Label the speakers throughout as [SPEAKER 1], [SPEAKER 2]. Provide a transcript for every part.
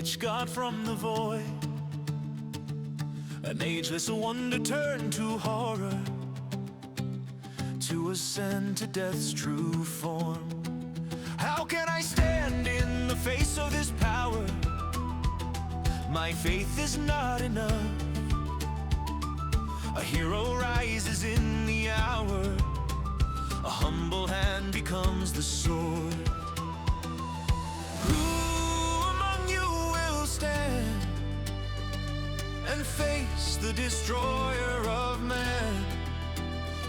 [SPEAKER 1] lich god from the void, an ageless wonder turned to horror, to ascend to death's true form. How can I stand in the face of this power? My faith is not enough. A hero rises in the hour, a humble hand becomes the sword. Who among you will stand and face the destroyer of man?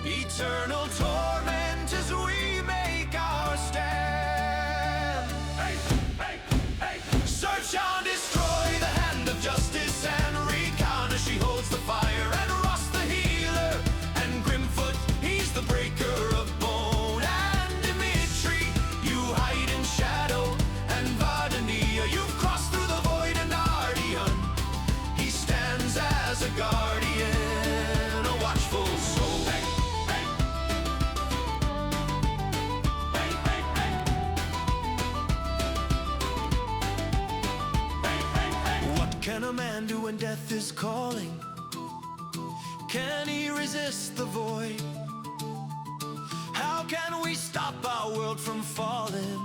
[SPEAKER 1] Eternal torment as we make our stand. Hey, hey, hey. Search and destroy the hand of justice and recon as she holds the fire, and Rust the healer and Grimfoot, he's the breaker of bone. And Dimitri, you hide in shadow, and Vardania, you've crossed through the void, and Ardian, he stands as a guardian, a watchful soul. Can a man do when death is calling? Can he resist the void? How can we stop our world from falling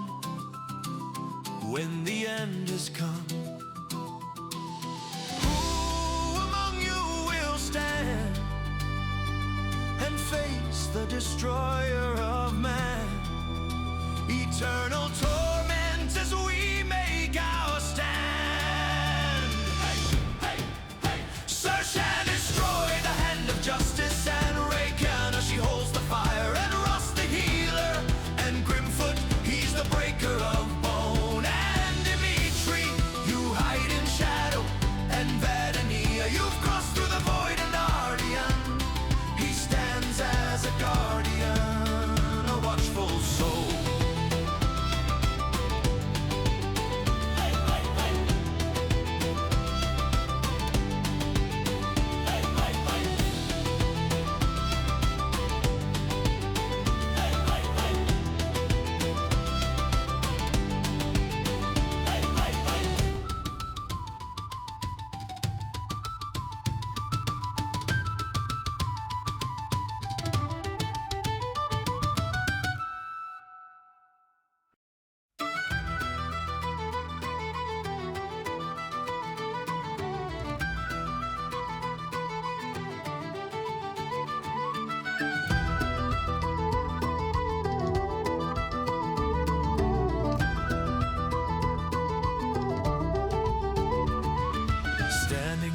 [SPEAKER 1] when the end has come? Who among you will stand and face the destroyer of man? Eternal torment as we make our stand. Search and destroy the hand of justice and Rakan as she holds the fire, and Rust the healer and Grimfoot, he's the breaker of bone. And Dimitri, you hide in shadow, and Vedania, you've crossed through the void, and Ardian, he stands as a guardian, a watchful soul.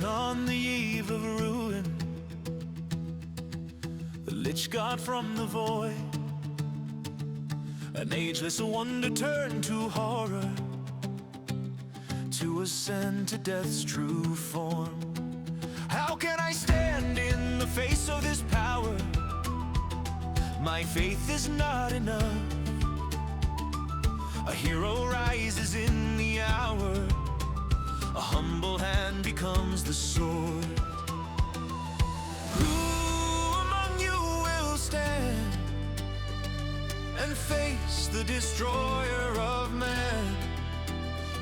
[SPEAKER 1] On the eve of ruin, the lich god from the void, an ageless wonder turned to horror, to ascend to death's true form. How can I stand in the face of this power? My faith is not enough. A hero rises in the hour, a humble hand becomes the sword. Who among you will stand and face the destroyer of man?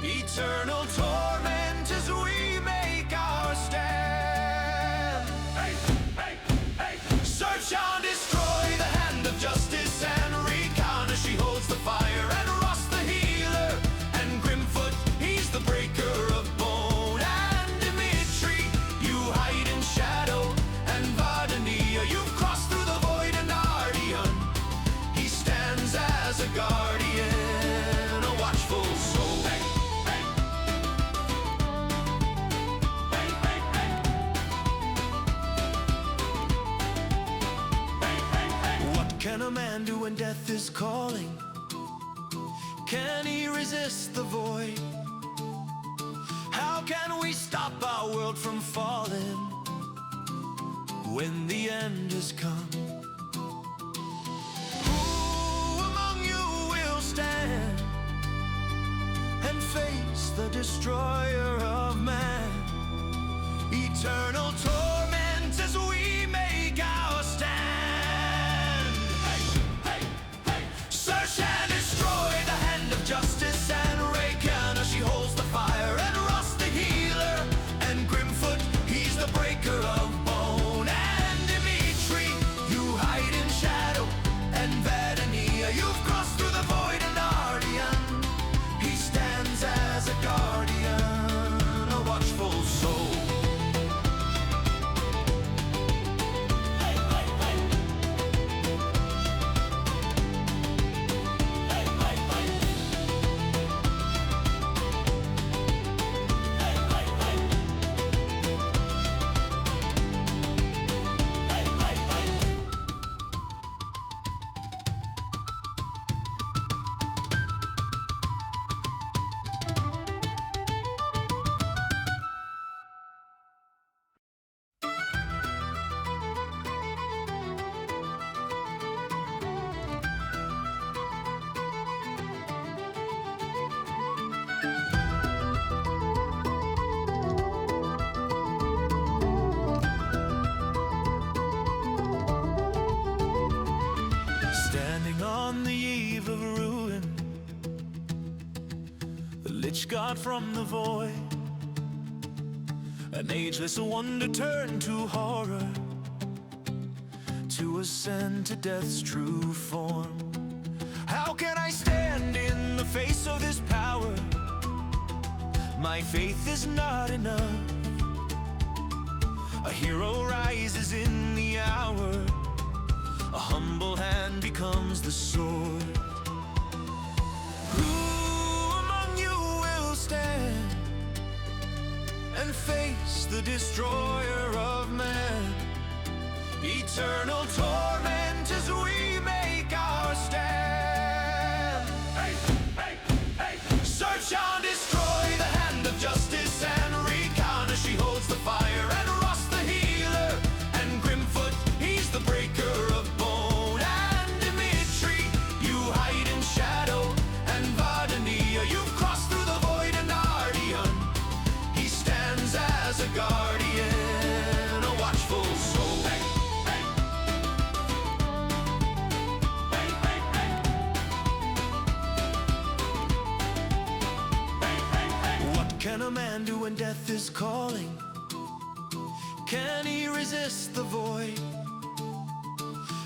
[SPEAKER 1] Eternal torment as we make our stand. Hey, hey, hey. Search and destroy the hand of justice and recon as she holds the fire, and Rust the healer and Grimfoot, he's the breaker of bone. And Dimitri, you hide in shadow, and Vardania, you've crossed through the void, and Ardian, he stands as a guardian, a watchful soul. Hey, hey. Hey, hey, hey. Hey, hey, hey. What can a man do when death is calling? Can he resist the void? How can we stop our world from falling when the end has come? Who among you will stand and face the destroyer of man? Eternal torment as we make our stand. Hey, hey, hey. Search and destroy the hand of justice and Rakan as she holds the fire, and Rust out from the void. An ageless wonder turned to horror, to ascend to death's true form. How can I stand in the face of this power? My faith is not enough. A hero rises in the hour. A humble hand becomes the sword. Who among you will stand and face the destroyer of man? Eternal torment as we make our stand. Hey, hey, hey. Search and destroy the hand of justice and recount as she holds the fire, and Ross the healer and Grimfoot, he's the breaker of bone, and Dimitri, you hide in shadow, and Vardania, you've crossed through the void, and Ardian, he stands as a guardian, a watchful soul. Can a man do when death is calling? Can he resist the void?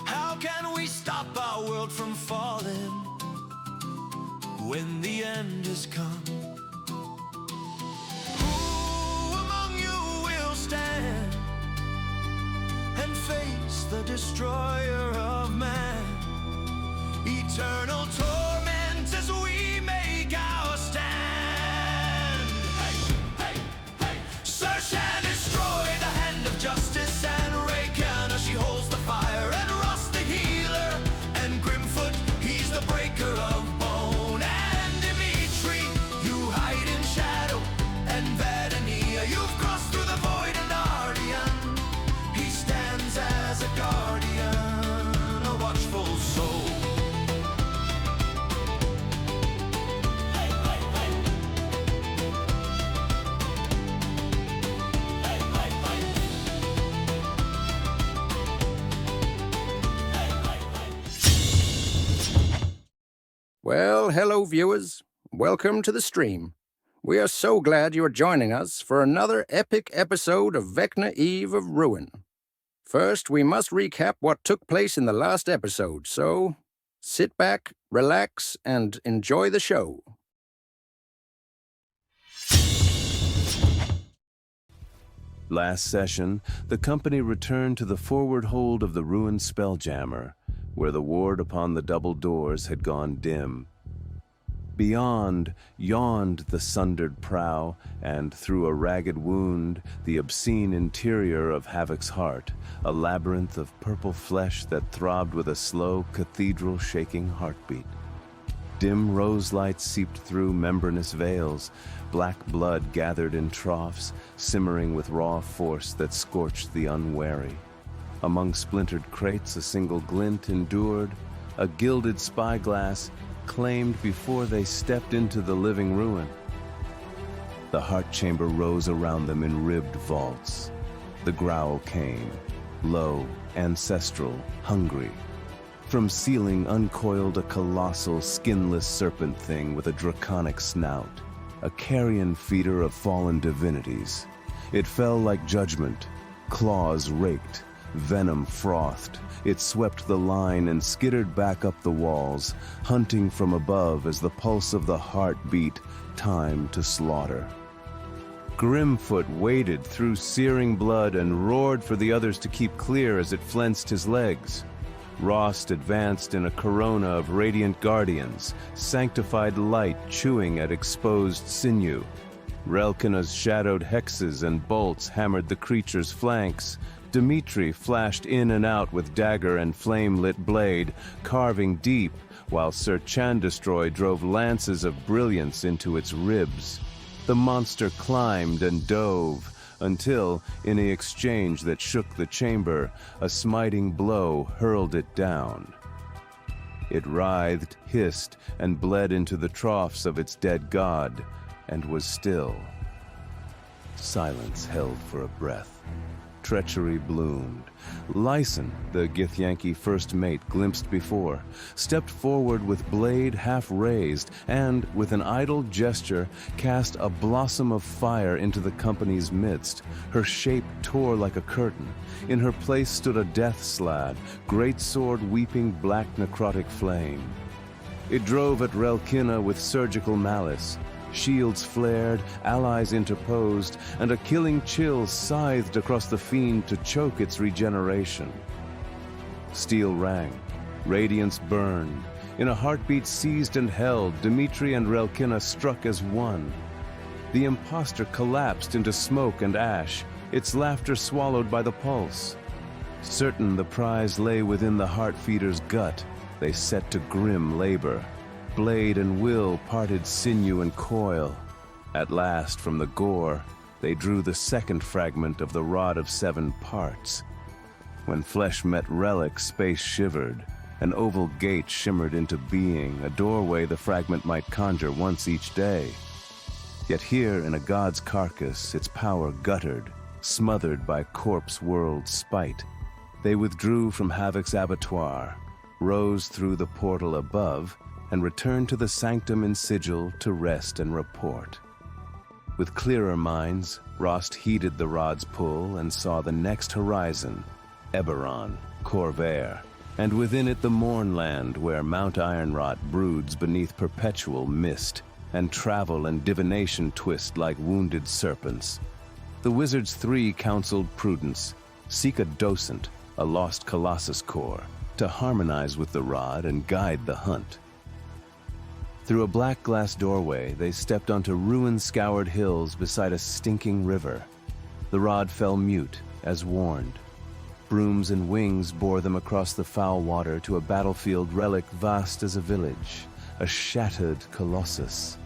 [SPEAKER 1] How can we stop our world from falling when the end has come? Who among you will stand and face the destroyer of man? Eternal torment as we make our stand. Search and destroy the hand of justice and Reykjana, she holds the fire, and Ross the healer and Grimfoot, he's the breaker of bone, and Dimitri, you hide in shadow, and Vedania, you've crossed through the void, and Ardian, he stands as a guardian, a watchful soul.
[SPEAKER 2] Well, hello viewers. Welcome to the stream. We are so glad you are joining us for another epic episode of Vecna Eve of Ruin. First, we must recap what took place in the last episode, so sit back, relax, and enjoy the show.
[SPEAKER 3] Last session, the company returned to the forward hold of the ruined Spelljammer, where the ward upon the double doors had gone dim. Beyond yawned the sundered prow, and through a ragged wound, the obscene interior of Havoc's heart, a labyrinth of purple flesh that throbbed with a slow, cathedral-shaking heartbeat. Dim rose lights seeped through membranous veils, black blood gathered in troughs, simmering with raw force that scorched the unwary. Among splintered crates a single glint endured, a gilded spyglass claimed before they stepped into the living ruin. The heart chamber rose around them in ribbed vaults. The growl came, low, ancestral, hungry. From ceiling uncoiled a colossal, skinless serpent thing with a draconic snout, a carrion feeder of fallen divinities. It fell like judgment, claws raked, venom frothed. It swept the line and skittered back up the walls, hunting from above as the pulse of the heart beat, time to slaughter. Grimfoot waded through searing blood and roared for the others to keep clear as it flensed his legs. Rost advanced in a corona of radiant guardians, sanctified light chewing at exposed sinew. Relkina's shadowed hexes and bolts hammered the creature's flanks. Dimitri flashed in and out with dagger and flame-lit blade, carving deep, while Sir Chandestroy drove lances of brilliance into its ribs. The monster climbed and dove, until, in an exchange that shook the chamber, a smiting blow hurled it down. It writhed, hissed, and bled into the troughs of its dead god, and was still. Silence held for a breath. treachery bloomed. Lyson, the Githyanki first mate glimpsed before, stepped forward with blade half raised and, with an idle gesture, cast a blossom of fire into the company's midst. Her shape tore like a curtain. In her place stood a death slab, great sword weeping black necrotic flame. It drove at Relkina with surgical malice. Shields flared, allies interposed, and a killing chill scythed across the fiend to choke its regeneration. Steel rang. Radiance burned. In a heartbeat seized and held, Dimitri and Relkina struck as one. The impostor collapsed into smoke and ash, its laughter swallowed by the pulse. Certain the prize lay within the heart-feeder's gut, they set to grim labor. Blade and will parted sinew and coil. At last, from the gore, they drew the second fragment of the rod of 7 parts. When flesh met relic, space shivered. An oval gate shimmered into being, a doorway the fragment might conjure once each day. Yet here, in a god's carcass, its power guttered, smothered by corpse world spite. They withdrew from Havoc's abattoir, rose through the portal above, and returned to the sanctum in sigil to rest and report. With clearer minds, Rost heeded the rod's pull and saw the next horizon, Eberron, Corvair, and within it the Mournland where Mount Ironrot broods beneath perpetual mist, and travel and divination twist like wounded serpents. The wizards 3 counseled prudence, seek a docent, a lost Colossus core, to harmonize with the rod and guide the hunt. Through a black glass doorway, they stepped onto ruin-scoured hills beside a stinking river. The rod fell mute, as warned. Brooms and wings bore them across the foul water to a battlefield relic vast as a village, a shattered colossus.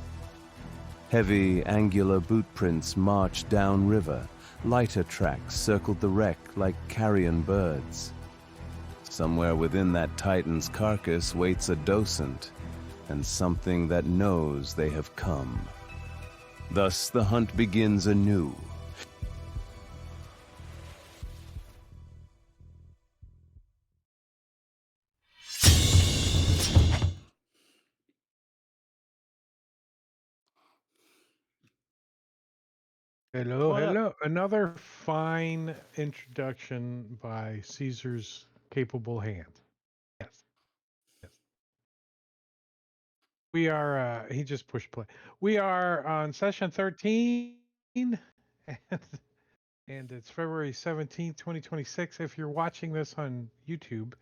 [SPEAKER 3] Heavy, angular bootprints marched downriver. Lighter tracks circled the wreck like carrion birds. Somewhere within that titan's carcass waits a docent, and something that knows they have come. Thus the hunt begins anew.
[SPEAKER 4] Hello, hello. Another fine introduction by Caesar's capable hand. Yes. Yes. We are, he just pushed play. We are on session 13, and it's February 17th, 2026. If you're watching this on YouTube,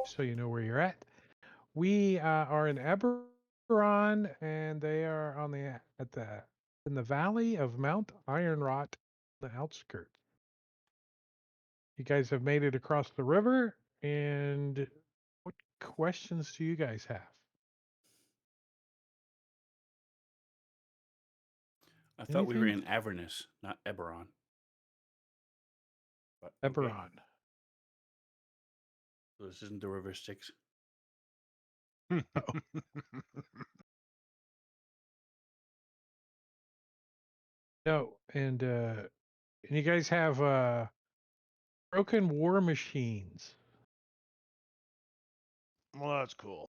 [SPEAKER 4] so you know where you're at, we are in Eberron, and they are on in the valley of Mount Ironrot, the outskirts. You guys have made it across the river, and what questions do you guys have?
[SPEAKER 5] I thought we were in Avernus, not Eberron. But,
[SPEAKER 4] Eberron.
[SPEAKER 5] Okay. So this isn't the River Styx.
[SPEAKER 4] No, and you guys have broken war machines.
[SPEAKER 6] Well, that's cool.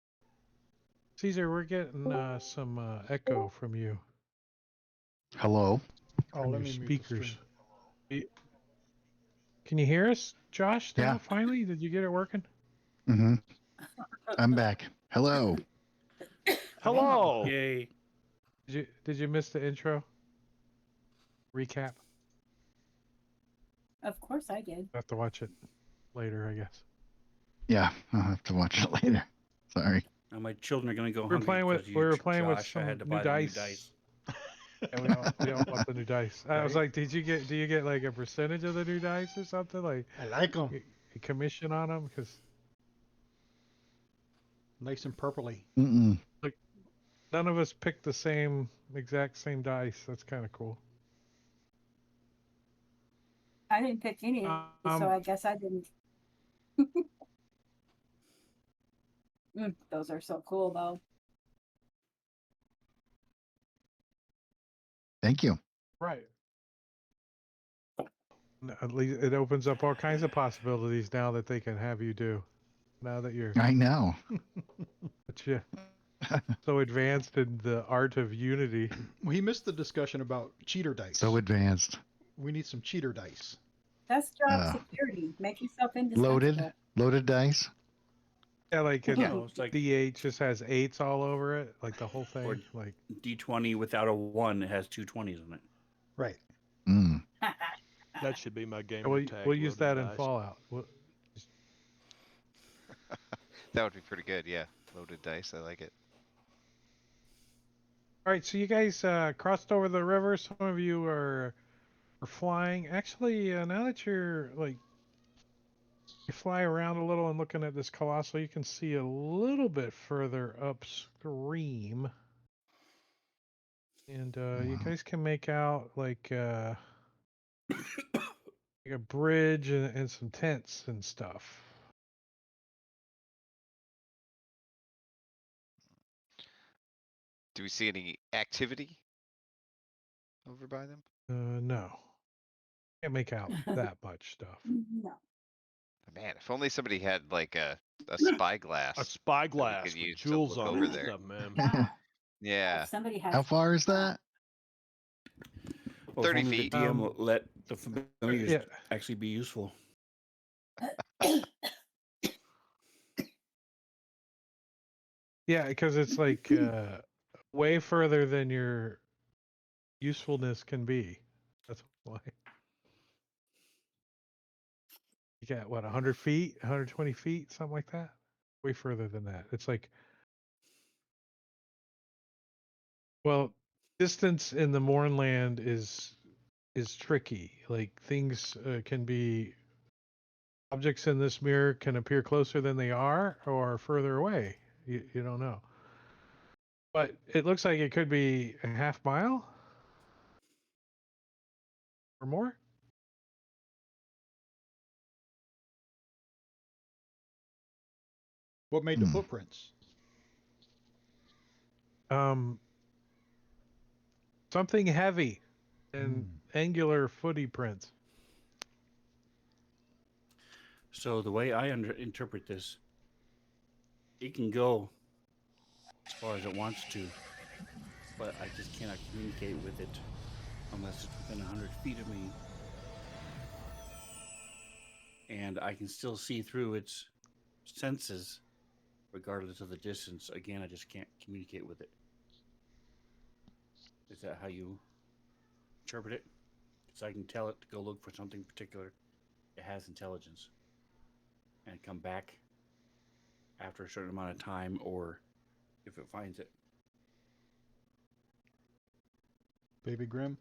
[SPEAKER 4] Caesar, we're getting some echo from you.
[SPEAKER 7] Hello.
[SPEAKER 6] Oh,
[SPEAKER 4] From
[SPEAKER 6] let
[SPEAKER 4] your
[SPEAKER 6] me
[SPEAKER 4] speakers. Can you hear us, Josh? Now,
[SPEAKER 7] Yeah.
[SPEAKER 4] finally, did you get it working?
[SPEAKER 7] Mm-hmm. I'm back. Hello.
[SPEAKER 6] Hello.
[SPEAKER 5] Yay.
[SPEAKER 4] Did you miss the intro? Recap?
[SPEAKER 8] Of course I did.
[SPEAKER 4] I have to watch it later, I guess.
[SPEAKER 7] Yeah, I'll have to watch it later. Sorry.
[SPEAKER 5] Now my children are going to go
[SPEAKER 4] We were
[SPEAKER 5] hungry
[SPEAKER 4] playing with
[SPEAKER 5] because you, Josh,
[SPEAKER 4] some
[SPEAKER 5] I had to
[SPEAKER 4] new
[SPEAKER 5] buy the new
[SPEAKER 4] dice.
[SPEAKER 5] dice.
[SPEAKER 4] And we all want the new dice. I was like, do you get like a percentage of the new dice or something? Like
[SPEAKER 6] I like them.
[SPEAKER 4] a commission on them? Because
[SPEAKER 6] Nice and purpley.
[SPEAKER 7] Mm-mm.
[SPEAKER 4] none of us picked the exact same dice. That's kind of cool.
[SPEAKER 8] I didn't pick any, so I guess I didn't. Those are so cool, though.
[SPEAKER 7] Thank you.
[SPEAKER 4] Right. At least it opens up all kinds of possibilities now that they can have you do. Now that you're
[SPEAKER 7] I know.
[SPEAKER 4] that you so advanced in the art of Unity.
[SPEAKER 6] We missed the discussion about cheater dice.
[SPEAKER 7] So advanced.
[SPEAKER 6] We need some cheater dice.
[SPEAKER 8] That's job
[SPEAKER 7] Uh,
[SPEAKER 8] security. Make yourself
[SPEAKER 7] Loaded.
[SPEAKER 8] indispensable.
[SPEAKER 7] Loaded dice.
[SPEAKER 4] Yeah, like
[SPEAKER 5] You know, it's like
[SPEAKER 4] D8 just has 8s all over it, like the whole thing.
[SPEAKER 5] Or-
[SPEAKER 4] Like
[SPEAKER 5] D20 without a 1, it has 2 20s on it.
[SPEAKER 6] Right.
[SPEAKER 7] Mm.
[SPEAKER 9] That should be my game
[SPEAKER 4] we'll,
[SPEAKER 9] tag.
[SPEAKER 4] we'll use
[SPEAKER 9] loaded
[SPEAKER 4] that in
[SPEAKER 9] dice.
[SPEAKER 4] Fallout.
[SPEAKER 10] That would be pretty good, yeah. Loaded dice, I like it.
[SPEAKER 4] All right, so you guys crossed over the river. Some of you are flying. Actually, now that you're like you fly around a little and looking at this colossal, you can see a little bit further upstream, and you
[SPEAKER 7] Wow.
[SPEAKER 4] guys can make out like a bridge and some tents and stuff.
[SPEAKER 10] Do we see any activity over by them?
[SPEAKER 4] No, can't make out that much stuff.
[SPEAKER 8] No.
[SPEAKER 10] Man, if only somebody had like a spyglass.
[SPEAKER 9] A spyglass
[SPEAKER 10] could
[SPEAKER 9] with
[SPEAKER 10] use to
[SPEAKER 9] jewels
[SPEAKER 10] look
[SPEAKER 9] on
[SPEAKER 10] over
[SPEAKER 9] it and
[SPEAKER 10] there.
[SPEAKER 9] stuff, man.
[SPEAKER 8] Yeah.
[SPEAKER 10] Yeah.
[SPEAKER 8] If somebody has
[SPEAKER 7] How far is that?
[SPEAKER 5] Well,
[SPEAKER 10] 30
[SPEAKER 5] if only
[SPEAKER 10] feet.
[SPEAKER 5] The DM will let the familiars
[SPEAKER 4] Yeah.
[SPEAKER 5] actually be useful.
[SPEAKER 4] Yeah, because it's like way further than your usefulness can be. That's why. You got what, 100 feet, 120 feet, something like that? Way further than that. It's like, well, distance in the Mournland is tricky. Like things can be, objects in this mirror can appear closer than they are or further away. You don't know. But it looks like it could be a half mile or more.
[SPEAKER 6] What made the footprints?
[SPEAKER 4] Something heavy and angular footy prints.
[SPEAKER 5] So the way I interpret this, it can go as far as it wants to, but I just cannot communicate with it unless it's within 100 feet of me. And I can still see through its senses regardless of the distance. Again, I just can't communicate with it. Is that how you interpret it? Because I can tell it to go look for something particular. It has intelligence. And come back after a certain amount of time, or if it finds it.
[SPEAKER 6] Baby Grim?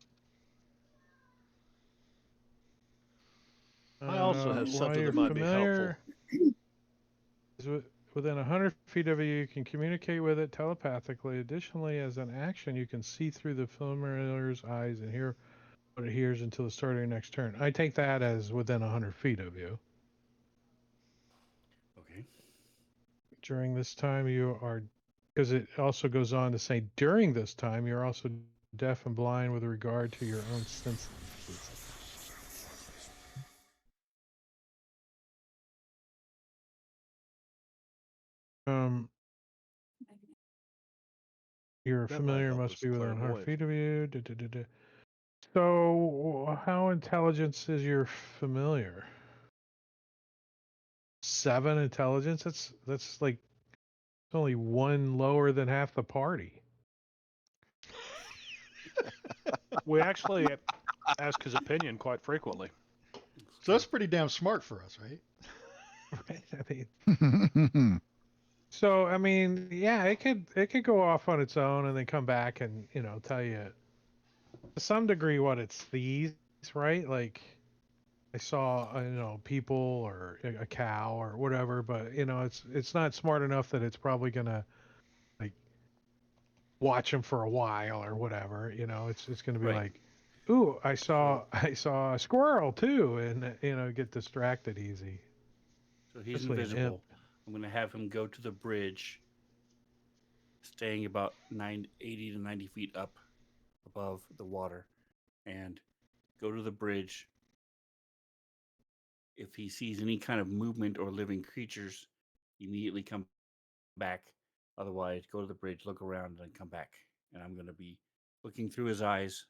[SPEAKER 9] I also have
[SPEAKER 4] While
[SPEAKER 9] something
[SPEAKER 4] you're
[SPEAKER 9] that might be helpful.
[SPEAKER 4] Within 100 feet of you, you can communicate with it telepathically. Additionally, as an action, you can see through the familiar's eyes and hear what it hears until the start of your next turn. I take that as within 100 feet of you.
[SPEAKER 5] Okay.
[SPEAKER 4] During this time, you are, because it also goes on to say, during this time, you're also deaf and blind with regard to your own senses. Your
[SPEAKER 9] That might
[SPEAKER 4] familiar
[SPEAKER 9] help
[SPEAKER 4] must
[SPEAKER 9] us
[SPEAKER 4] be within 100
[SPEAKER 9] clairvoyant.
[SPEAKER 4] feet of you. So, how intelligence is your familiar? 7 intelligence? That's like only one lower than half the party.
[SPEAKER 9] We actually ask his opinion quite frequently.
[SPEAKER 6] So that's pretty damn smart for us, right?
[SPEAKER 4] Right? I mean, so I mean, yeah, it could go off on its own and then come back and tell you to some degree what it sees, right? Like I saw people or a cow or whatever, but it's not smart enough that it's probably gonna like watch them for a while or whatever. It's gonna be
[SPEAKER 5] Right.
[SPEAKER 4] like, ooh, I saw a squirrel too, and get distracted easy.
[SPEAKER 5] So he's
[SPEAKER 4] Especially an imp.
[SPEAKER 5] invisible. I'm going to have him go to the bridge, staying about 80 to 90 feet up above the water, and go to the bridge, if he sees any kind of movement or living creatures, immediately come back. Otherwise, go to the bridge, look around, and then come back. And I'm going to be looking through his eyes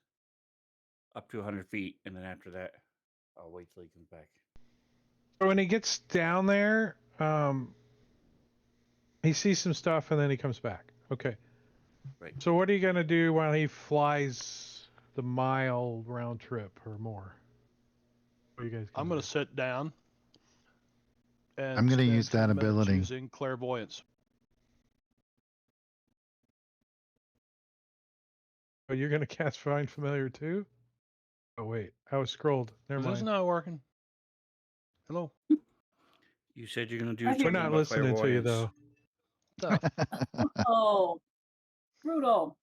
[SPEAKER 5] up to 100 feet, and then after that, I'll wait till he comes back.
[SPEAKER 4] So when he gets down there, he sees some stuff and then he comes back. Okay.
[SPEAKER 5] Right.
[SPEAKER 4] So what are you gonna do while he flies the mile round trip or more? What are you guys?
[SPEAKER 9] I'm going to sit down and
[SPEAKER 7] I'm gonna
[SPEAKER 9] spend
[SPEAKER 7] use
[SPEAKER 9] 2
[SPEAKER 7] that
[SPEAKER 9] minutes
[SPEAKER 7] ability.
[SPEAKER 9] using clairvoyance.
[SPEAKER 4] Oh, you're gonna cast Find Familiar too? Oh wait, I was scrolled. Never
[SPEAKER 9] Is this
[SPEAKER 4] mind.
[SPEAKER 9] not working? Hello?
[SPEAKER 5] You said you're going to do
[SPEAKER 8] I hear
[SPEAKER 4] We're
[SPEAKER 5] something
[SPEAKER 4] not
[SPEAKER 5] about
[SPEAKER 4] listening to you
[SPEAKER 5] clairvoyance.
[SPEAKER 4] though.
[SPEAKER 9] No.
[SPEAKER 8] Oh, brutal.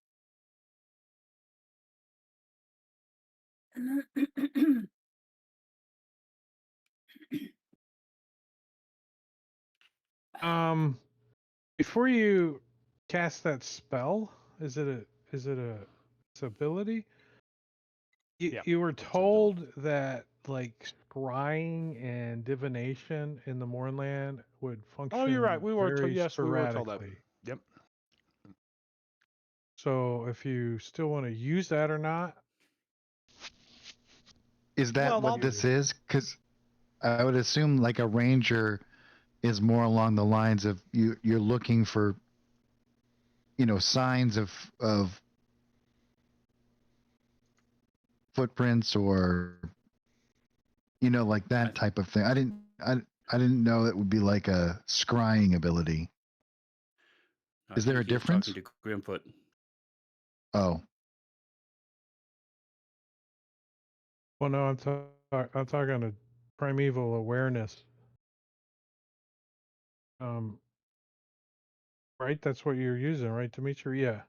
[SPEAKER 4] Before you cast that spell, is it a it's ability?
[SPEAKER 9] Yeah,
[SPEAKER 4] You were
[SPEAKER 9] it's ability.
[SPEAKER 4] told that like scrying and divination in the Mournland would function
[SPEAKER 9] Oh, you're right. We were
[SPEAKER 4] very
[SPEAKER 9] yes, we were told that.
[SPEAKER 4] sporadically.
[SPEAKER 9] Yep.
[SPEAKER 4] So if you still want to use that or not,
[SPEAKER 7] Is that
[SPEAKER 9] Well,
[SPEAKER 7] what
[SPEAKER 9] I'll-
[SPEAKER 7] this is? Because I would assume like a ranger is more along the lines of you're looking for, signs of footprints or, like that type of thing. I didn't know it would be like a scrying ability.
[SPEAKER 5] I
[SPEAKER 7] Is there
[SPEAKER 5] think
[SPEAKER 7] a
[SPEAKER 5] he was
[SPEAKER 7] difference?
[SPEAKER 5] talking to Grimfoot.
[SPEAKER 7] Oh,
[SPEAKER 4] well, no, I'm talking to primeval awareness. Right? That's what you're using, right, Dimitri? Yeah.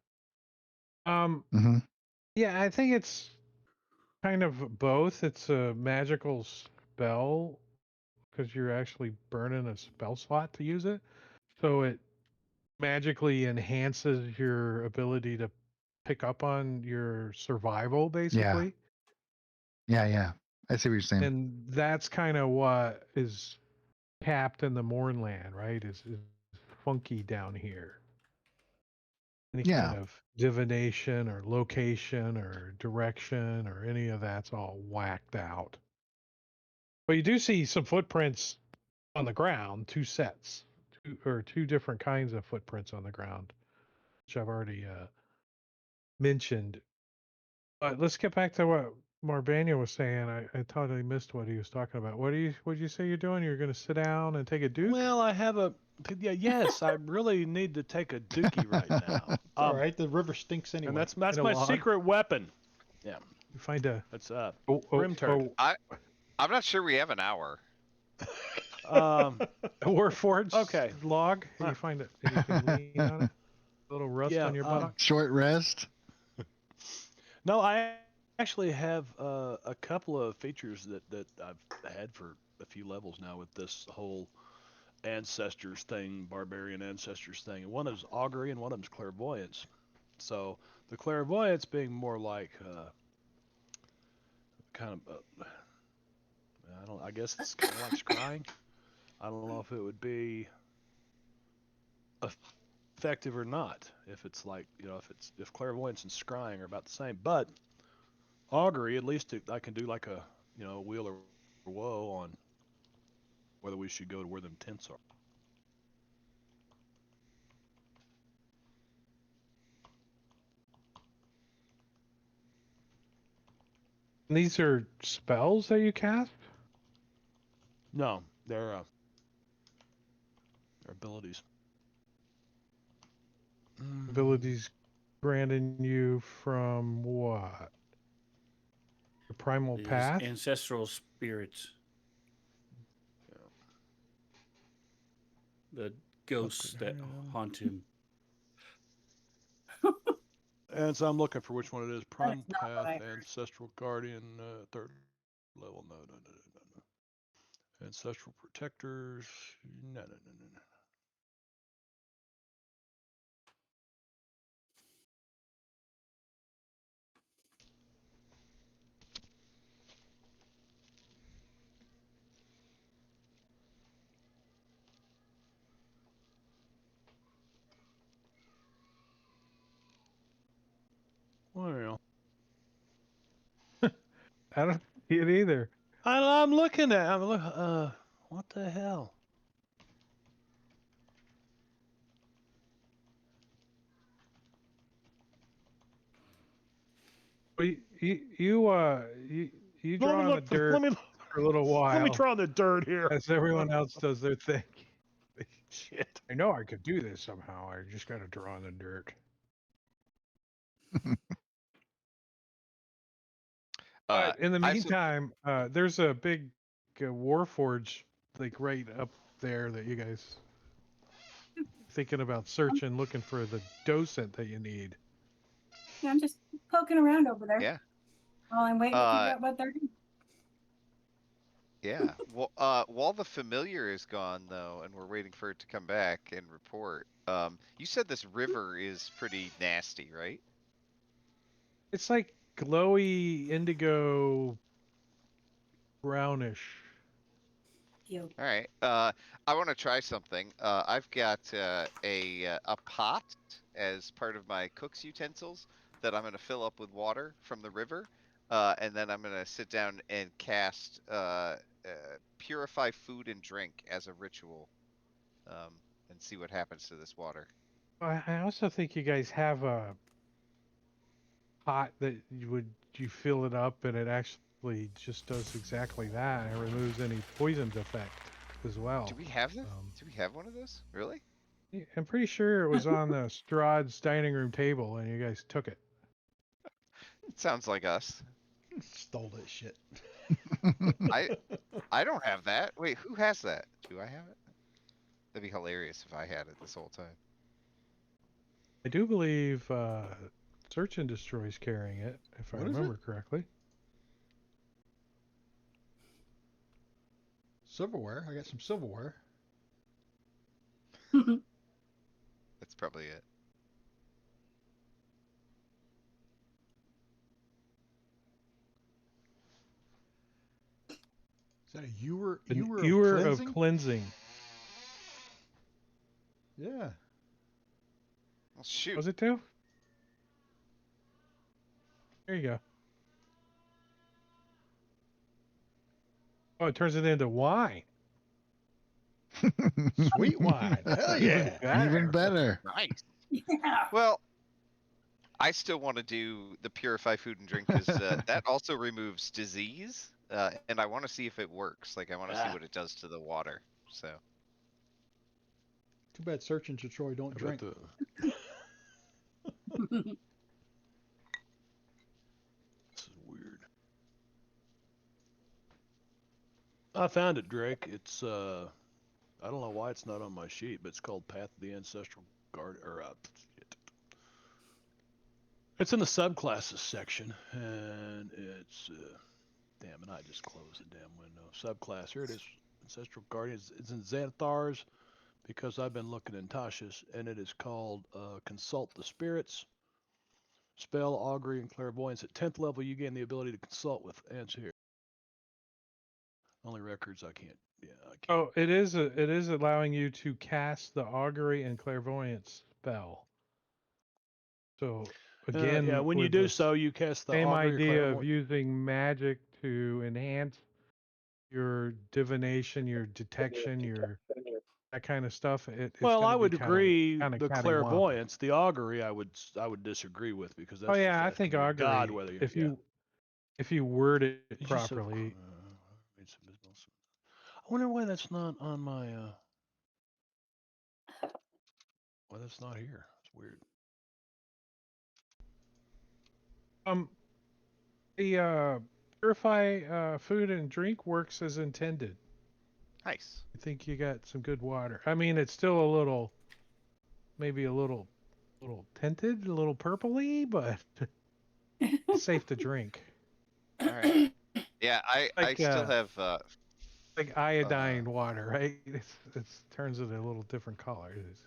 [SPEAKER 7] mm-hmm.
[SPEAKER 4] Yeah, I think it's kind of both. It's a magical spell because you're actually burning a spell slot to use it. So it magically enhances your ability to pick up on your survival, basically.
[SPEAKER 7] Yeah. I see what you're saying.
[SPEAKER 4] And that's kind of what is capped in the Mournland, right? Is funky down here. Any
[SPEAKER 7] Yeah.
[SPEAKER 4] kind of divination or location or direction or any of that's all whacked out. But you do see some footprints on the ground, two sets, two different kinds of footprints on the ground, which I've already mentioned. But let's get back to what Marbania was saying. I totally missed what he was talking about. What did you say you're doing? You're going to sit down and take a duke?
[SPEAKER 9] Well, I have a yes. I really need to take a dookie right now.
[SPEAKER 6] It's all right. The river stinks anyway.
[SPEAKER 9] And that's
[SPEAKER 4] In a
[SPEAKER 9] my
[SPEAKER 4] log?
[SPEAKER 9] secret weapon. Yeah,
[SPEAKER 4] You find a
[SPEAKER 9] that's
[SPEAKER 4] Grim
[SPEAKER 9] turd.
[SPEAKER 10] I'm not sure we have an hour.
[SPEAKER 4] Warforged
[SPEAKER 9] Okay.
[SPEAKER 4] log, and you find it, and you can lean on it. A little rust
[SPEAKER 9] Yeah,
[SPEAKER 4] on your buttock.
[SPEAKER 7] Short rest.
[SPEAKER 9] No, I actually have a couple of features that I've had for a few levels now with this whole ancestors thing, barbarian ancestors thing. And one is augury and one of them is clairvoyance. So the clairvoyance being more like kind of I guess it's kind of like scrying. I don't know if it would be effective or not. If it's like if clairvoyance and scrying are about the same, but augury, at least I can do like a wheel or woe on whether we should go to where them tents are.
[SPEAKER 4] And these are spells that you cast?
[SPEAKER 9] No, they're abilities.
[SPEAKER 4] Abilities granting you from what? The primal
[SPEAKER 5] His
[SPEAKER 4] path?
[SPEAKER 5] ancestral spirits. The ghosts that haunt him.
[SPEAKER 9] And so I'm looking for which one it is. Primal
[SPEAKER 8] not what
[SPEAKER 9] Path,
[SPEAKER 8] I heard.
[SPEAKER 9] Ancestral Guardian, third level. No. Ancestral Protectors. No.
[SPEAKER 4] I don't see it either.
[SPEAKER 9] I'm looking at. What the hell?
[SPEAKER 4] Well, you
[SPEAKER 9] Let
[SPEAKER 4] draw
[SPEAKER 9] me
[SPEAKER 4] on the
[SPEAKER 9] look.
[SPEAKER 4] dirt for a little
[SPEAKER 9] Let me
[SPEAKER 4] while
[SPEAKER 9] try on the dirt here.
[SPEAKER 4] as everyone else does their thing.
[SPEAKER 9] Shit.
[SPEAKER 4] I know I could do this somehow. I just got to draw on the dirt. But in the
[SPEAKER 10] I su-
[SPEAKER 4] meantime, there's a big Warforge like right up there that you guys thinking about searching, looking for the docent that you need.
[SPEAKER 8] Yeah, I'm just poking around over there.
[SPEAKER 10] yeah.
[SPEAKER 8] While I'm waiting to figure
[SPEAKER 10] Uh,
[SPEAKER 8] out what they're doing.
[SPEAKER 10] yeah. Well, while the familiar is gone though, and we're waiting for it to come back and report. You said this river is pretty nasty, right?
[SPEAKER 4] It's like glowy indigo brownish.
[SPEAKER 8] You.
[SPEAKER 10] All right. I want to try something. I've got a pot as part of my cook's utensils that I'm going to fill up with water from the river, and then I'm going to sit down and cast purify food and drink as a ritual, and see what happens to this water.
[SPEAKER 4] I also think you guys have a pot that you fill it up and it actually just does exactly that. It removes any poison effect as well.
[SPEAKER 10] Do we have this? Do we have one of those? Really?
[SPEAKER 4] I'm pretty sure it was on the Strahd's dining room table and you guys took it.
[SPEAKER 10] It sounds like us.
[SPEAKER 6] Stole that shit.
[SPEAKER 10] I I don't have that. Wait, who has that? Do I have it? That'd be hilarious if I had it this whole time.
[SPEAKER 4] I do believe Search and Destroy is carrying it, if I
[SPEAKER 6] What is it?
[SPEAKER 4] remember correctly.
[SPEAKER 6] Silverware. I got some silverware.
[SPEAKER 10] That's probably it.
[SPEAKER 6] Is that a ewer?
[SPEAKER 4] An
[SPEAKER 6] Ewer
[SPEAKER 4] ewer
[SPEAKER 6] of
[SPEAKER 4] of
[SPEAKER 6] cleansing?
[SPEAKER 4] cleansing.
[SPEAKER 6] Yeah.
[SPEAKER 10] Well, shoot.
[SPEAKER 4] Was it too? There you go. Oh, it turns it into wine.
[SPEAKER 6] Sweet wine. Hell yeah.
[SPEAKER 7] Even better.
[SPEAKER 10] Nice.
[SPEAKER 8] Yeah.
[SPEAKER 10] Well, I still want to do the purify food and drink because that also removes disease, and I want to see if it works. Like I want to see what it does to the water. So
[SPEAKER 6] Too bad Search and Destroy don't
[SPEAKER 9] How about
[SPEAKER 6] drink.
[SPEAKER 9] This is weird. I found it, Drake. It's I don't know why it's not on my sheet, but it's called Path of the Ancestral Guard, or it's in the subclasses section, and it's damn it, I just closed the damn window. Subclass, here it is. Ancestral Guardians. It's in Xanthar's because I've been looking in Tasha's, and it is called Consult the Spirits. Spell, augury, and clairvoyance. At 10th level, you gain the ability to consult with ants here. Only records I can't. Yeah, I can't.
[SPEAKER 4] Oh, it is allowing you to cast the augury and clairvoyance spell. So again,
[SPEAKER 9] yeah, when you
[SPEAKER 4] with
[SPEAKER 9] do
[SPEAKER 4] this
[SPEAKER 9] so, you cast the
[SPEAKER 4] same
[SPEAKER 9] augury or
[SPEAKER 4] idea of
[SPEAKER 9] clairvoyance.
[SPEAKER 4] using magic to enhance your divination, your detection, your that kind of stuff. It's
[SPEAKER 9] Well,
[SPEAKER 4] going
[SPEAKER 9] I
[SPEAKER 4] to be
[SPEAKER 9] would agree.
[SPEAKER 4] kind of
[SPEAKER 9] The
[SPEAKER 4] cattywampus.
[SPEAKER 9] clairvoyance, the augury, I would disagree with because that's
[SPEAKER 4] Oh
[SPEAKER 9] just
[SPEAKER 4] yeah, I
[SPEAKER 9] asking
[SPEAKER 4] think
[SPEAKER 9] your
[SPEAKER 4] augury.
[SPEAKER 9] God whether you,
[SPEAKER 4] If you word it
[SPEAKER 9] Did you say-
[SPEAKER 4] properly,
[SPEAKER 9] I wonder why that's not on my. Why that's not here? It's weird.
[SPEAKER 4] the purify food and drink works as intended.
[SPEAKER 10] nice.
[SPEAKER 4] I think you got some good water. I mean, it's still a little, maybe a little tinted, a little purpley, but it's safe to drink.
[SPEAKER 10] All right. Yeah, I
[SPEAKER 4] Like
[SPEAKER 10] still have
[SPEAKER 4] like iodine water, right? It's turns it a little different color. It's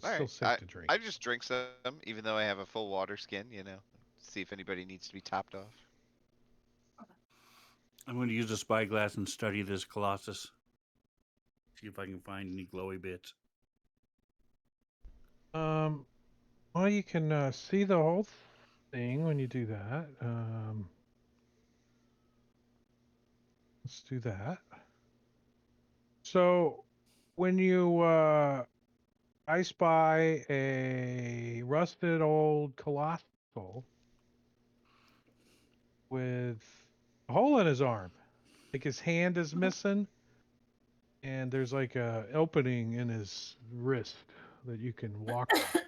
[SPEAKER 10] all
[SPEAKER 4] still
[SPEAKER 10] right.
[SPEAKER 4] safe to drink.
[SPEAKER 10] I just drink some, even though I have a full water skin. You know, see if anybody needs to be topped off.
[SPEAKER 5] I'm going to use a spyglass and study this colossus. See if I can find any glowy bits.
[SPEAKER 4] Well, you can see the whole thing when you do that. Let's do that. So when you I spy a rusted old colossal with a hole in his arm. Like his hand is missing, and there's like a opening in his wrist that you can walk on.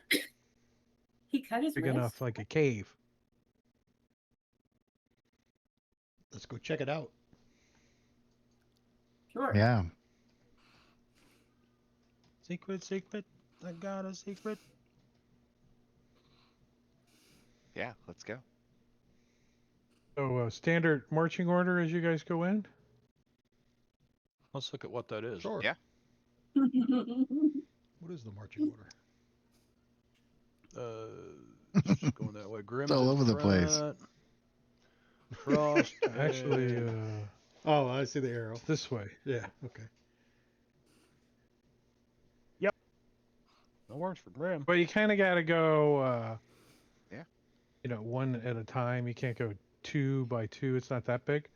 [SPEAKER 8] He cut his
[SPEAKER 4] Big
[SPEAKER 8] wrist.
[SPEAKER 4] enough like a cave.
[SPEAKER 6] Let's go check it out.
[SPEAKER 8] Sure.
[SPEAKER 7] Yeah.
[SPEAKER 9] Secret, secret. I got a secret.
[SPEAKER 10] Yeah, let's go.
[SPEAKER 4] So standard marching order as you guys go in.
[SPEAKER 9] Let's look at what that is.
[SPEAKER 6] Sure.
[SPEAKER 10] Yeah.
[SPEAKER 6] What is the marching order?
[SPEAKER 9] Just going that way. Grimm's
[SPEAKER 7] all
[SPEAKER 9] in
[SPEAKER 7] over the place.
[SPEAKER 9] front. Frost.
[SPEAKER 4] Actually,
[SPEAKER 9] and-
[SPEAKER 6] Oh, I see the arrow.
[SPEAKER 4] it's this way.
[SPEAKER 6] Yeah. Okay.
[SPEAKER 9] that works for Grim.
[SPEAKER 4] But you kind of got to go,
[SPEAKER 10] Yeah.
[SPEAKER 4] you know, one at a time. You can't go 2 by 2. It's not that big.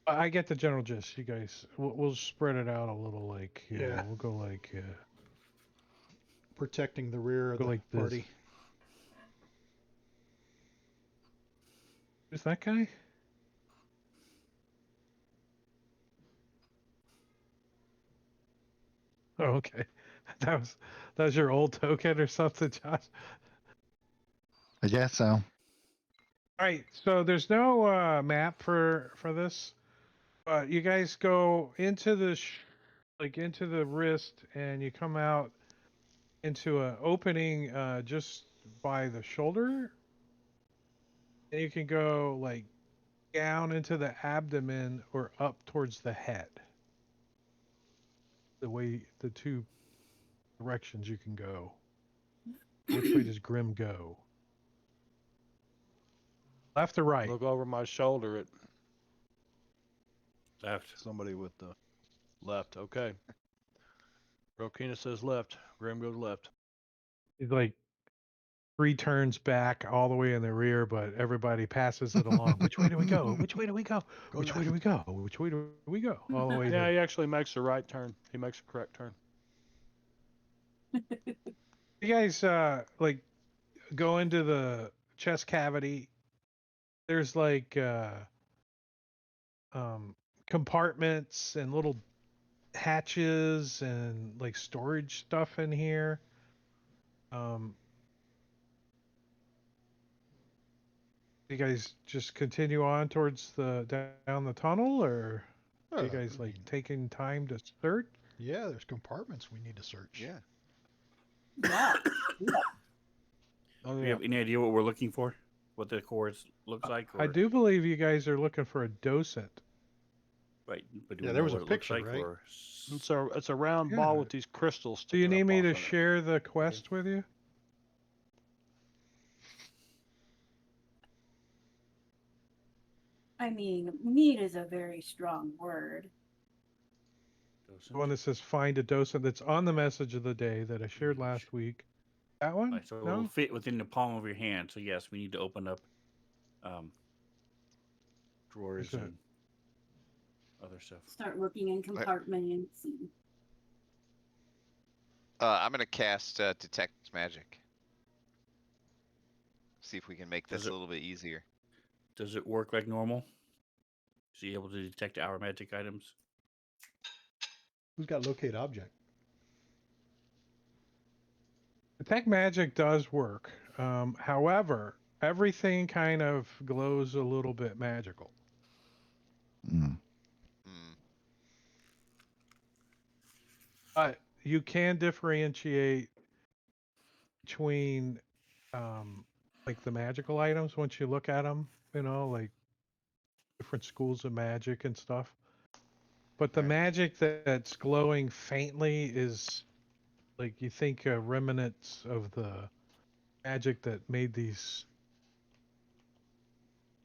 [SPEAKER 4] I get the general gist. You guys, we'll spread it out a little. Like, you know, we'll go like,
[SPEAKER 6] Protecting the rear of
[SPEAKER 4] go
[SPEAKER 6] the
[SPEAKER 4] like this.
[SPEAKER 6] party.
[SPEAKER 4] Who's that guy? Oh, okay. That was your old token or something, Josh.
[SPEAKER 7] I guess so.
[SPEAKER 4] All right, so there's no map for this. You guys go into the into the wrist, and you come out into an opening just by the shoulder, and you can go like down into the abdomen or up towards the head. The two directions you can go. Which way does Grim go? Left or right?
[SPEAKER 9] Look over my shoulder at
[SPEAKER 5] Left.
[SPEAKER 9] somebody with the left. Okay. Rokina says left. Grim goes left.
[SPEAKER 4] He's like 3 turns back all the way in the rear, but everybody passes it along. Which way do we go? Which way do we go? Which way do we go? Which way do we go? All the way.
[SPEAKER 9] Yeah, he actually makes a right turn. He makes a correct turn.
[SPEAKER 4] You guys like go into the chest cavity. There's like compartments and little hatches and like storage stuff in here. You guys just continue on towards down the tunnel, or are you guys like taking time to search?
[SPEAKER 6] Yeah, there's compartments we need to search.
[SPEAKER 10] Yeah.
[SPEAKER 8] Yeah.
[SPEAKER 9] Oh,
[SPEAKER 5] Do you
[SPEAKER 9] yeah.
[SPEAKER 5] have any idea what we're looking for? What the course looks like?
[SPEAKER 4] I
[SPEAKER 5] or-
[SPEAKER 4] do believe you guys are looking for a docent.
[SPEAKER 5] Right. But do
[SPEAKER 6] Yeah,
[SPEAKER 5] we
[SPEAKER 6] there
[SPEAKER 5] know
[SPEAKER 6] was a
[SPEAKER 5] what it looks
[SPEAKER 6] picture,
[SPEAKER 5] like,
[SPEAKER 6] right?
[SPEAKER 5] or-
[SPEAKER 9] It's a round ball
[SPEAKER 4] Yeah.
[SPEAKER 9] with these crystals.
[SPEAKER 4] Do you
[SPEAKER 9] sticking
[SPEAKER 4] need
[SPEAKER 9] up
[SPEAKER 4] me
[SPEAKER 9] off
[SPEAKER 4] to
[SPEAKER 9] of it.
[SPEAKER 4] share the quest with you?
[SPEAKER 8] I mean, need is a very strong word.
[SPEAKER 4] The one that says find a docent that's on the message of the day that I shared last week. That one?
[SPEAKER 5] Right, so
[SPEAKER 4] No?
[SPEAKER 5] it'll fit within the palm of your hand. So yes, we need to open up drawers
[SPEAKER 4] Is it-
[SPEAKER 5] and other stuff.
[SPEAKER 8] Start looking in compartments. And...
[SPEAKER 10] I'm gonna cast detect magic. See if we can make this
[SPEAKER 5] Does
[SPEAKER 10] a
[SPEAKER 5] it-
[SPEAKER 10] little bit easier.
[SPEAKER 5] Does it work like normal? Is he able to detect our magic items?
[SPEAKER 6] Who's got locate object?
[SPEAKER 4] Detect magic does work. However, everything kind of glows a little bit magical.
[SPEAKER 7] Mm.
[SPEAKER 10] Hmm.
[SPEAKER 4] But you can differentiate between like the magical items once you look at them, you know, like different schools of magic and stuff. But the
[SPEAKER 10] Right.
[SPEAKER 4] magic that's glowing faintly is like you think remnants of the magic that made these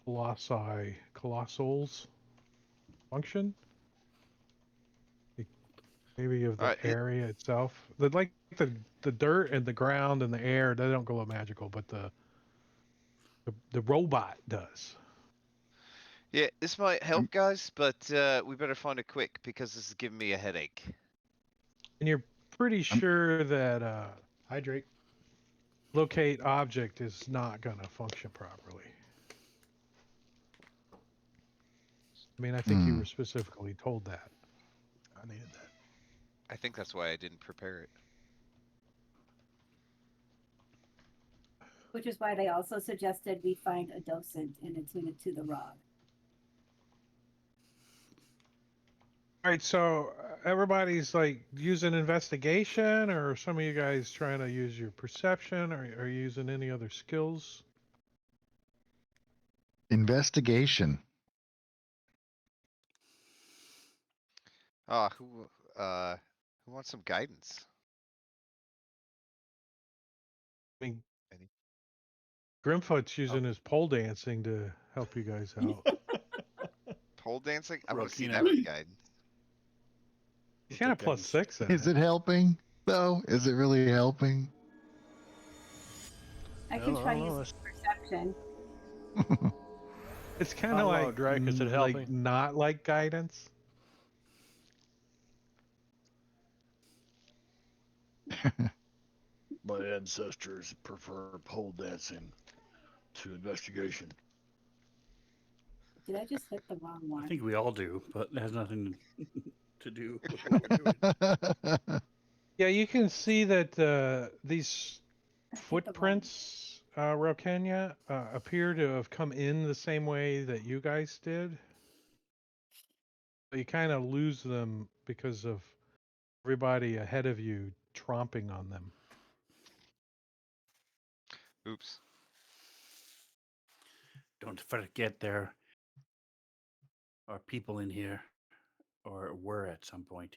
[SPEAKER 4] colossals function. Like, maybe of the
[SPEAKER 10] Alright,
[SPEAKER 4] area itself. Like the dirt and the ground and the air, they don't glow magical, but the robot does.
[SPEAKER 10] Yeah, this might help, guys, but we better find it quick because this is giving me a headache.
[SPEAKER 4] And you're pretty sure that
[SPEAKER 6] Hydrate.
[SPEAKER 4] locate object is not going to function properly. I mean, I think you were specifically told that.
[SPEAKER 9] I needed that.
[SPEAKER 10] I think that's why I didn't prepare it.
[SPEAKER 8] Which is why they also suggested we find a docent and attune it to the rod.
[SPEAKER 4] All right, so everybody's like using investigation, or some of you guys trying to use your perception, or are you using any other skills?
[SPEAKER 7] Investigation.
[SPEAKER 10] Ah, who wants some guidance?
[SPEAKER 4] I mean,
[SPEAKER 10] Any?
[SPEAKER 4] Grimfoot's using his pole dancing to help you guys out.
[SPEAKER 10] Pole dancing? I want to see
[SPEAKER 5] Rokina.
[SPEAKER 10] that with guidance.
[SPEAKER 4] He's kind of
[SPEAKER 5] Take
[SPEAKER 4] plus
[SPEAKER 5] guidance.
[SPEAKER 4] 6 in
[SPEAKER 7] Is it helping though? Is it really helping?
[SPEAKER 8] I
[SPEAKER 9] No,
[SPEAKER 8] can
[SPEAKER 9] I
[SPEAKER 8] try
[SPEAKER 9] don't know,
[SPEAKER 8] using perception.
[SPEAKER 4] It's kind
[SPEAKER 9] I
[SPEAKER 4] of
[SPEAKER 9] don't know,
[SPEAKER 4] like
[SPEAKER 9] Drake, is it
[SPEAKER 4] like
[SPEAKER 9] helping?
[SPEAKER 4] not like guidance.
[SPEAKER 9] My ancestors prefer pole dancing to investigation.
[SPEAKER 8] Did I just hit the wrong one?
[SPEAKER 5] I think we all do, but it has nothing to do with what we're doing.
[SPEAKER 4] Yeah, you can see that these
[SPEAKER 8] I hit the wrong-
[SPEAKER 4] footprints, Rokenya, appear to have come in the same way that you guys did. But you kind of lose them because of everybody ahead of you tromping on them.
[SPEAKER 10] Oops.
[SPEAKER 5] Don't forget there are people in here, or were at some point.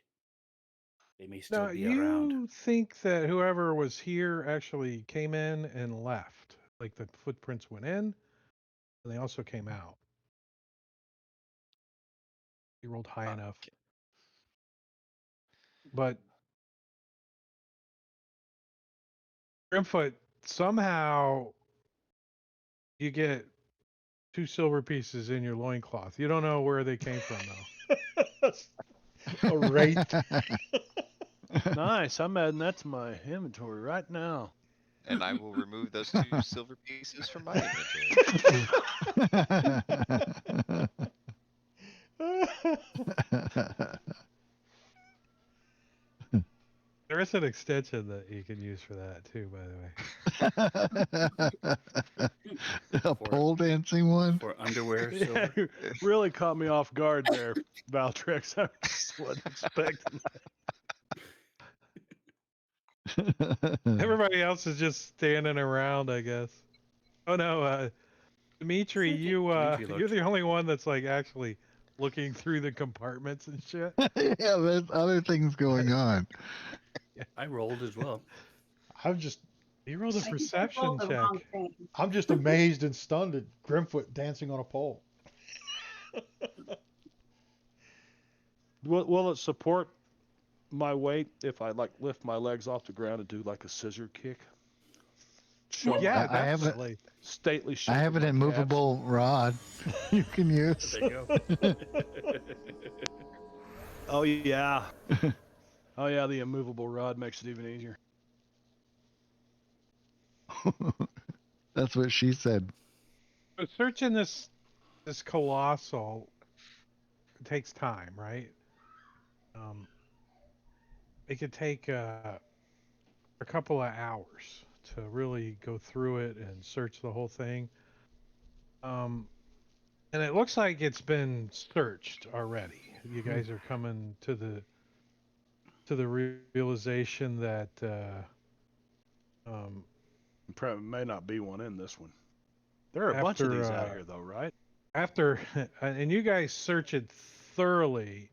[SPEAKER 5] They may still
[SPEAKER 4] Now,
[SPEAKER 5] be
[SPEAKER 4] you
[SPEAKER 5] around.
[SPEAKER 4] think that whoever was here actually came in and left? Like the footprints went in, and they also came out. You rolled high enough.
[SPEAKER 10] Okay.
[SPEAKER 4] But Grimfoot, somehow you get 2 silver pieces in your loincloth. You don't know where they came from, though.
[SPEAKER 6] A wraith.
[SPEAKER 9] Nice. I'm adding that to my inventory right now.
[SPEAKER 10] And I will remove those 2 silver pieces from my inventory.
[SPEAKER 4] There is an extension that you can use for that, too, by the way.
[SPEAKER 7] A pole dancing one?
[SPEAKER 5] For underwear,
[SPEAKER 9] Yeah,
[SPEAKER 5] silver.
[SPEAKER 9] you really caught me off guard there, Valtrex. I just wasn't expecting that.
[SPEAKER 4] Everybody else is just standing around, I guess. Oh no, Dimitri,
[SPEAKER 8] Searching.
[SPEAKER 5] Dimitri
[SPEAKER 4] you're
[SPEAKER 5] looked.
[SPEAKER 4] the only one that's like actually looking through the compartments and shit.
[SPEAKER 7] Yeah, there's other things going on.
[SPEAKER 5] I rolled as well.
[SPEAKER 6] I'm just
[SPEAKER 4] You rolled a
[SPEAKER 8] I think I
[SPEAKER 4] perception
[SPEAKER 8] rolled the
[SPEAKER 4] check.
[SPEAKER 8] wrong thing.
[SPEAKER 6] I'm just amazed and stunned at Grimfoot dancing on a pole.
[SPEAKER 9] Will it support my weight if I like lift my legs off the ground and do like a scissor kick? Show
[SPEAKER 4] Yeah,
[SPEAKER 9] my
[SPEAKER 7] I have a-
[SPEAKER 4] definitely.
[SPEAKER 9] stately shape.
[SPEAKER 7] I have
[SPEAKER 9] of
[SPEAKER 7] an
[SPEAKER 9] my calves.
[SPEAKER 7] immovable rod you can use.
[SPEAKER 5] There you go.
[SPEAKER 9] Oh yeah. Oh yeah, the immovable rod makes it even easier.
[SPEAKER 7] That's what she said.
[SPEAKER 4] But searching this colossal takes time, right? It could take a couple of hours to really go through it and search the whole thing. And it looks like it's been searched already. You guys are coming to the realization that
[SPEAKER 9] Probably may not be one in this one. There are a bunch of these out here though, right?
[SPEAKER 4] after and you guys search it thoroughly,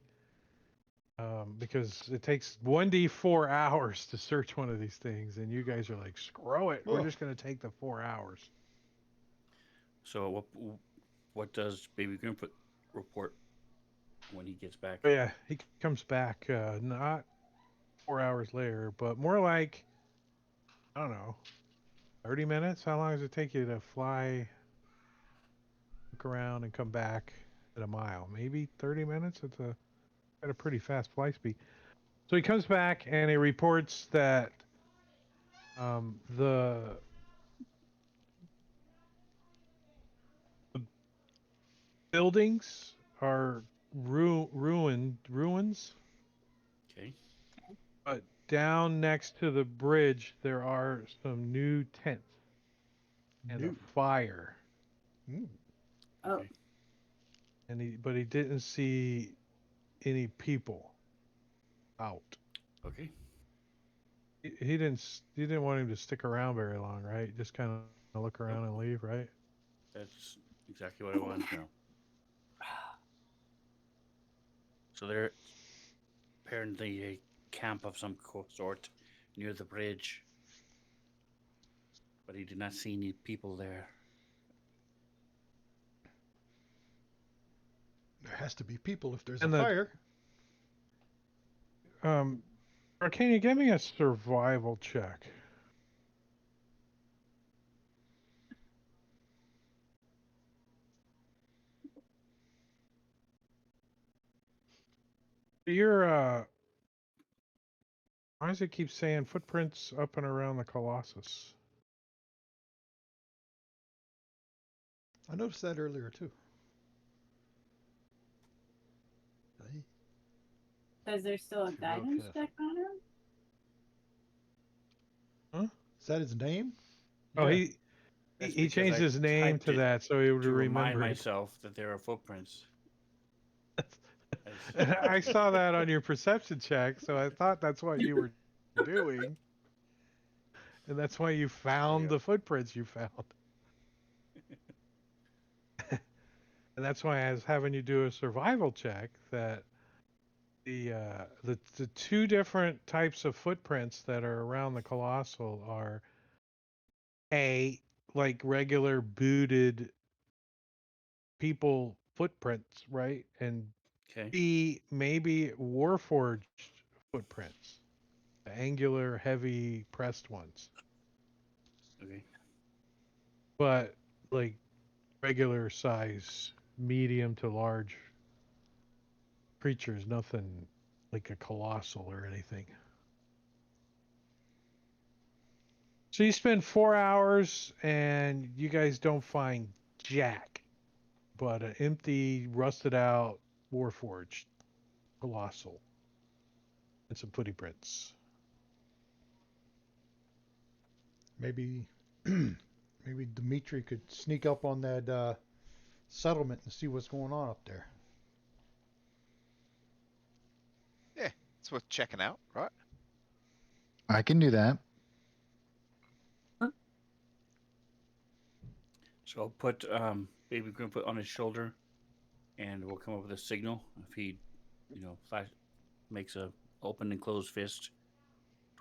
[SPEAKER 4] because it takes 1d4 hours to search one of these things, and you guys are like, screw it, we're
[SPEAKER 6] Ugh.
[SPEAKER 4] just going to take the 4 hours.
[SPEAKER 5] So what does Baby Grimfoot report when he gets back?
[SPEAKER 4] But yeah, he comes back not 4 hours later, but more like, I don't know, 30 minutes. How long does it take you to fly, look around, and come back? at a mile, maybe 30 minutes. It's at a pretty fast fly speed. So he comes back and he reports that the buildings are ruins,
[SPEAKER 5] Okay.
[SPEAKER 4] but down next to the bridge there are some new tents and a
[SPEAKER 6] New.
[SPEAKER 4] fire.
[SPEAKER 6] Mm.
[SPEAKER 8] Oh,
[SPEAKER 5] Okay.
[SPEAKER 4] And he didn't see any people out.
[SPEAKER 5] Okay.
[SPEAKER 4] He didn't want him to stick around very long, right? Just kind of look around and leave, right?
[SPEAKER 5] That's exactly what I wanted to know. So they're apparently a camp of some sort near the bridge, but he did not see any people there.
[SPEAKER 6] There has to be people if there's
[SPEAKER 4] And
[SPEAKER 6] a
[SPEAKER 4] the
[SPEAKER 6] fire.
[SPEAKER 4] Arcania, give me a survival check. You're why does it keep saying footprints up and around the Colossus?
[SPEAKER 6] I noticed that earlier too.
[SPEAKER 8] is there still a
[SPEAKER 9] If you're real
[SPEAKER 8] guidance
[SPEAKER 9] careful.
[SPEAKER 8] check on him?
[SPEAKER 6] Is that his name?
[SPEAKER 4] Oh,
[SPEAKER 6] Yeah.
[SPEAKER 4] he
[SPEAKER 5] That's
[SPEAKER 4] he
[SPEAKER 5] because
[SPEAKER 4] changed
[SPEAKER 5] I
[SPEAKER 4] his name
[SPEAKER 5] typed
[SPEAKER 4] to
[SPEAKER 5] it
[SPEAKER 4] that so he would
[SPEAKER 5] to remind
[SPEAKER 4] remember it.
[SPEAKER 5] myself that there are footprints.
[SPEAKER 4] I saw that on your perception check, so I thought that's what you were doing. And that's why you found the footprints you found. And that's why I was having you do a survival check that the two different types of footprints that are around the colossal are A, like regular booted people footprints, right? And
[SPEAKER 5] Okay.
[SPEAKER 4] B, maybe warforged footprints. The angular, heavy pressed ones.
[SPEAKER 5] Okay.
[SPEAKER 4] But like regular size, medium to large creatures, nothing like a colossal or anything. So you spend 4 hours and you guys don't find jack, but an empty, rusted out warforged colossal and some footy prints.
[SPEAKER 6] Maybe maybe Dimitri could sneak up on that settlement and see what's going on up there.
[SPEAKER 10] Yeah, it's worth checking out, right?
[SPEAKER 7] I can do that.
[SPEAKER 5] So I'll put Baby Grandpa on his shoulder, and we'll come up with a signal. If he, flash makes a open and closed fist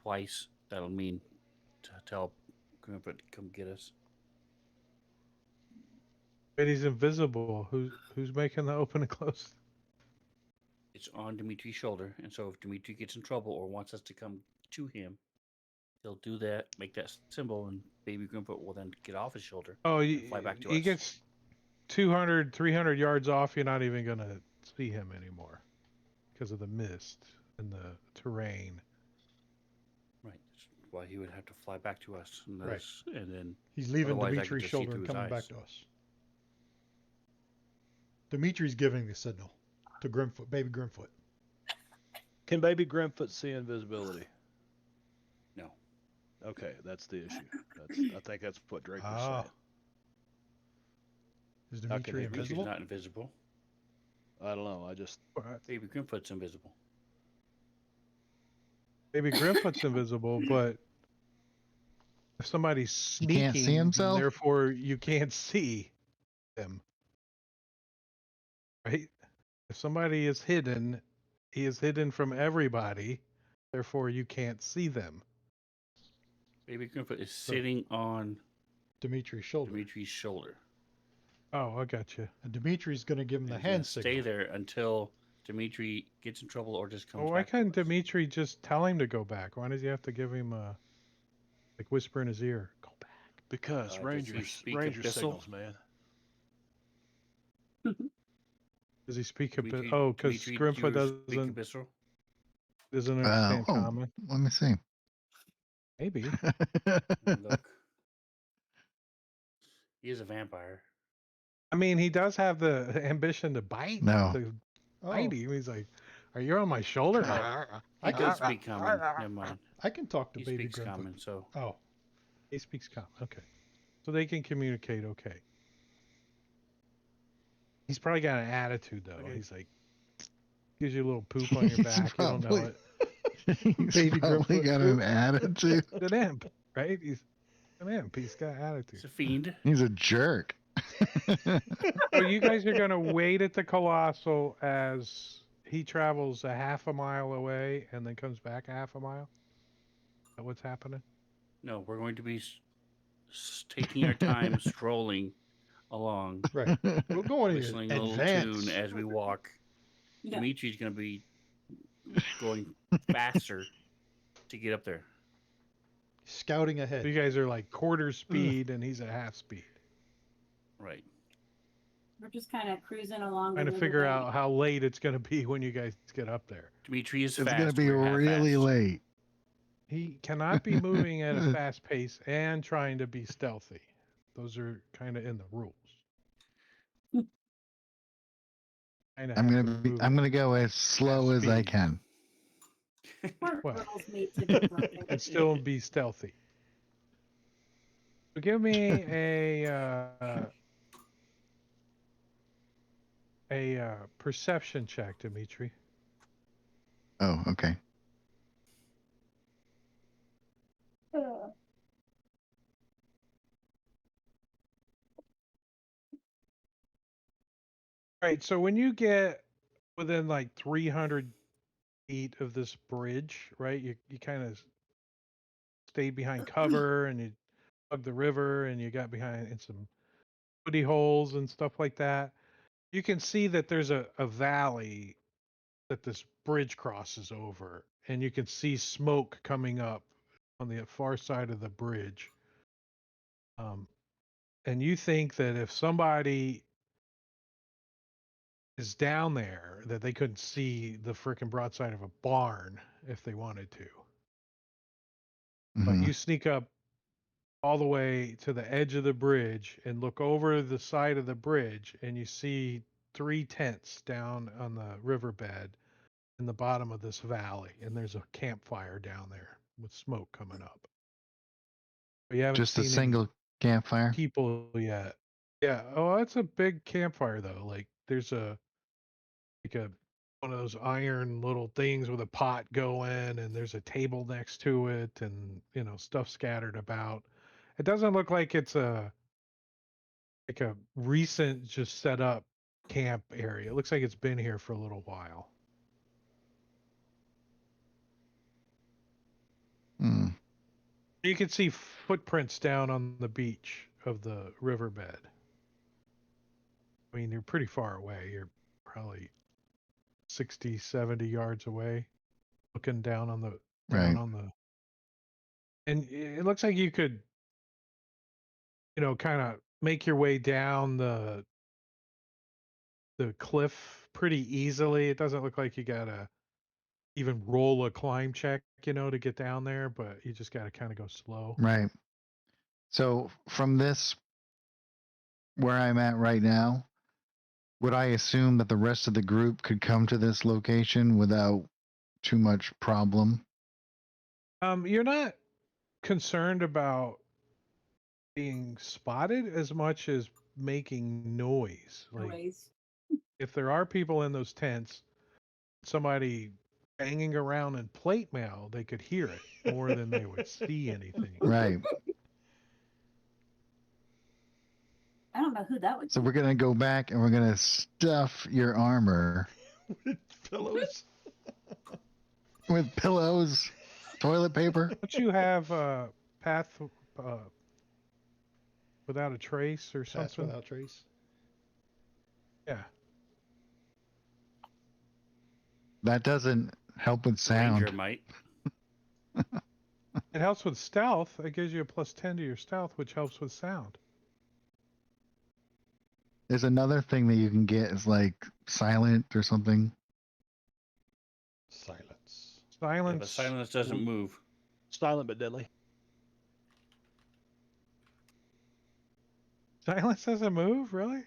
[SPEAKER 5] twice, that'll mean to tell Grandpa to come get us.
[SPEAKER 4] But he's invisible. Who's making the open and close?
[SPEAKER 5] It's on Dimitri's shoulder, and so if Dimitri gets in trouble or wants us to come to him, he'll do that, make that symbol, and Baby Grandpa will then get off his shoulder
[SPEAKER 4] Oh,
[SPEAKER 5] and fly back to
[SPEAKER 4] he
[SPEAKER 5] us.
[SPEAKER 4] gets 200, 300 yards off. You're not even going to see him anymore because of the mist and the terrain.
[SPEAKER 5] Right. That's why he would have to fly back to us, and,
[SPEAKER 6] Right.
[SPEAKER 5] and then
[SPEAKER 6] He's leaving
[SPEAKER 5] otherwise I could
[SPEAKER 6] Dimitri's
[SPEAKER 5] just see
[SPEAKER 6] shoulder
[SPEAKER 5] through
[SPEAKER 6] and
[SPEAKER 5] his
[SPEAKER 6] coming back
[SPEAKER 5] eyes.
[SPEAKER 6] to us. Dimitri's giving the signal to Grimfoot, baby Grimfoot.
[SPEAKER 9] Can baby Grimfoot see invisibility?
[SPEAKER 5] No.
[SPEAKER 9] Okay, that's the issue. I think that's what Drake was
[SPEAKER 6] Ah.
[SPEAKER 9] saying.
[SPEAKER 6] Is
[SPEAKER 9] How can
[SPEAKER 6] Dimitri
[SPEAKER 9] he-
[SPEAKER 5] Dimitri's
[SPEAKER 6] invisible?
[SPEAKER 5] not invisible.
[SPEAKER 9] I don't know. I just
[SPEAKER 5] Baby Grimfoot's invisible.
[SPEAKER 4] Maybe Grimfoot's invisible, but if somebody's
[SPEAKER 7] He can't see
[SPEAKER 4] sneaking,
[SPEAKER 7] himself?
[SPEAKER 4] therefore you can't see them. Right? If somebody is hidden, he is hidden from everybody, therefore you can't see them.
[SPEAKER 5] Baby Grimfoot is sitting on
[SPEAKER 6] Dimitri's shoulder.
[SPEAKER 5] Dimitri's shoulder.
[SPEAKER 4] Oh, I got you.
[SPEAKER 6] And Dimitri's going to give him the
[SPEAKER 5] And he's gonna
[SPEAKER 6] hand signal.
[SPEAKER 5] stay there until Dimitri gets in trouble or just comes
[SPEAKER 4] Oh, why
[SPEAKER 5] back.
[SPEAKER 4] couldn't
[SPEAKER 5] to us.
[SPEAKER 4] Dimitri just tell him to go back? Why does he have to give him like whisper in his ear? Go back.
[SPEAKER 9] because
[SPEAKER 5] Does he
[SPEAKER 9] Rangers
[SPEAKER 5] speak
[SPEAKER 9] Ranger
[SPEAKER 5] Abyssal?
[SPEAKER 9] signals, man.
[SPEAKER 4] Does he speak a bit?
[SPEAKER 5] Dimitri,
[SPEAKER 4] Oh, because
[SPEAKER 5] Dimitri,
[SPEAKER 4] Grimfa
[SPEAKER 5] do you speak
[SPEAKER 4] doesn't
[SPEAKER 5] Abyssal?
[SPEAKER 4] understand
[SPEAKER 7] Oh,
[SPEAKER 4] common.
[SPEAKER 7] let me see.
[SPEAKER 4] Maybe.
[SPEAKER 5] Look, he is a vampire.
[SPEAKER 4] I mean, he does have the ambition to
[SPEAKER 7] No.
[SPEAKER 4] bite
[SPEAKER 6] Oh,
[SPEAKER 4] you. He's like, "Are you on my shoulder?"
[SPEAKER 5] He
[SPEAKER 6] I can
[SPEAKER 5] does speak common. Never mind.
[SPEAKER 6] I can talk to
[SPEAKER 5] He
[SPEAKER 6] Baby
[SPEAKER 5] speaks
[SPEAKER 6] Grimpa.
[SPEAKER 5] common, so
[SPEAKER 6] Oh,
[SPEAKER 4] He speaks common. Okay, so they can communicate. Okay. He's probably got an attitude though.
[SPEAKER 5] Okay.
[SPEAKER 4] He's like, gives you a little poop on your
[SPEAKER 7] He's
[SPEAKER 4] back. You don't know
[SPEAKER 7] probably-
[SPEAKER 4] it.
[SPEAKER 7] He's
[SPEAKER 6] Baby
[SPEAKER 7] probably
[SPEAKER 6] Grimfoot.
[SPEAKER 7] got an attitude.
[SPEAKER 4] He's an imp, right? He's an imp. He's got attitude.
[SPEAKER 5] he's a fiend.
[SPEAKER 7] He's a jerk.
[SPEAKER 4] So you guys are gonna wait at the Colossal as he travels a half a mile away and then comes back a half a mile. Is that what's happening?
[SPEAKER 5] No, we're going to be taking our time strolling along,
[SPEAKER 6] right. We're going to
[SPEAKER 5] whistling a little
[SPEAKER 6] advance.
[SPEAKER 5] tune as we walk.
[SPEAKER 8] Yeah.
[SPEAKER 5] Dimitri's going to be going faster to get up there.
[SPEAKER 6] Scouting
[SPEAKER 4] So
[SPEAKER 6] ahead.
[SPEAKER 4] you guys are like quarter speed and he's at half speed.
[SPEAKER 5] Right.
[SPEAKER 8] We're just kind of cruising along.
[SPEAKER 4] Trying to figure out how late it's gonna be when you guys get up there.
[SPEAKER 5] Dimitri is
[SPEAKER 7] It's
[SPEAKER 5] fast.
[SPEAKER 7] going to be
[SPEAKER 5] we're half
[SPEAKER 7] really
[SPEAKER 5] fast.
[SPEAKER 7] late.
[SPEAKER 4] He cannot be moving at a fast pace and trying to be stealthy. Those are kind of in the rules.
[SPEAKER 7] I'm gonna go as slow as I
[SPEAKER 4] speed.
[SPEAKER 7] can.
[SPEAKER 8] We're
[SPEAKER 4] Well.
[SPEAKER 8] girls meet to be broken.
[SPEAKER 4] And still be stealthy. So give me a perception check, Dimitri.
[SPEAKER 7] Oh, okay.
[SPEAKER 4] All right, so when you get within like 300 feet of this bridge, right, you kind of stay behind cover and you hug the river and you got behind in some woody holes and stuff like that. You can see that there's a valley that this bridge crosses over, and you can see smoke coming up on the far side of the bridge. And you think that if somebody is down there, that they couldn't see the freaking broadside of a barn if they wanted to. But
[SPEAKER 7] Mhm.
[SPEAKER 4] you sneak up all the way to the edge of the bridge and look over the side of the bridge, and you see 3 tents down on the riverbed in the bottom of this valley, and there's a campfire down there with smoke coming up. But you haven't
[SPEAKER 7] Just a
[SPEAKER 4] seen any
[SPEAKER 7] single campfire.
[SPEAKER 4] people yet. Yeah. Oh, it's a big campfire though. Like there's one of those iron little things with a pot going, and there's a table next to it, and stuff scattered about. It doesn't look like it's a recent just set up camp area. It looks like it's been here for a little while.
[SPEAKER 7] Hmm.
[SPEAKER 4] You can see footprints down on the beach of the riverbed. I mean, you're pretty far away. You're probably 60, 70 yards away, looking down on the
[SPEAKER 7] Right.
[SPEAKER 4] and it looks like you could, kind of make your way down the cliff pretty easily. It doesn't look like you gotta even roll a climb check, to get down there, but you just gotta kind of go slow.
[SPEAKER 7] Right. So from this, where I'm at right now, would I assume that the rest of the group could come to this location without too much problem?
[SPEAKER 4] You're not concerned about being spotted as much as making noise. Like
[SPEAKER 8] Noise.
[SPEAKER 4] if there are people in those tents, somebody banging around in plate mail, they could hear it more than they would see anything.
[SPEAKER 7] Right.
[SPEAKER 8] I don't know who that would
[SPEAKER 7] So
[SPEAKER 8] be.
[SPEAKER 7] we're gonna go back and we're gonna stuff your armor
[SPEAKER 6] With pillows.
[SPEAKER 7] with pillows, toilet paper.
[SPEAKER 4] Don't you have a path without a trace or
[SPEAKER 6] Pass
[SPEAKER 4] something?
[SPEAKER 6] without trace.
[SPEAKER 4] Yeah.
[SPEAKER 7] That doesn't help with
[SPEAKER 5] Ranger
[SPEAKER 7] sound.
[SPEAKER 5] might.
[SPEAKER 4] It helps with stealth. It gives you a +10 to your stealth, which helps with sound.
[SPEAKER 7] There's another thing that you can get is like silent or something.
[SPEAKER 6] Silence.
[SPEAKER 5] Yeah,
[SPEAKER 4] Silence.
[SPEAKER 5] but silence doesn't move.
[SPEAKER 9] Silent but deadly.
[SPEAKER 4] Silence doesn't move, really?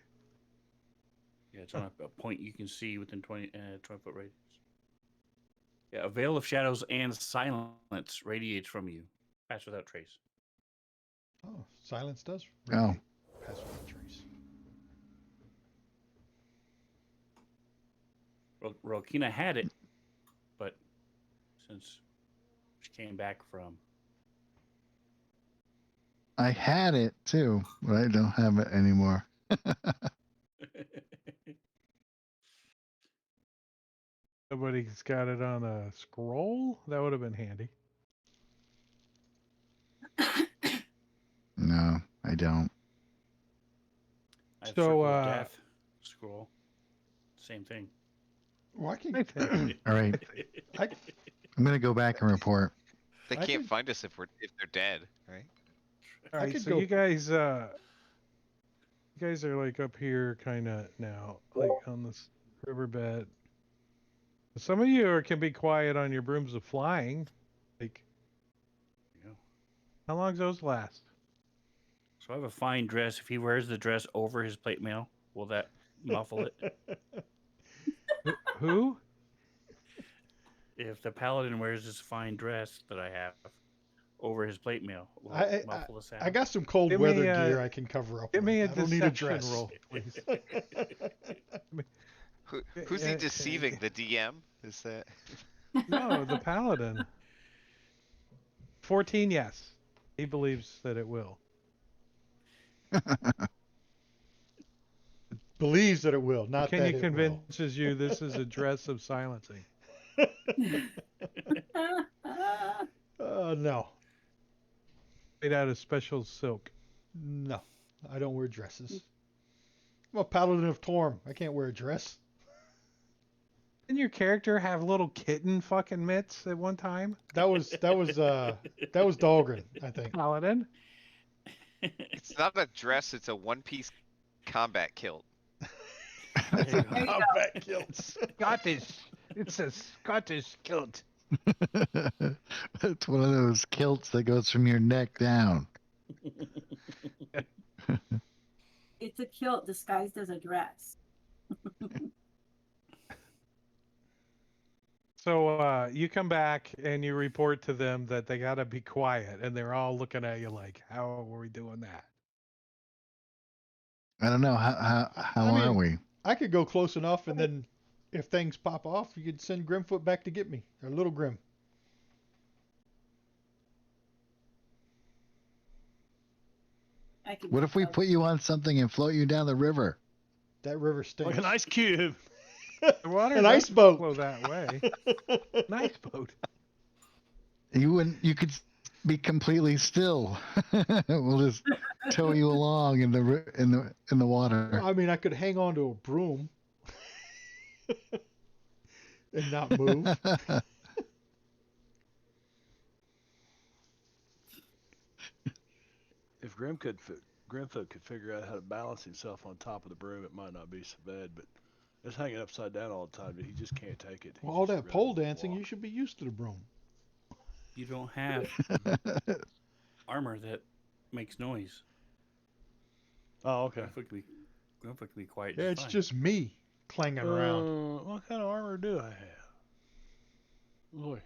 [SPEAKER 5] Yeah, it's on a point you can see within 20 foot radius. Yeah, a veil of shadows and silence radiates from you. Pass without trace.
[SPEAKER 6] Oh, silence does
[SPEAKER 7] Oh.
[SPEAKER 6] radiate. Pass without trace.
[SPEAKER 5] Rokina had it, but since she came back from...
[SPEAKER 7] I had it too, but I don't have it anymore.
[SPEAKER 4] Nobody's got it on a scroll? That would have been handy.
[SPEAKER 7] No, I don't.
[SPEAKER 5] I have
[SPEAKER 4] So,
[SPEAKER 5] Circle of Death scroll. Same thing.
[SPEAKER 6] Well, I can.
[SPEAKER 7] All right. I'm gonna go back and report.
[SPEAKER 10] They
[SPEAKER 6] I
[SPEAKER 10] can't
[SPEAKER 6] could-
[SPEAKER 10] find us if they're dead, right?
[SPEAKER 4] All
[SPEAKER 6] I
[SPEAKER 4] right,
[SPEAKER 6] could
[SPEAKER 4] so
[SPEAKER 6] go-
[SPEAKER 4] you guys are like up here kind of now, like on this riverbed. Some of you can be quiet on your brooms of flying. Like,
[SPEAKER 5] Yeah.
[SPEAKER 4] how long does those last?
[SPEAKER 5] So I have a fine dress. If he wears the dress over his plate mail, will that muffle it?
[SPEAKER 4] Who?
[SPEAKER 5] If the paladin wears this fine dress that I have over his plate mail, will
[SPEAKER 6] I,
[SPEAKER 5] it muffle the sound?
[SPEAKER 6] I got some cold
[SPEAKER 4] Give
[SPEAKER 6] weather
[SPEAKER 4] me,
[SPEAKER 6] gear I can cover up
[SPEAKER 4] Give
[SPEAKER 6] with.
[SPEAKER 4] me a
[SPEAKER 6] I don't need a
[SPEAKER 4] deception
[SPEAKER 6] dress.
[SPEAKER 4] roll, please.
[SPEAKER 10] Who's he deceiving? The DM? Is that?
[SPEAKER 4] No, the paladin. 14, yes. He believes that it will.
[SPEAKER 6] Believes that it will, not that
[SPEAKER 4] Kenny
[SPEAKER 6] it will.
[SPEAKER 4] convinces you this is a dress of silencing.
[SPEAKER 6] No.
[SPEAKER 4] Made out of special silk.
[SPEAKER 6] No. I don't wear dresses. I'm a paladin of Torm. I can't wear a dress.
[SPEAKER 4] Didn't your character have little kitten fucking mitts at one time?
[SPEAKER 6] That was Dahlgren, I think.
[SPEAKER 4] Paladin?
[SPEAKER 10] It's not a dress. It's a one-piece combat kilt.
[SPEAKER 6] It's a
[SPEAKER 8] There you go.
[SPEAKER 6] combat kilt.
[SPEAKER 4] Scottish. It's a Scottish kilt.
[SPEAKER 7] It's one of those kilts that goes from your neck down.
[SPEAKER 8] It's a kilt disguised as a dress.
[SPEAKER 4] So you come back and you report to them that they gotta be quiet, and they're all looking at you like, "How are we doing that?"
[SPEAKER 7] I don't know how
[SPEAKER 6] I mean,
[SPEAKER 7] are we?
[SPEAKER 6] I could go close enough, and then if things pop off, you could send Grimfoot back to get me, or Little Grim.
[SPEAKER 8] I can
[SPEAKER 7] What if we put you on something and float you down the river?
[SPEAKER 6] That river stinks.
[SPEAKER 9] Like an ice cube.
[SPEAKER 4] The water
[SPEAKER 6] An
[SPEAKER 4] doesn't
[SPEAKER 6] ice boat.
[SPEAKER 4] flow that way. An ice boat.
[SPEAKER 7] You wouldn't. You could be completely still. We'll just tow you along in the water.
[SPEAKER 6] I mean, I could hang on to a broom and not move.
[SPEAKER 9] If Grimfoot could figure out how to balance himself on top of the broom, it might not be so bad. But just hanging upside down all the time, he just can't take it.
[SPEAKER 6] Well, all that pole dancing, you should be used to the broom.
[SPEAKER 5] You don't have armor that makes noise.
[SPEAKER 9] Oh, okay.
[SPEAKER 5] Grimfoot can be quiet.
[SPEAKER 6] Yeah, it's just me clanging around.
[SPEAKER 9] What kind of armor do I have? Boy,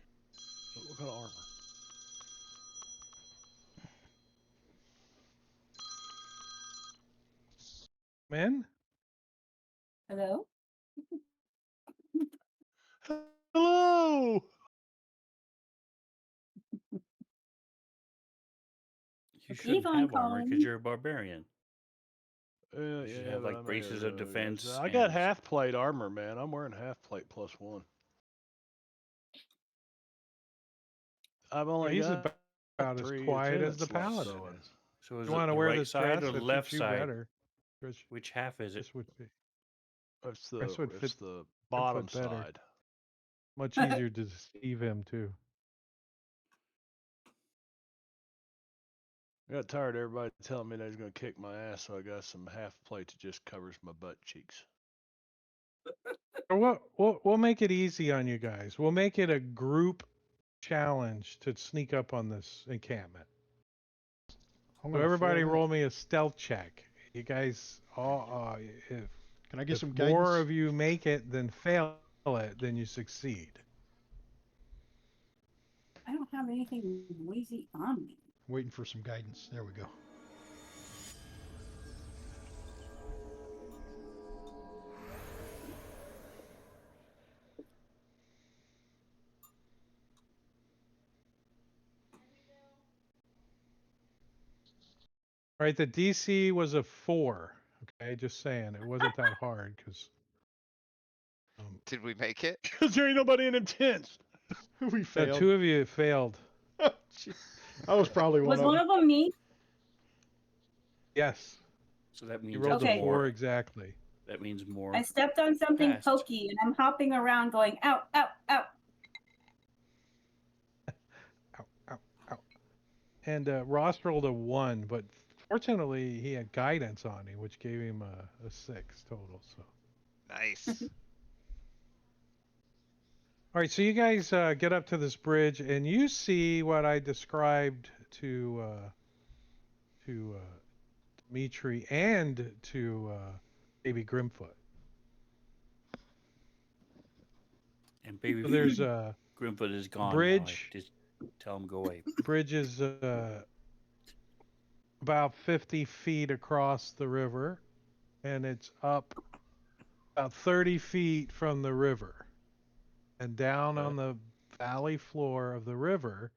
[SPEAKER 9] what kind of armor?
[SPEAKER 4] Men?
[SPEAKER 8] Hello?
[SPEAKER 9] Hello.
[SPEAKER 5] You shouldn't
[SPEAKER 8] Yvonne
[SPEAKER 5] have armor
[SPEAKER 8] calling.
[SPEAKER 5] because you're a barbarian.
[SPEAKER 9] You
[SPEAKER 5] should have, like, braces of defense
[SPEAKER 9] I got
[SPEAKER 5] and-
[SPEAKER 9] half plate armor, man. I'm wearing half plate +1. I've only
[SPEAKER 4] He's
[SPEAKER 9] got
[SPEAKER 4] about as
[SPEAKER 9] 3
[SPEAKER 4] quiet as
[SPEAKER 9] attendance
[SPEAKER 4] the
[SPEAKER 9] left,
[SPEAKER 4] paladin
[SPEAKER 9] so
[SPEAKER 4] is.
[SPEAKER 5] So is
[SPEAKER 4] You
[SPEAKER 5] it
[SPEAKER 4] want to
[SPEAKER 5] the
[SPEAKER 4] wear
[SPEAKER 5] right
[SPEAKER 4] this
[SPEAKER 5] side
[SPEAKER 4] dress?
[SPEAKER 5] or the
[SPEAKER 4] It
[SPEAKER 5] left
[SPEAKER 4] fits you
[SPEAKER 5] side?
[SPEAKER 4] better.
[SPEAKER 5] Which half is it?
[SPEAKER 4] This would be
[SPEAKER 9] It's the
[SPEAKER 4] This would
[SPEAKER 9] it's
[SPEAKER 4] fit
[SPEAKER 9] the bottom
[SPEAKER 4] better.
[SPEAKER 9] side.
[SPEAKER 4] much easier to deceive him too.
[SPEAKER 9] I got tired of everybody telling me they was gonna kick my ass, so I got some half plate that just covers my butt cheeks.
[SPEAKER 4] Or we'll make it easy on you guys. We'll make it a group challenge to sneak up on this encampment.
[SPEAKER 6] I'm
[SPEAKER 4] So
[SPEAKER 6] gonna
[SPEAKER 4] everybody
[SPEAKER 6] fail that.
[SPEAKER 4] roll me a stealth check. You guys all
[SPEAKER 6] Can I get
[SPEAKER 4] if
[SPEAKER 6] some
[SPEAKER 4] more
[SPEAKER 6] guidance?
[SPEAKER 4] of you make it than fail it, then you succeed.
[SPEAKER 8] I don't have anything noisy on me.
[SPEAKER 6] Waiting for some guidance. There we go.
[SPEAKER 4] All right, the DC was a 4. Okay, just saying it wasn't that hard because
[SPEAKER 10] Did we make it?
[SPEAKER 9] Because there ain't nobody in them tents.
[SPEAKER 6] We failed.
[SPEAKER 4] 2 of you failed.
[SPEAKER 6] Jeez. I was probably one
[SPEAKER 8] Was
[SPEAKER 6] of
[SPEAKER 8] one
[SPEAKER 6] them.
[SPEAKER 8] of them me?
[SPEAKER 4] Yes,
[SPEAKER 5] So that means
[SPEAKER 4] you rolled
[SPEAKER 8] Okay.
[SPEAKER 4] a 4 exactly.
[SPEAKER 5] That means more.
[SPEAKER 8] I stepped on something
[SPEAKER 5] Passed.
[SPEAKER 8] pokey and I'm hopping around going, ow, ow, ow.
[SPEAKER 4] Ow, ow, ow. And Ross rolled a 1, but fortunately he had guidance on him, which gave him a 6 total. So.
[SPEAKER 10] Nice.
[SPEAKER 4] All right, so you guys get up to this bridge, and you see what I described to Dimitri and to Baby Grimfoot.
[SPEAKER 5] And baby
[SPEAKER 4] So there's a
[SPEAKER 5] Grimfoot is gone
[SPEAKER 4] bridge.
[SPEAKER 5] now. I just tell him go away.
[SPEAKER 4] Bridge is about 50 feet across the river, and it's up about 30 feet from the river. And down on the valley floor of the river,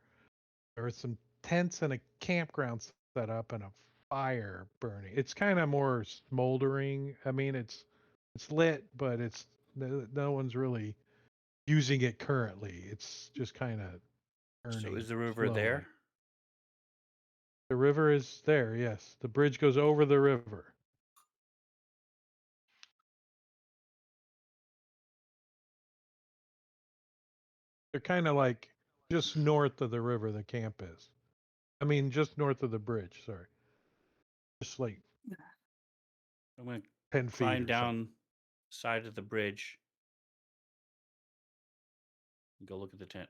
[SPEAKER 4] there are some tents and a campground set up and a fire burning. It's kind of more smoldering. I mean, it's lit, but it's no one's really using it currently. It's just kind of burning.
[SPEAKER 5] So is the river
[SPEAKER 4] slowly.
[SPEAKER 5] there?
[SPEAKER 4] The river is there, yes. The bridge goes over the river. They're kind of like just north of the river, the camp is. I mean, just north of the bridge, sorry. Just like
[SPEAKER 5] I'm going to
[SPEAKER 4] 10 feet.
[SPEAKER 5] climb
[SPEAKER 4] or
[SPEAKER 5] down
[SPEAKER 4] something.
[SPEAKER 5] side of the bridge and go look at the tent.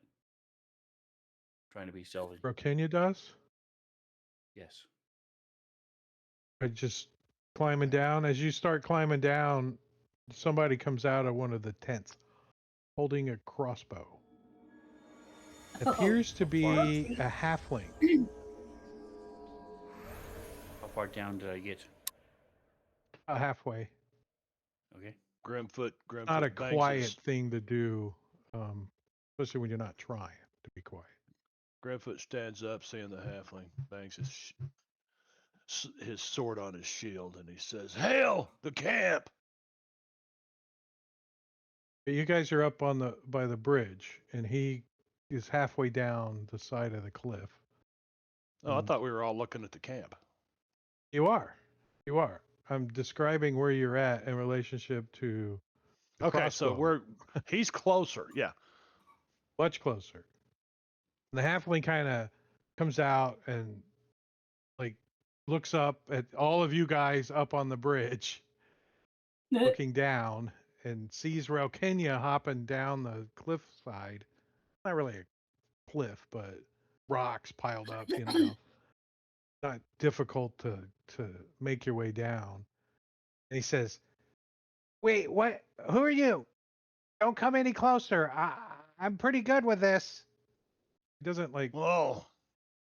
[SPEAKER 5] Trying to be stealthy.
[SPEAKER 4] Brokenya does?
[SPEAKER 5] Yes.
[SPEAKER 4] I just climbing down. As you start climbing down, somebody comes out of one of the tents holding a crossbow. Appears to be a halfling.
[SPEAKER 5] How far down did I get?
[SPEAKER 4] Halfway.
[SPEAKER 5] Okay.
[SPEAKER 9] Grimfoot
[SPEAKER 4] Not a
[SPEAKER 9] bangs
[SPEAKER 4] quiet
[SPEAKER 9] his,
[SPEAKER 4] thing to do, especially when you're not trying to be quiet.
[SPEAKER 9] Grimfoot stands up, seeing the halfling, bangs his sword on his shield, and he says, "Hail the camp!"
[SPEAKER 4] You guys are up on by the bridge, and he is halfway down the side of the cliff.
[SPEAKER 9] Oh, I thought we were all looking at the camp.
[SPEAKER 4] You are. You are. I'm describing where you're at in relationship to the
[SPEAKER 9] Okay, so
[SPEAKER 4] crossbow.
[SPEAKER 9] he's closer. Yeah.
[SPEAKER 4] Much closer. And the halfling kind of comes out and like looks up at all of you guys up on the bridge, looking down, and sees Kenya hopping down the cliffside. Not really a cliff, but rocks piled up, you know. Not difficult to make your way down. And he says, "Wait, what? Who are you? Don't come any closer. I'm pretty good with this." He doesn't like
[SPEAKER 9] Oh,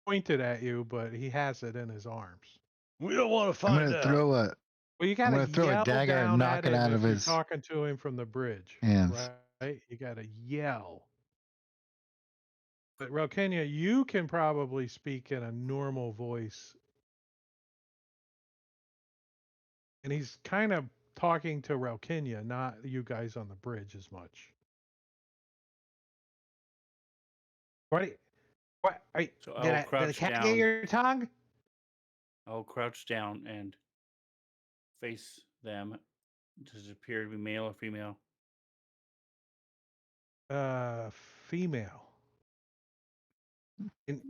[SPEAKER 4] point it at you, but he has it in his arms.
[SPEAKER 9] we don't want to
[SPEAKER 7] I'm
[SPEAKER 9] find
[SPEAKER 7] gonna
[SPEAKER 9] out.
[SPEAKER 7] throw a
[SPEAKER 4] Well, you
[SPEAKER 7] I'm
[SPEAKER 4] gotta
[SPEAKER 7] gonna throw a
[SPEAKER 4] yell
[SPEAKER 7] dagger and
[SPEAKER 4] down
[SPEAKER 7] knock
[SPEAKER 4] at
[SPEAKER 7] it
[SPEAKER 4] him
[SPEAKER 7] out
[SPEAKER 4] if
[SPEAKER 7] of
[SPEAKER 4] you're
[SPEAKER 7] his
[SPEAKER 4] talking to him from the bridge,
[SPEAKER 7] hands.
[SPEAKER 4] right? You gotta yell. But Kenya, you can probably speak in a normal voice. And he's kind of talking to Kenya, not you guys on the bridge as much. What?
[SPEAKER 5] So
[SPEAKER 4] Did
[SPEAKER 5] I'll
[SPEAKER 4] the
[SPEAKER 5] crouch
[SPEAKER 4] cat get
[SPEAKER 5] down.
[SPEAKER 4] your tongue?
[SPEAKER 5] I'll crouch down and face them. Does it appear to be male or female?
[SPEAKER 4] Female. And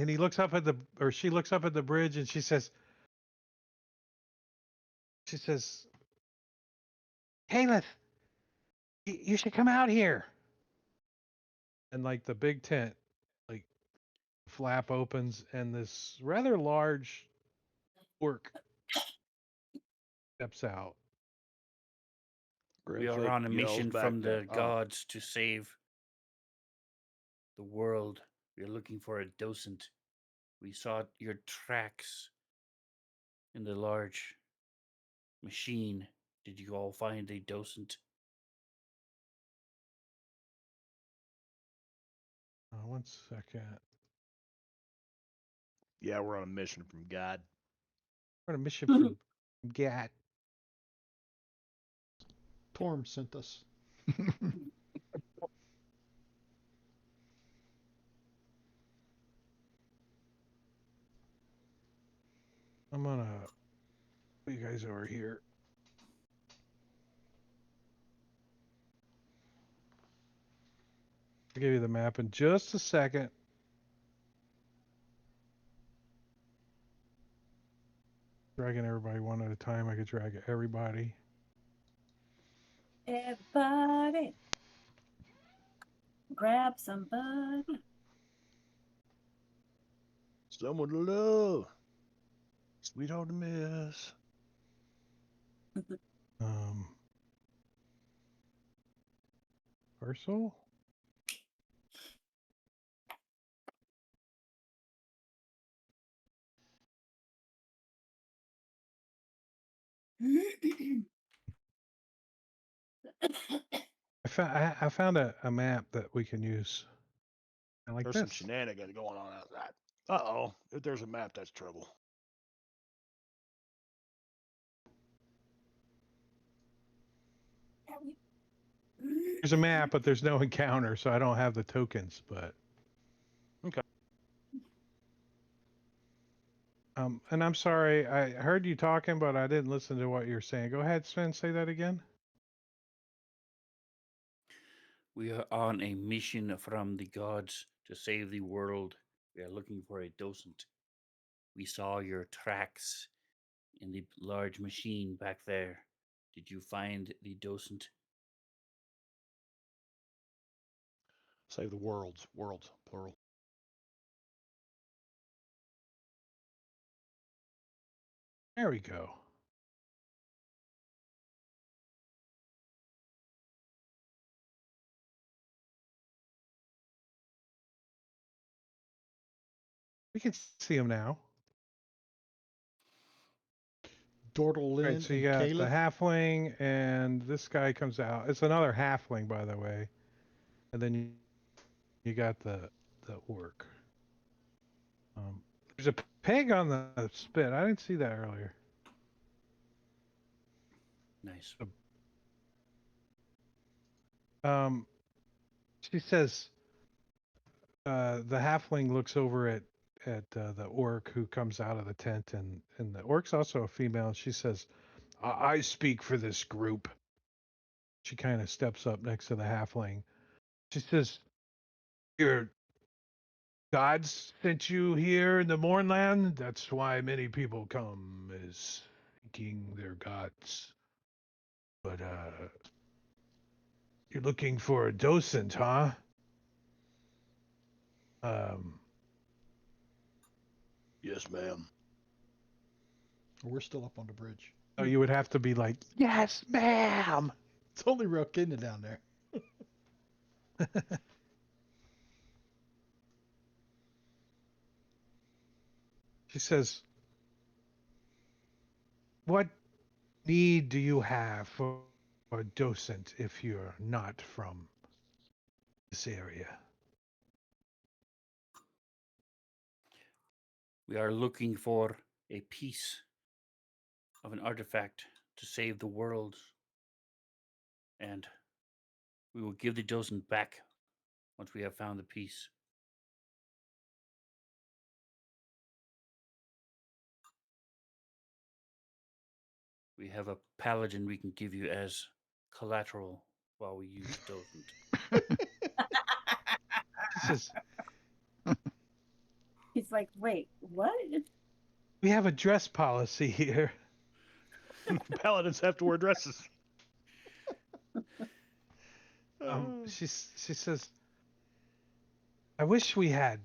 [SPEAKER 4] he looks up at she looks up at the bridge and she says, Caleb, you should come out here. And like the big tent, like flap opens and this rather large orc steps out.
[SPEAKER 5] We are
[SPEAKER 9] Grimflick
[SPEAKER 5] on a
[SPEAKER 9] yells
[SPEAKER 5] mission
[SPEAKER 9] back
[SPEAKER 5] from
[SPEAKER 9] to
[SPEAKER 5] the
[SPEAKER 9] him,
[SPEAKER 5] gods to save the world. We are looking for a docent. We saw your tracks in the large machine. Did you all find a docent?
[SPEAKER 4] 1 second.
[SPEAKER 9] Yeah, we're on a mission from God.
[SPEAKER 4] We're on a mission from Gat.
[SPEAKER 6] Torm sent us.
[SPEAKER 4] I'm gonna put you guys over here. I'll give you the map in just a second. Dragging everybody one at a time. I could drag everybody.
[SPEAKER 8] Everybody, grab somebody.
[SPEAKER 9] Someone to love. Sweet hard to miss.
[SPEAKER 4] Parcel. I found a map that we can use. I like
[SPEAKER 9] There's
[SPEAKER 4] this.
[SPEAKER 9] some shenanigans going on outside. Uh-oh. If there's a map, that's trouble.
[SPEAKER 4] There's a map, but there's no encounter, so I don't have the tokens. But
[SPEAKER 9] okay.
[SPEAKER 4] And I'm sorry, I heard you talking, but I didn't listen to what you're saying. Go ahead, Sven. Say that again.
[SPEAKER 5] We are on a mission from the gods to save the world. We are looking for a docent. We saw your tracks in the large machine back there. Did you find the docent?
[SPEAKER 9] Save the worlds, plural.
[SPEAKER 4] There we go. We can see him now.
[SPEAKER 6] Dordal Lynn
[SPEAKER 4] Right, so you
[SPEAKER 6] and
[SPEAKER 4] got
[SPEAKER 6] Caleb.
[SPEAKER 4] the halfling, and this guy comes out. It's another halfling, by the way. And then you got the orc. There's a pig on the spit. I didn't see that earlier.
[SPEAKER 5] Nice.
[SPEAKER 4] She says, the halfling looks over at the orc who comes out of the tent, and the orc's also a female. And she says, I speak for this group. She kind of steps up next to the halfling. She says, your gods sent you here in the Mornland. That's why many people come, is seeking their gods. But you're looking for a docent, huh?
[SPEAKER 9] Yes, ma'am.
[SPEAKER 6] We're still up on the bridge.
[SPEAKER 4] So you would have to be like, yes, ma'am.
[SPEAKER 6] It's only real kidna down there.
[SPEAKER 4] She says, what need do you have for a docent if you're not from this area?
[SPEAKER 5] We are looking for a piece of an artifact to save the world. And we will give the docent back once we have found the piece. We have a paladin we can give you as collateral while we use the docent.
[SPEAKER 4] She says,
[SPEAKER 8] like, wait, what?
[SPEAKER 4] We have a dress policy here.
[SPEAKER 9] Paladins have to wear dresses.
[SPEAKER 4] She says, I wish we had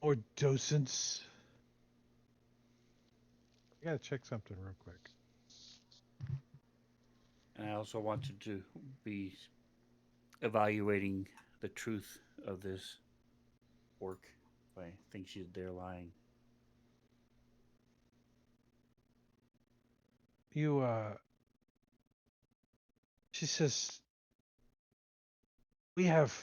[SPEAKER 4] more docents. I gotta check something real quick.
[SPEAKER 5] And I also wanted to be evaluating the truth of this work. If I think she's there lying.
[SPEAKER 4] You, she says, we have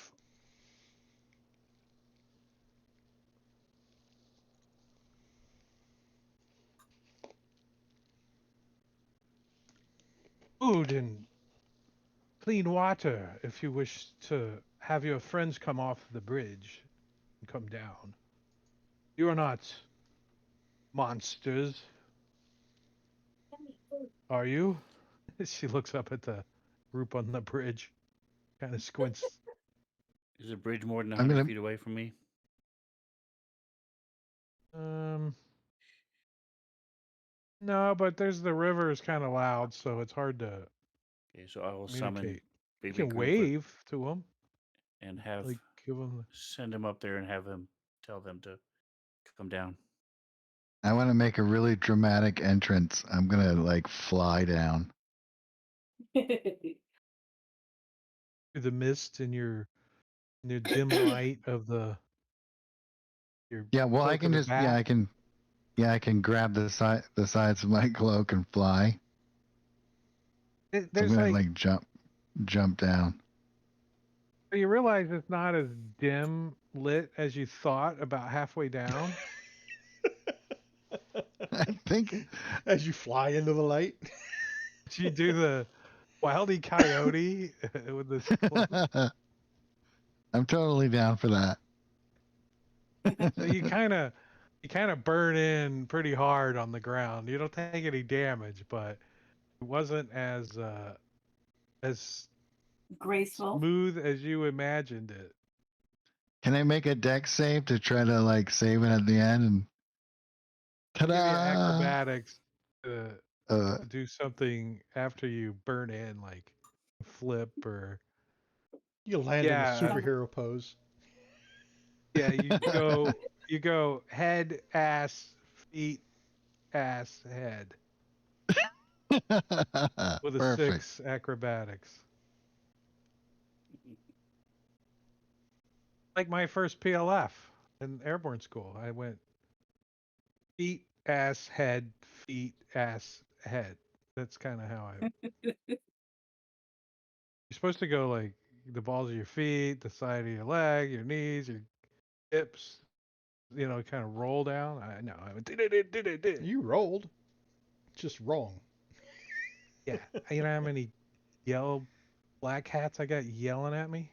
[SPEAKER 4] food and clean water if you wish to have your friends come off the bridge and come down. You are not monsters, are you? She looks up at the group on the bridge, kind of squints.
[SPEAKER 5] Is the bridge more than
[SPEAKER 7] I'm
[SPEAKER 5] 100
[SPEAKER 7] gonna.
[SPEAKER 5] feet away from me?
[SPEAKER 4] No, but there's the river is kind of loud, so it's hard to
[SPEAKER 5] Okay, so I will summon
[SPEAKER 4] communicate. You
[SPEAKER 5] Baby
[SPEAKER 4] can
[SPEAKER 5] Groot
[SPEAKER 4] wave to them,
[SPEAKER 5] and have
[SPEAKER 4] like give them.
[SPEAKER 5] send him up there and have him tell them to come down.
[SPEAKER 7] I want to make a really dramatic entrance. I'm gonna like fly down.
[SPEAKER 4] The mist in your dim light of your
[SPEAKER 7] Yeah, well, I
[SPEAKER 4] cloak of
[SPEAKER 7] can
[SPEAKER 4] the
[SPEAKER 7] just
[SPEAKER 4] bat.
[SPEAKER 7] I can grab the sides of my cloak and fly. So I'm
[SPEAKER 4] There's
[SPEAKER 7] gonna
[SPEAKER 4] like
[SPEAKER 7] like jump down.
[SPEAKER 4] you realize it's not as dim lit as you thought about halfway down.
[SPEAKER 7] I think
[SPEAKER 6] As you fly into the light.
[SPEAKER 4] You do the Wildy Coyote with this cloak.
[SPEAKER 7] I'm totally down for that.
[SPEAKER 4] So you kind of burn in pretty hard on the ground. You don't take any damage, but it wasn't as
[SPEAKER 8] Graceful.
[SPEAKER 4] smooth as you imagined it.
[SPEAKER 7] Can I make a deck save to try to like save it at the end? And
[SPEAKER 4] Give you
[SPEAKER 7] ta-da!
[SPEAKER 4] acrobatics to
[SPEAKER 7] Uh,
[SPEAKER 4] do something after you burn in, like flip or
[SPEAKER 6] You land in a
[SPEAKER 4] yeah,
[SPEAKER 6] superhero pose.
[SPEAKER 4] yeah. You go head, ass, feet, ass, head with a
[SPEAKER 7] perfect.
[SPEAKER 4] 6 acrobatics. Like my first PLF in airborne school, I went feet, ass, head, feet, ass, head. That's kind of how I. You're supposed to go like the balls of your feet, the side of your leg, your knees, your hips. Kind of roll down. I know. I went.
[SPEAKER 6] You rolled. Just wrong.
[SPEAKER 4] Yeah. You know how many yellow black hats I got yelling at me?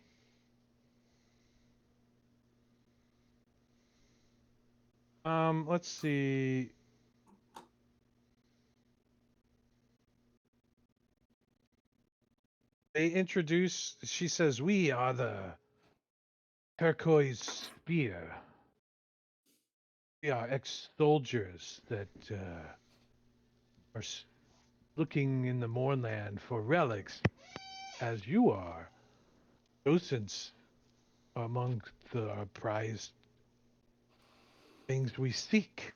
[SPEAKER 4] Let's see. They introduce, she says, we are the turquoise spear. We are ex-soldiers that are looking in the moorland for relics, as you are. Docents are among the prized things we seek.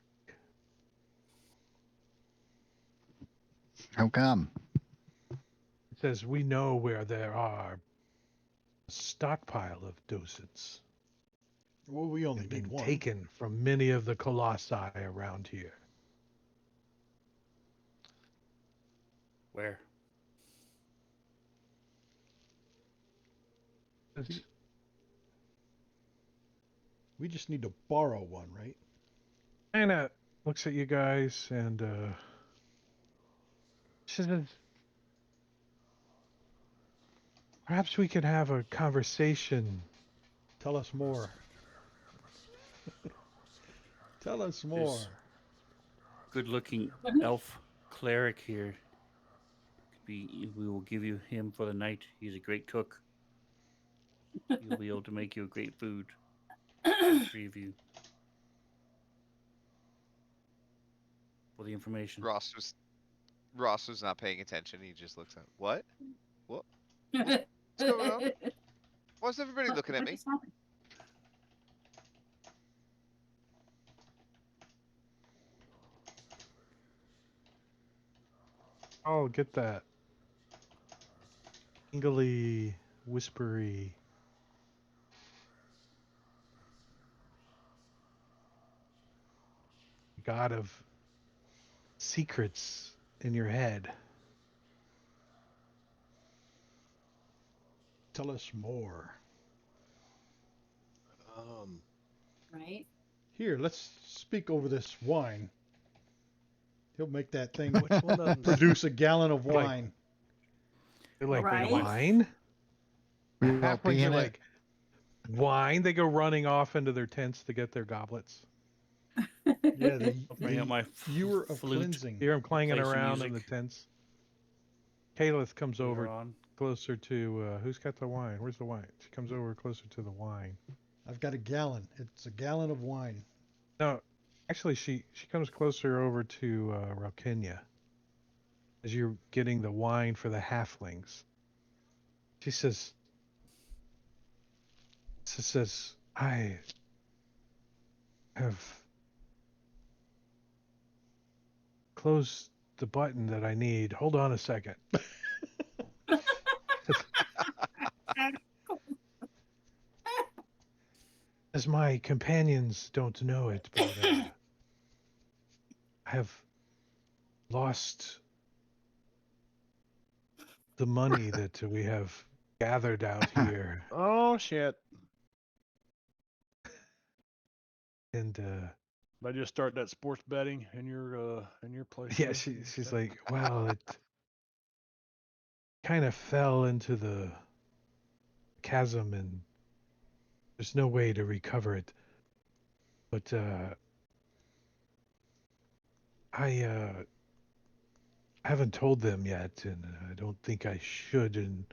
[SPEAKER 7] How come?
[SPEAKER 4] It says, we know where there are a stockpile of docents.
[SPEAKER 6] Well, we only
[SPEAKER 4] Have
[SPEAKER 6] need
[SPEAKER 4] been
[SPEAKER 6] one.
[SPEAKER 4] taken from many of the colossi around here.
[SPEAKER 5] Where?
[SPEAKER 6] We just need to borrow one, right?
[SPEAKER 4] Kind of looks at you guys and she says, perhaps we could have a conversation.
[SPEAKER 6] Tell us more. Tell us more.
[SPEAKER 5] This good-looking elf cleric here. We will give you him for the night. He's a great cook. He'll be able to make you a great food. The three of you. For the information.
[SPEAKER 10] Ross was not paying attention. He just looks at what? What's going on? Why's everybody looking at
[SPEAKER 8] What
[SPEAKER 10] me?
[SPEAKER 8] just happened?
[SPEAKER 4] Oh, get that. Tingly, whispery. God of secrets in your head.
[SPEAKER 6] Tell us more.
[SPEAKER 8] Right?
[SPEAKER 6] Here, let's speak over this wine. He'll make that thing
[SPEAKER 9] Which one of them's
[SPEAKER 6] produce a gallon of
[SPEAKER 4] Like-
[SPEAKER 6] wine.
[SPEAKER 4] They're like,
[SPEAKER 8] Right.
[SPEAKER 4] wine? The
[SPEAKER 7] We all
[SPEAKER 4] halflings
[SPEAKER 7] pee
[SPEAKER 4] are
[SPEAKER 7] in it.
[SPEAKER 4] like, wine? They go running off into their tents to get their goblets.
[SPEAKER 6] Yeah,
[SPEAKER 5] I'll bring out my
[SPEAKER 6] ewer of
[SPEAKER 5] flute.
[SPEAKER 6] cleansing.
[SPEAKER 4] Hear them clanging
[SPEAKER 5] Play some
[SPEAKER 4] around in the
[SPEAKER 5] music.
[SPEAKER 4] tents. Caleth comes
[SPEAKER 5] Later
[SPEAKER 4] over
[SPEAKER 5] on.
[SPEAKER 4] closer to, who's got the wine? Where's the wine? She comes over closer to the wine.
[SPEAKER 6] I've got a gallon. It's a gallon of wine.
[SPEAKER 4] No, actually, she comes closer over to Ralkinia as you're getting the wine for the halflings. She says, I have closed the button that I need. Hold on a second. As my companions don't know it, but I have lost the money that we have gathered out here.
[SPEAKER 9] Oh shit!
[SPEAKER 4] And
[SPEAKER 9] I just start that sports betting in your place.
[SPEAKER 4] yeah,
[SPEAKER 9] there?
[SPEAKER 4] she's like, well, it kind of fell into the chasm and there's no way to recover it. But I haven't told them yet, and I don't think I should, and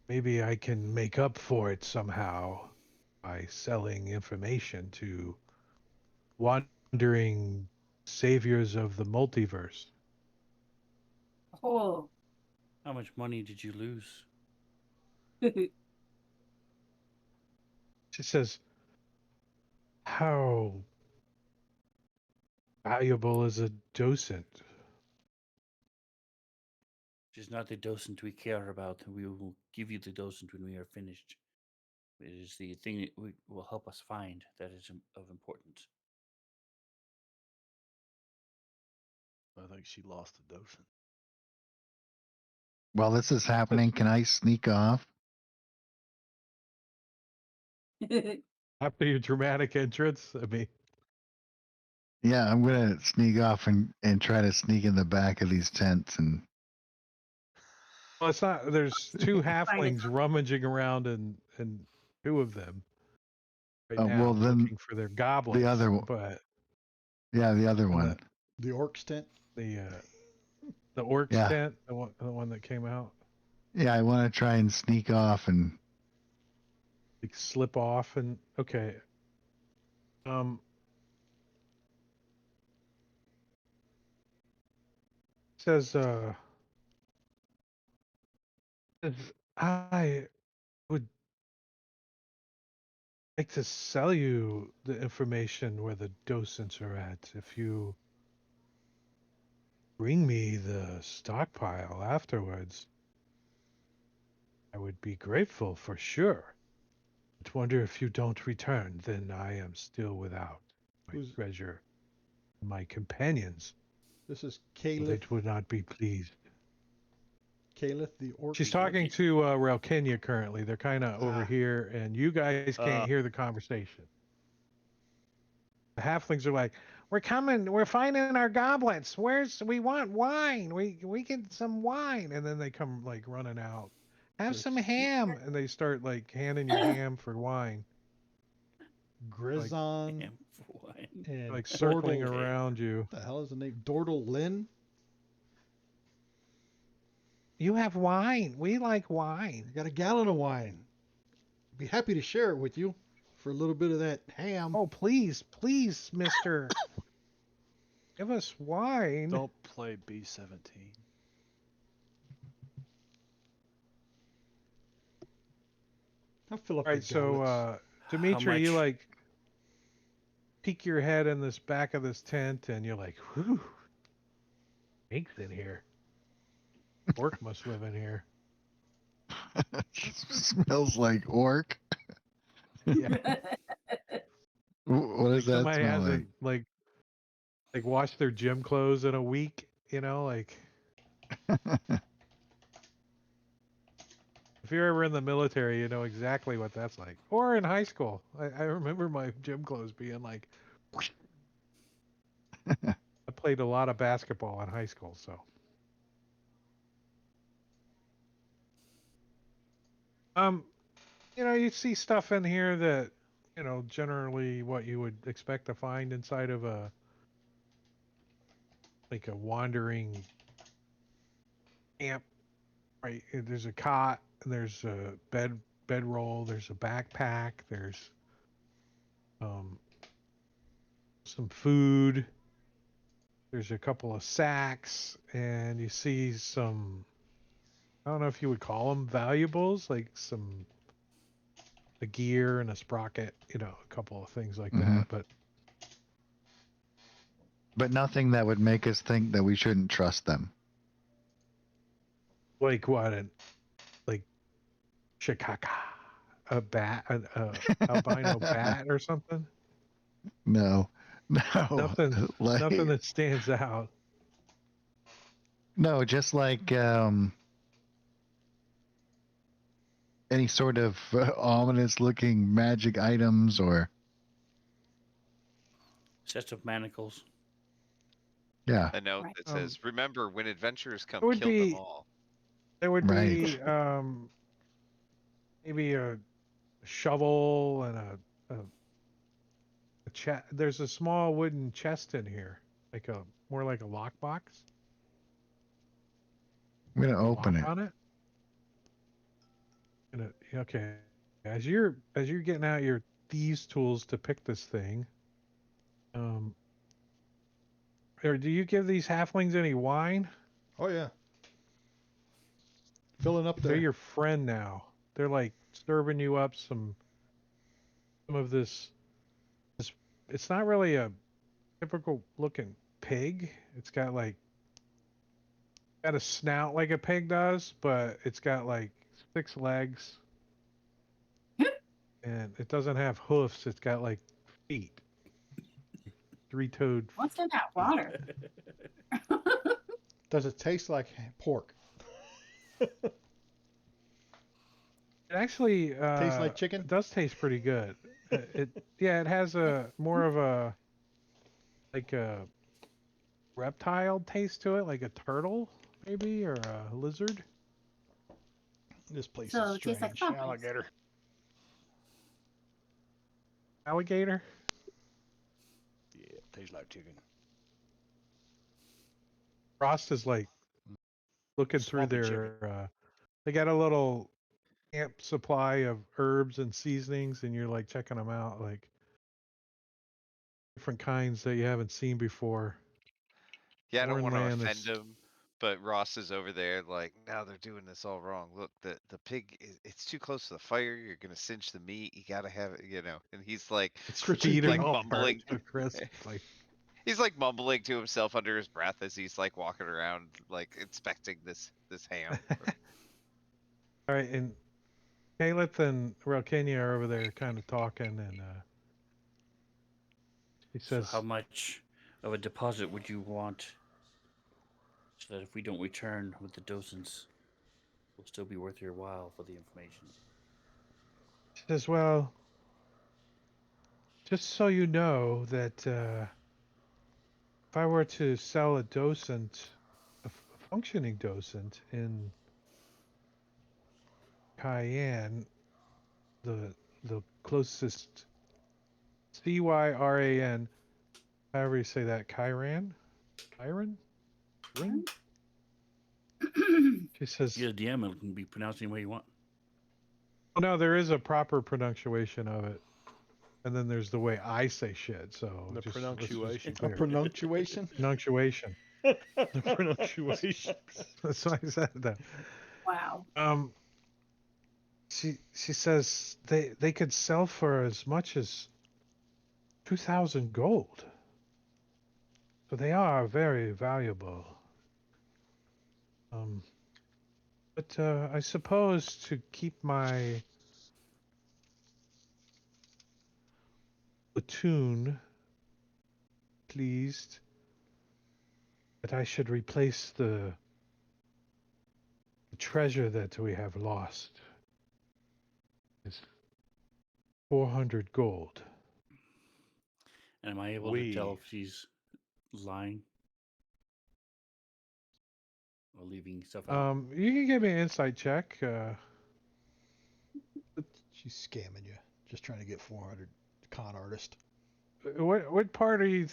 [SPEAKER 4] maybe I can make up for it somehow by selling information to wandering saviors of the multiverse.
[SPEAKER 8] Oh.
[SPEAKER 5] How much money did you lose?
[SPEAKER 4] She says, how valuable is a docent?
[SPEAKER 5] It is not the docent we care about. We will give you the docent when we are finished. It is the thing that will help us find that is of importance.
[SPEAKER 9] I think she lost the docent.
[SPEAKER 7] While this is happening, can I sneak off?
[SPEAKER 4] After your dramatic entrance, I mean,
[SPEAKER 7] Yeah, I'm gonna sneak off and try to sneak in the back of these tents and
[SPEAKER 4] well, it's not. There's two halflings rummaging around, and two of them right now
[SPEAKER 7] well, then
[SPEAKER 4] looking for their goblets.
[SPEAKER 7] other one-
[SPEAKER 4] but
[SPEAKER 7] yeah, the other
[SPEAKER 4] on
[SPEAKER 7] one.
[SPEAKER 6] The orcs tent.
[SPEAKER 4] the orcs
[SPEAKER 7] Yeah.
[SPEAKER 4] tent, the one that came out,
[SPEAKER 7] Yeah, I want to try and sneak off and
[SPEAKER 4] like slip off and okay. Says says I would like to sell you the information where the docents are at if you bring me the stockpile afterwards. I would be grateful for sure. But wonder if you don't return, then I am still without my
[SPEAKER 6] Who's-
[SPEAKER 4] treasure. My companions,
[SPEAKER 6] This is
[SPEAKER 4] they
[SPEAKER 6] Caliph.
[SPEAKER 4] would not be pleased.
[SPEAKER 6] Caliph the orc.
[SPEAKER 4] She's talking to Relkenia currently. They're kind of over
[SPEAKER 6] Ah.
[SPEAKER 4] here, and you guys can't hear the conversation. The halflings are like, "We're coming. We're finding our goblets. We want wine. We get some wine." And then they come like running out. Have some ham, and they start like handing you ham for wine,
[SPEAKER 6] Grizon
[SPEAKER 5] Damn for wine.
[SPEAKER 6] and
[SPEAKER 4] like circling
[SPEAKER 6] Dordle.
[SPEAKER 4] around you.
[SPEAKER 6] What the hell is the name? Dordle Lynn?
[SPEAKER 4] You have wine. We like
[SPEAKER 6] I
[SPEAKER 4] wine.
[SPEAKER 6] got a gallon of wine. Be happy to share it with you for a little bit of that ham.
[SPEAKER 4] Oh, please, mister. Give us wine.
[SPEAKER 9] Don't play B-17.
[SPEAKER 6] I'll fill up
[SPEAKER 4] All
[SPEAKER 6] the
[SPEAKER 4] right, so
[SPEAKER 6] gauntlets.
[SPEAKER 4] Dimitri, you
[SPEAKER 5] much?
[SPEAKER 4] like peek your head in this back of this tent, and you're like, "Whew, snakes in here. Orc must live in here."
[SPEAKER 7] Smells like orc.
[SPEAKER 4] Yeah,
[SPEAKER 7] What does that
[SPEAKER 4] somebody
[SPEAKER 7] smell like?
[SPEAKER 4] hasn't like washed their gym clothes in a week. Like if you're ever in the military, you know exactly what that's like. Or in high school, I remember my gym clothes being like. I played a lot of basketball in high school, so. You see stuff in here that, generally what you would expect to find inside of a wandering camp, right? There's a cot, there's a bedroll, there's a backpack, there's some food, there's a couple of sacks, and you see some, I don't know if you would call them valuables, like some a gear and a sprocket, a couple of things like that.
[SPEAKER 7] But nothing that would make us think that we shouldn't trust them.
[SPEAKER 4] Like what? Like Chicago, a bat, an albino bat or something?
[SPEAKER 7] No.
[SPEAKER 4] Nothing that stands out.
[SPEAKER 7] No, just like any sort of ominous looking magic items or.
[SPEAKER 5] Sets of manacles.
[SPEAKER 7] Yeah.
[SPEAKER 10] A note
[SPEAKER 8] Right.
[SPEAKER 10] that says, "Remember, when adventurers come,
[SPEAKER 4] It would
[SPEAKER 10] kill them
[SPEAKER 4] be
[SPEAKER 10] all."
[SPEAKER 4] there would
[SPEAKER 7] Right.
[SPEAKER 4] be maybe a shovel and a chest. There's a small wooden chest in here, more like a lockbox.
[SPEAKER 7] I'm gonna open
[SPEAKER 4] Lock
[SPEAKER 7] it.
[SPEAKER 4] on it. Okay. As you're getting out your thieves' tools to pick this thing, or do you give these halflings any wine?
[SPEAKER 6] Oh yeah. Filling up
[SPEAKER 4] They're
[SPEAKER 6] there.
[SPEAKER 4] your friend now. They're like serving you up some of this. It's not really a typical looking pig. It's got a snout like a pig does, but it's got like 6 legs, and it doesn't have hoofs. It's got like feet, 3-toed.
[SPEAKER 8] What's in that water?
[SPEAKER 6] Does it taste like pork?
[SPEAKER 4] It actually
[SPEAKER 6] Tastes like chicken?
[SPEAKER 4] It does taste pretty good. It has a more of a reptile taste to it, like a turtle maybe, or a lizard.
[SPEAKER 6] This place
[SPEAKER 8] So
[SPEAKER 6] is
[SPEAKER 8] it tastes like
[SPEAKER 6] strange.
[SPEAKER 8] pumpkins.
[SPEAKER 4] Alligator.
[SPEAKER 9] Yeah, tastes like chicken.
[SPEAKER 4] Frost is like looking through
[SPEAKER 9] Swampy
[SPEAKER 4] their. They got a little camp supply of herbs and seasonings, and you're like checking them out, like different kinds that you haven't seen before.
[SPEAKER 10] Yeah, I don't
[SPEAKER 4] Foreign
[SPEAKER 10] want to
[SPEAKER 4] land
[SPEAKER 10] offend
[SPEAKER 4] that's
[SPEAKER 10] him, but Ross is over there like, now they're doing this all wrong. Look, the pig, it's too close to the fire. You're gonna cinch the meat. You gotta have it, And he's like,
[SPEAKER 6] Strategic.
[SPEAKER 10] like
[SPEAKER 4] all
[SPEAKER 10] mumbling.
[SPEAKER 4] burnt to crisp. Like,
[SPEAKER 10] He's like mumbling to himself under his breath as he's like walking around, like inspecting this ham.
[SPEAKER 4] all right, and Caleb and Kenya are over there kind of talking, and he
[SPEAKER 5] So
[SPEAKER 4] says,
[SPEAKER 5] how much of a deposit would you want so that if we don't return with the docents, will still be worth your while for the information?
[SPEAKER 4] well, just so you know that if I were to sell a docent, a functioning docent in Cayenne, the closest Cyran, however you say that, Kyran? Kyran? Rin? She says,
[SPEAKER 5] You're the DM, it can be pronounced any way you want.
[SPEAKER 4] oh, no, there is a proper pronunciation of it. and then there's the way I say shit. So
[SPEAKER 9] The
[SPEAKER 4] let's just
[SPEAKER 9] pronunciation.
[SPEAKER 4] be
[SPEAKER 6] A
[SPEAKER 4] clear.
[SPEAKER 6] pronunciation?
[SPEAKER 4] Pronunciation.
[SPEAKER 9] The pronunciation.
[SPEAKER 4] That's why I said that.
[SPEAKER 8] Wow.
[SPEAKER 4] She says they could sell for as much as 2,000 gold. So they are very valuable. But I suppose to keep my platoon pleased, that I should replace the treasure that we have lost. Is 400 gold.
[SPEAKER 5] And am I able to tell if she's lying or leaving stuff out?
[SPEAKER 4] You can give me an insight check.
[SPEAKER 6] She's scamming you. Just trying to get 400. Con artist.
[SPEAKER 4] What part are you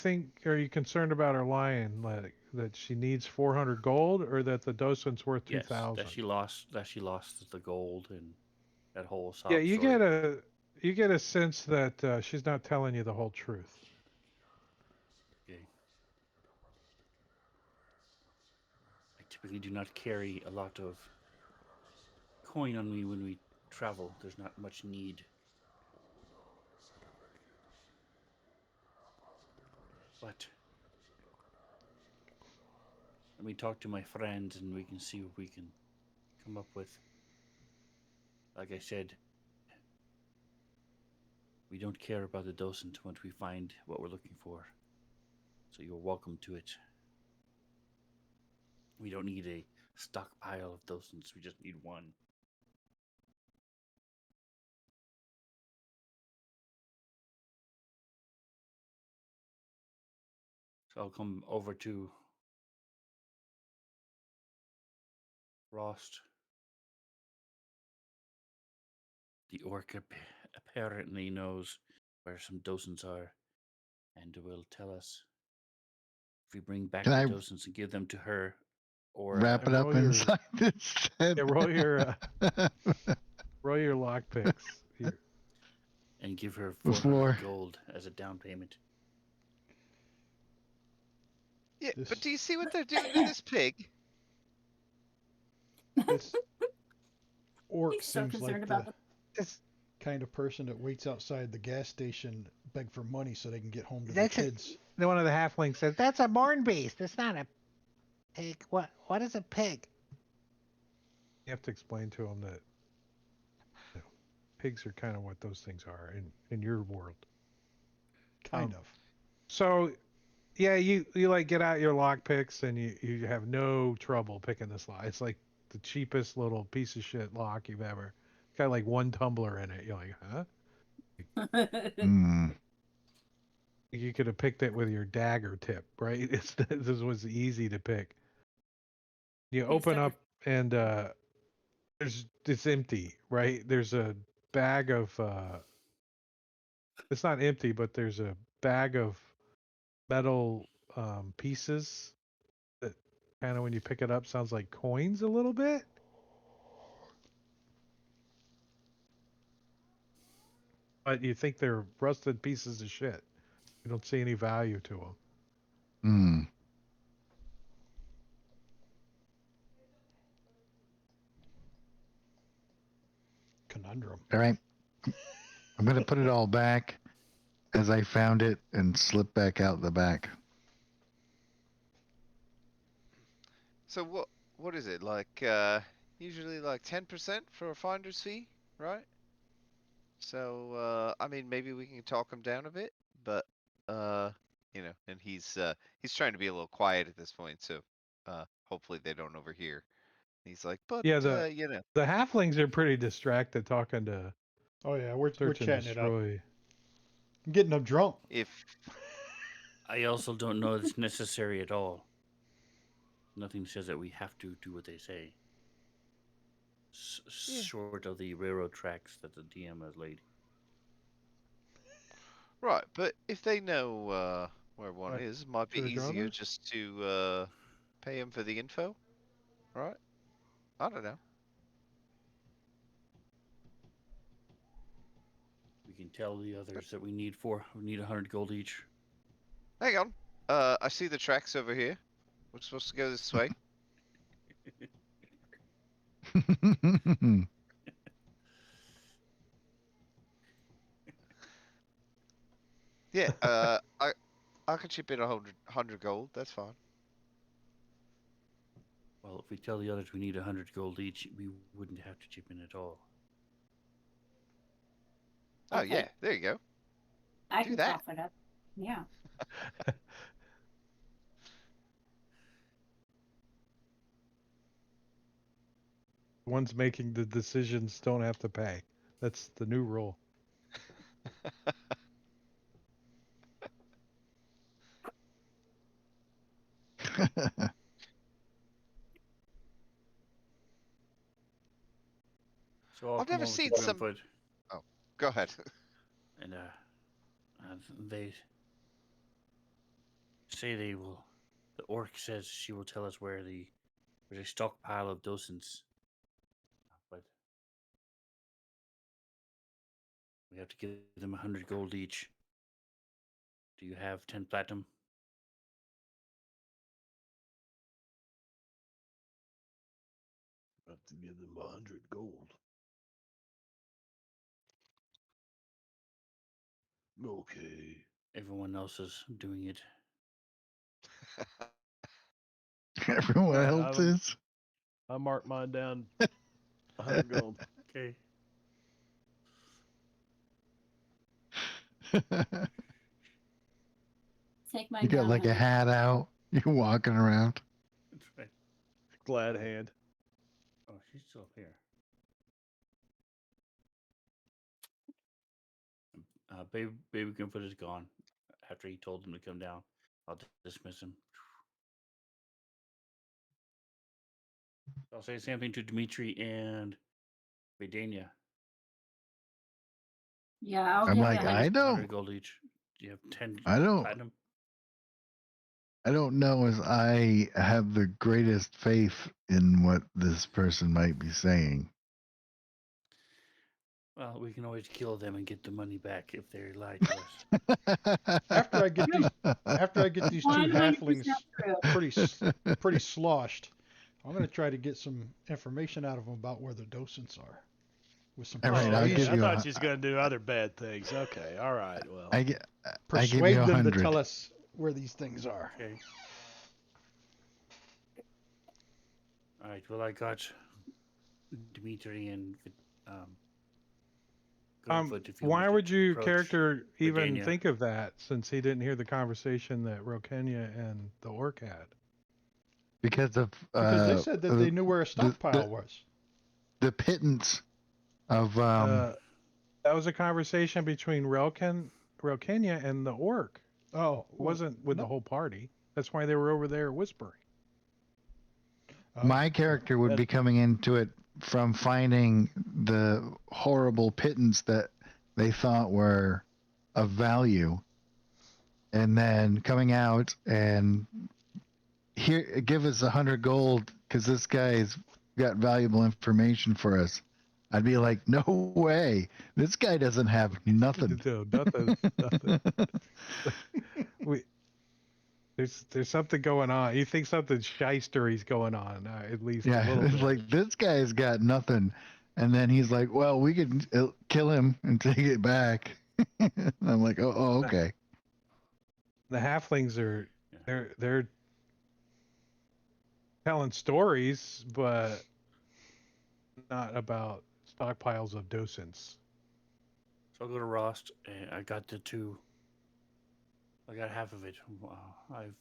[SPEAKER 4] concerned about her lying? Like that she needs 400 gold, or that the docent's worth
[SPEAKER 5] Yes,
[SPEAKER 4] 2,000?
[SPEAKER 5] that she lost the gold and that whole sob
[SPEAKER 4] Yeah, you
[SPEAKER 5] story.
[SPEAKER 4] get a sense that she's not telling you the whole truth.
[SPEAKER 5] Okay. I typically do not carry a lot of coin on me when we travel. There's not much need. But let me talk to my friends and we can see what we can come up with. Like I said, we don't care about the docent once we find what we're looking for. So you're welcome to it. We don't need a stockpile of docents, we just need one. So I'll come over to Rost. The orc apparently knows where some docents are and will tell us if we bring back
[SPEAKER 7] Can
[SPEAKER 5] the
[SPEAKER 7] I
[SPEAKER 5] docents and give them to her or
[SPEAKER 7] wrap it up inside instead?
[SPEAKER 4] Yeah, roll your lock picks.
[SPEAKER 5] and give her
[SPEAKER 7] The
[SPEAKER 5] 400
[SPEAKER 7] floor.
[SPEAKER 5] gold as a down payment.
[SPEAKER 10] Yeah,
[SPEAKER 6] This
[SPEAKER 10] but do you see what they're doing to this pig?
[SPEAKER 6] this orc
[SPEAKER 8] He's so
[SPEAKER 6] seems
[SPEAKER 8] concerned
[SPEAKER 6] like
[SPEAKER 8] about
[SPEAKER 6] the
[SPEAKER 4] That's
[SPEAKER 6] kind of person that waits outside the gas station, beg for money so they can get home to
[SPEAKER 4] That's
[SPEAKER 6] their
[SPEAKER 4] it.
[SPEAKER 6] kids.
[SPEAKER 4] One of the halflings says, "That's a barn beast. It's not a pig. What is a pig?" You have to explain to them that pigs are kind of what those things are in your world.
[SPEAKER 6] Kind of.
[SPEAKER 4] So, yeah, you like get out your lock picks and you have no trouble picking this lock. It's like the cheapest little piece of shit lock you've ever. It's got like one tumbler in it. You're like, huh?
[SPEAKER 7] Hmm.
[SPEAKER 4] You could have picked it with your dagger tip, right? This was easy to pick. You open up and it's empty, right? There's a bag of it's not empty, but there's a bag of metal pieces that kind of when you pick it up sounds like coins a little bit. But you think they're rusted pieces of shit. You don't see any value to them.
[SPEAKER 7] Hmm.
[SPEAKER 6] Conundrum.
[SPEAKER 7] All right. I'm gonna put it all back as I found it and slip back out the back.
[SPEAKER 10] So what is it like? Usually like 10% for a finder's fee, right? So I mean maybe we can talk him down a bit, but and he's trying to be a little quiet at this point, so hopefully they don't overhear. He's like, but
[SPEAKER 4] Yeah, the halflings are pretty distracted talking to
[SPEAKER 6] Oh yeah, we're
[SPEAKER 4] search and
[SPEAKER 6] chatting it up.
[SPEAKER 4] destroy.
[SPEAKER 6] I'm getting them drunk.
[SPEAKER 10] if
[SPEAKER 5] I also don't know it's necessary at all. Nothing says that we have to do what they say.
[SPEAKER 10] Yeah.
[SPEAKER 5] Short of the railroad tracks that the DM has laid.
[SPEAKER 10] Right, but if they know where one
[SPEAKER 4] What?
[SPEAKER 10] is, it might be
[SPEAKER 4] To the
[SPEAKER 10] easier
[SPEAKER 4] drummers?
[SPEAKER 10] just to pay him for the info, right? I don't know.
[SPEAKER 5] can tell the others that we need 100 gold each.
[SPEAKER 10] Hang on. I see the tracks over here. We're supposed to go this way. Yeah. I can chip in 100 gold. That's fine.
[SPEAKER 5] Well, if we tell the others we need 100 gold each, we wouldn't have to chip in at all.
[SPEAKER 10] Oh
[SPEAKER 8] Okay.
[SPEAKER 10] yeah. There you go.
[SPEAKER 8] I
[SPEAKER 10] Do
[SPEAKER 8] can
[SPEAKER 10] that.
[SPEAKER 8] cough it up. Yeah.
[SPEAKER 4] Ones making the decisions don't have to pay. That's the new rule.
[SPEAKER 5] So I'll
[SPEAKER 10] I've
[SPEAKER 5] come
[SPEAKER 10] never
[SPEAKER 5] over
[SPEAKER 10] seen
[SPEAKER 5] to
[SPEAKER 10] some.
[SPEAKER 5] Grimfoot,
[SPEAKER 10] Oh, go ahead.
[SPEAKER 5] and they say they will. The orc says she will tell us where there's a stockpile of docents, but we have to give them 100 gold each. Do you have 10 platinum?
[SPEAKER 9] Have to give them 100 gold. Okay.
[SPEAKER 5] Everyone else is doing it.
[SPEAKER 7] Everyone
[SPEAKER 9] Alright,
[SPEAKER 7] else is.
[SPEAKER 9] I marked mine down 100 gold.
[SPEAKER 5] Okay.
[SPEAKER 8] Take mine
[SPEAKER 7] You got
[SPEAKER 8] down,
[SPEAKER 7] like a
[SPEAKER 8] honey.
[SPEAKER 7] hat out. You're walking around.
[SPEAKER 5] That's right.
[SPEAKER 9] Glad hand.
[SPEAKER 5] Oh, she's still up here. Baby Grimfoot is gone. After he told him to come down, I'll dismiss him. I'll say the same thing to Dimitri and Vidania.
[SPEAKER 8] Yeah, I'll
[SPEAKER 7] I'm
[SPEAKER 8] give
[SPEAKER 7] like,
[SPEAKER 8] you
[SPEAKER 7] I
[SPEAKER 8] 100.
[SPEAKER 7] don't.
[SPEAKER 5] 100 gold each. Do you have 10
[SPEAKER 7] I don't.
[SPEAKER 5] platinum?
[SPEAKER 7] I don't know as I have the greatest faith in what this person might be saying.
[SPEAKER 5] Well, we can always kill them and get the money back if they lie to us.
[SPEAKER 6] After I get these two
[SPEAKER 8] 100%
[SPEAKER 6] halflings
[SPEAKER 8] true.
[SPEAKER 6] pretty sloshed, I'm gonna try to get some information out of them about where the docents are. With some
[SPEAKER 7] All right, I'll
[SPEAKER 9] okay.
[SPEAKER 7] give
[SPEAKER 9] I
[SPEAKER 7] you
[SPEAKER 9] thought
[SPEAKER 7] a-
[SPEAKER 9] she was going to do other bad things. Okay, all right. Well,
[SPEAKER 7] I give you
[SPEAKER 6] persuade them to
[SPEAKER 7] 100.
[SPEAKER 6] tell us where these things are.
[SPEAKER 5] Okay. All right. Well, I got Dimitri and Grimfoot. If you
[SPEAKER 4] Why
[SPEAKER 5] want
[SPEAKER 4] would
[SPEAKER 5] to
[SPEAKER 4] your
[SPEAKER 5] approach
[SPEAKER 4] character even
[SPEAKER 5] Vidania.
[SPEAKER 4] think of that, since he didn't hear the conversation that Rokenya and the orc had?
[SPEAKER 7] Because of
[SPEAKER 6] Because they said that they knew where a stockpile was.
[SPEAKER 7] the pittance of
[SPEAKER 4] That was a conversation between Rokenya and the orc.
[SPEAKER 6] Oh,
[SPEAKER 4] It wasn't with
[SPEAKER 6] no.
[SPEAKER 4] the whole party. That's why they were over there whispering.
[SPEAKER 7] my character would be coming into it from finding the horrible pittance that they thought were of value, and then coming out and here give us 100 gold because this guy's got valuable information for us. I'd be like, no way, this guy doesn't have nothing.
[SPEAKER 4] Nothing. There's something going on. You think something shystery's going on, at least a
[SPEAKER 7] Yeah,
[SPEAKER 4] little
[SPEAKER 7] it's
[SPEAKER 4] bit.
[SPEAKER 7] like this guy's got nothing, and then he's like, well, we could kill him and take it back. And I'm like, oh, okay.
[SPEAKER 4] The halflings are they're telling stories, but not about stockpiles of docents.
[SPEAKER 5] So I'll go to Rost, and I got the two. I got half of it. I've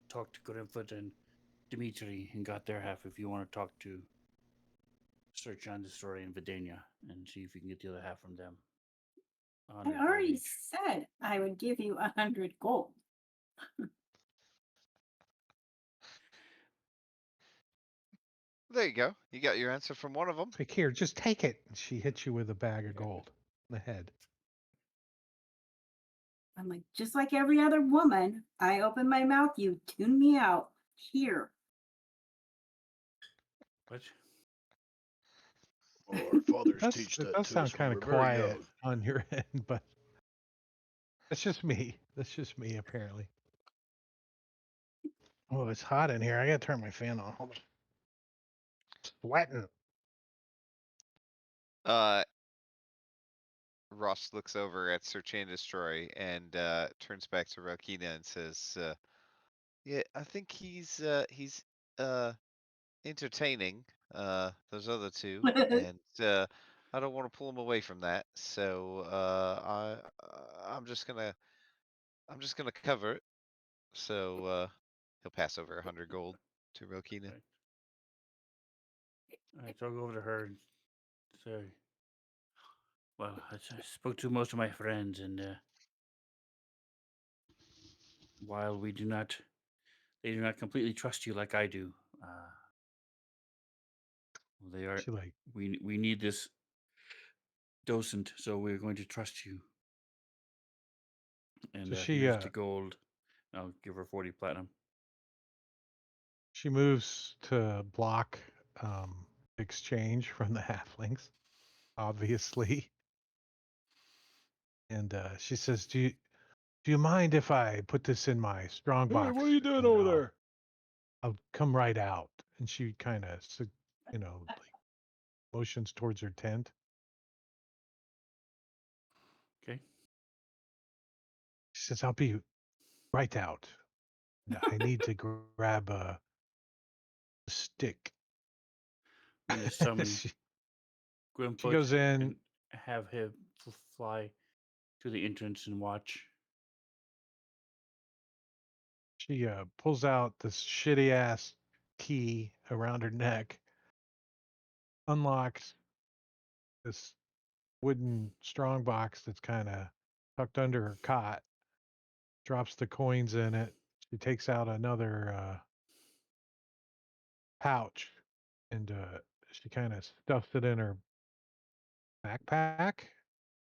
[SPEAKER 5] talked to Grimfoot and Dimitri and got their half. If you want to talk to Search on the Story and Vidania and see if you can get the other half from them.
[SPEAKER 8] I already said I would give you 100 gold.
[SPEAKER 10] There you go. You got your answer from one of them.
[SPEAKER 4] Like, here, just take it. And she hits you with a bag of gold in the head.
[SPEAKER 8] I'm like, just like every other woman, I open my mouth, you tune me out. Here.
[SPEAKER 5] What?
[SPEAKER 9] Well, our fathers
[SPEAKER 4] It
[SPEAKER 9] teach
[SPEAKER 4] does
[SPEAKER 9] that to
[SPEAKER 4] sound
[SPEAKER 9] us when
[SPEAKER 4] kind
[SPEAKER 9] we're
[SPEAKER 4] of
[SPEAKER 9] very
[SPEAKER 4] quiet
[SPEAKER 9] young.
[SPEAKER 4] on your end, but that's just me. That's just me, apparently. Oh, it's hot in here. I gotta turn my fan on. Hold on. Sweating.
[SPEAKER 10] Ross looks over at Search and Destroy and turns back to Rokina and says, "Yeah, I think he's entertaining those other two, and I don't want to pull him away from that. So I'm just gonna cover it. So he'll pass over 100 gold to Rokina.
[SPEAKER 5] Right. All right, so I'll go over to her and say, well, I spoke to most of my friends, and while they do not completely trust you like I do, they are.
[SPEAKER 4] She like
[SPEAKER 5] We need this docent, so we're going to trust you. And
[SPEAKER 4] so she
[SPEAKER 5] here's the gold. I'll give her 40 platinum.
[SPEAKER 4] she moves to block exchange from the halflings, obviously. And she says, do you mind if I put this in my strong
[SPEAKER 9] Hey,
[SPEAKER 4] box?
[SPEAKER 9] what are you doing
[SPEAKER 4] and
[SPEAKER 9] over there?
[SPEAKER 4] I'll come right out. And she kind of, like motions towards her tent.
[SPEAKER 5] Okay.
[SPEAKER 4] She says, I'll be right out. I need to grab a stick.
[SPEAKER 5] I'm going to summon
[SPEAKER 4] she
[SPEAKER 5] Grimfoot
[SPEAKER 4] goes in.
[SPEAKER 5] and have him fly to the entrance and watch.
[SPEAKER 4] She pulls out this shitty ass key around her neck, unlocks this wooden strong box that's kind of tucked under her cot, drops the coins in it. She takes out another pouch and she kind of stuffs it in her backpack,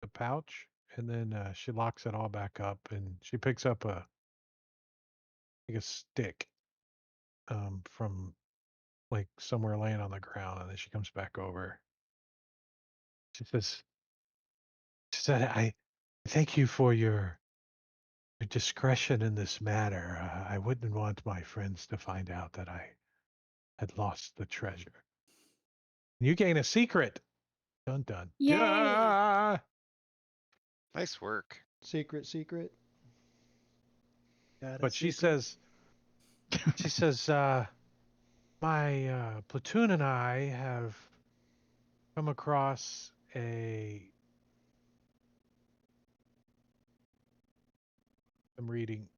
[SPEAKER 4] the pouch, and then she locks it all back up and she picks up like a stick from like somewhere laying on the ground, and then she comes back over. She said, I thank you for your discretion in this matter. I wouldn't want my friends to find out that I had lost the treasure. You gain a secret. Dun dun.
[SPEAKER 8] Yay!
[SPEAKER 4] Duh!
[SPEAKER 10] Nice work.
[SPEAKER 6] Secret, secret. Got a
[SPEAKER 4] But she
[SPEAKER 6] secret.
[SPEAKER 4] says, my platoon and I have come across I'm reading.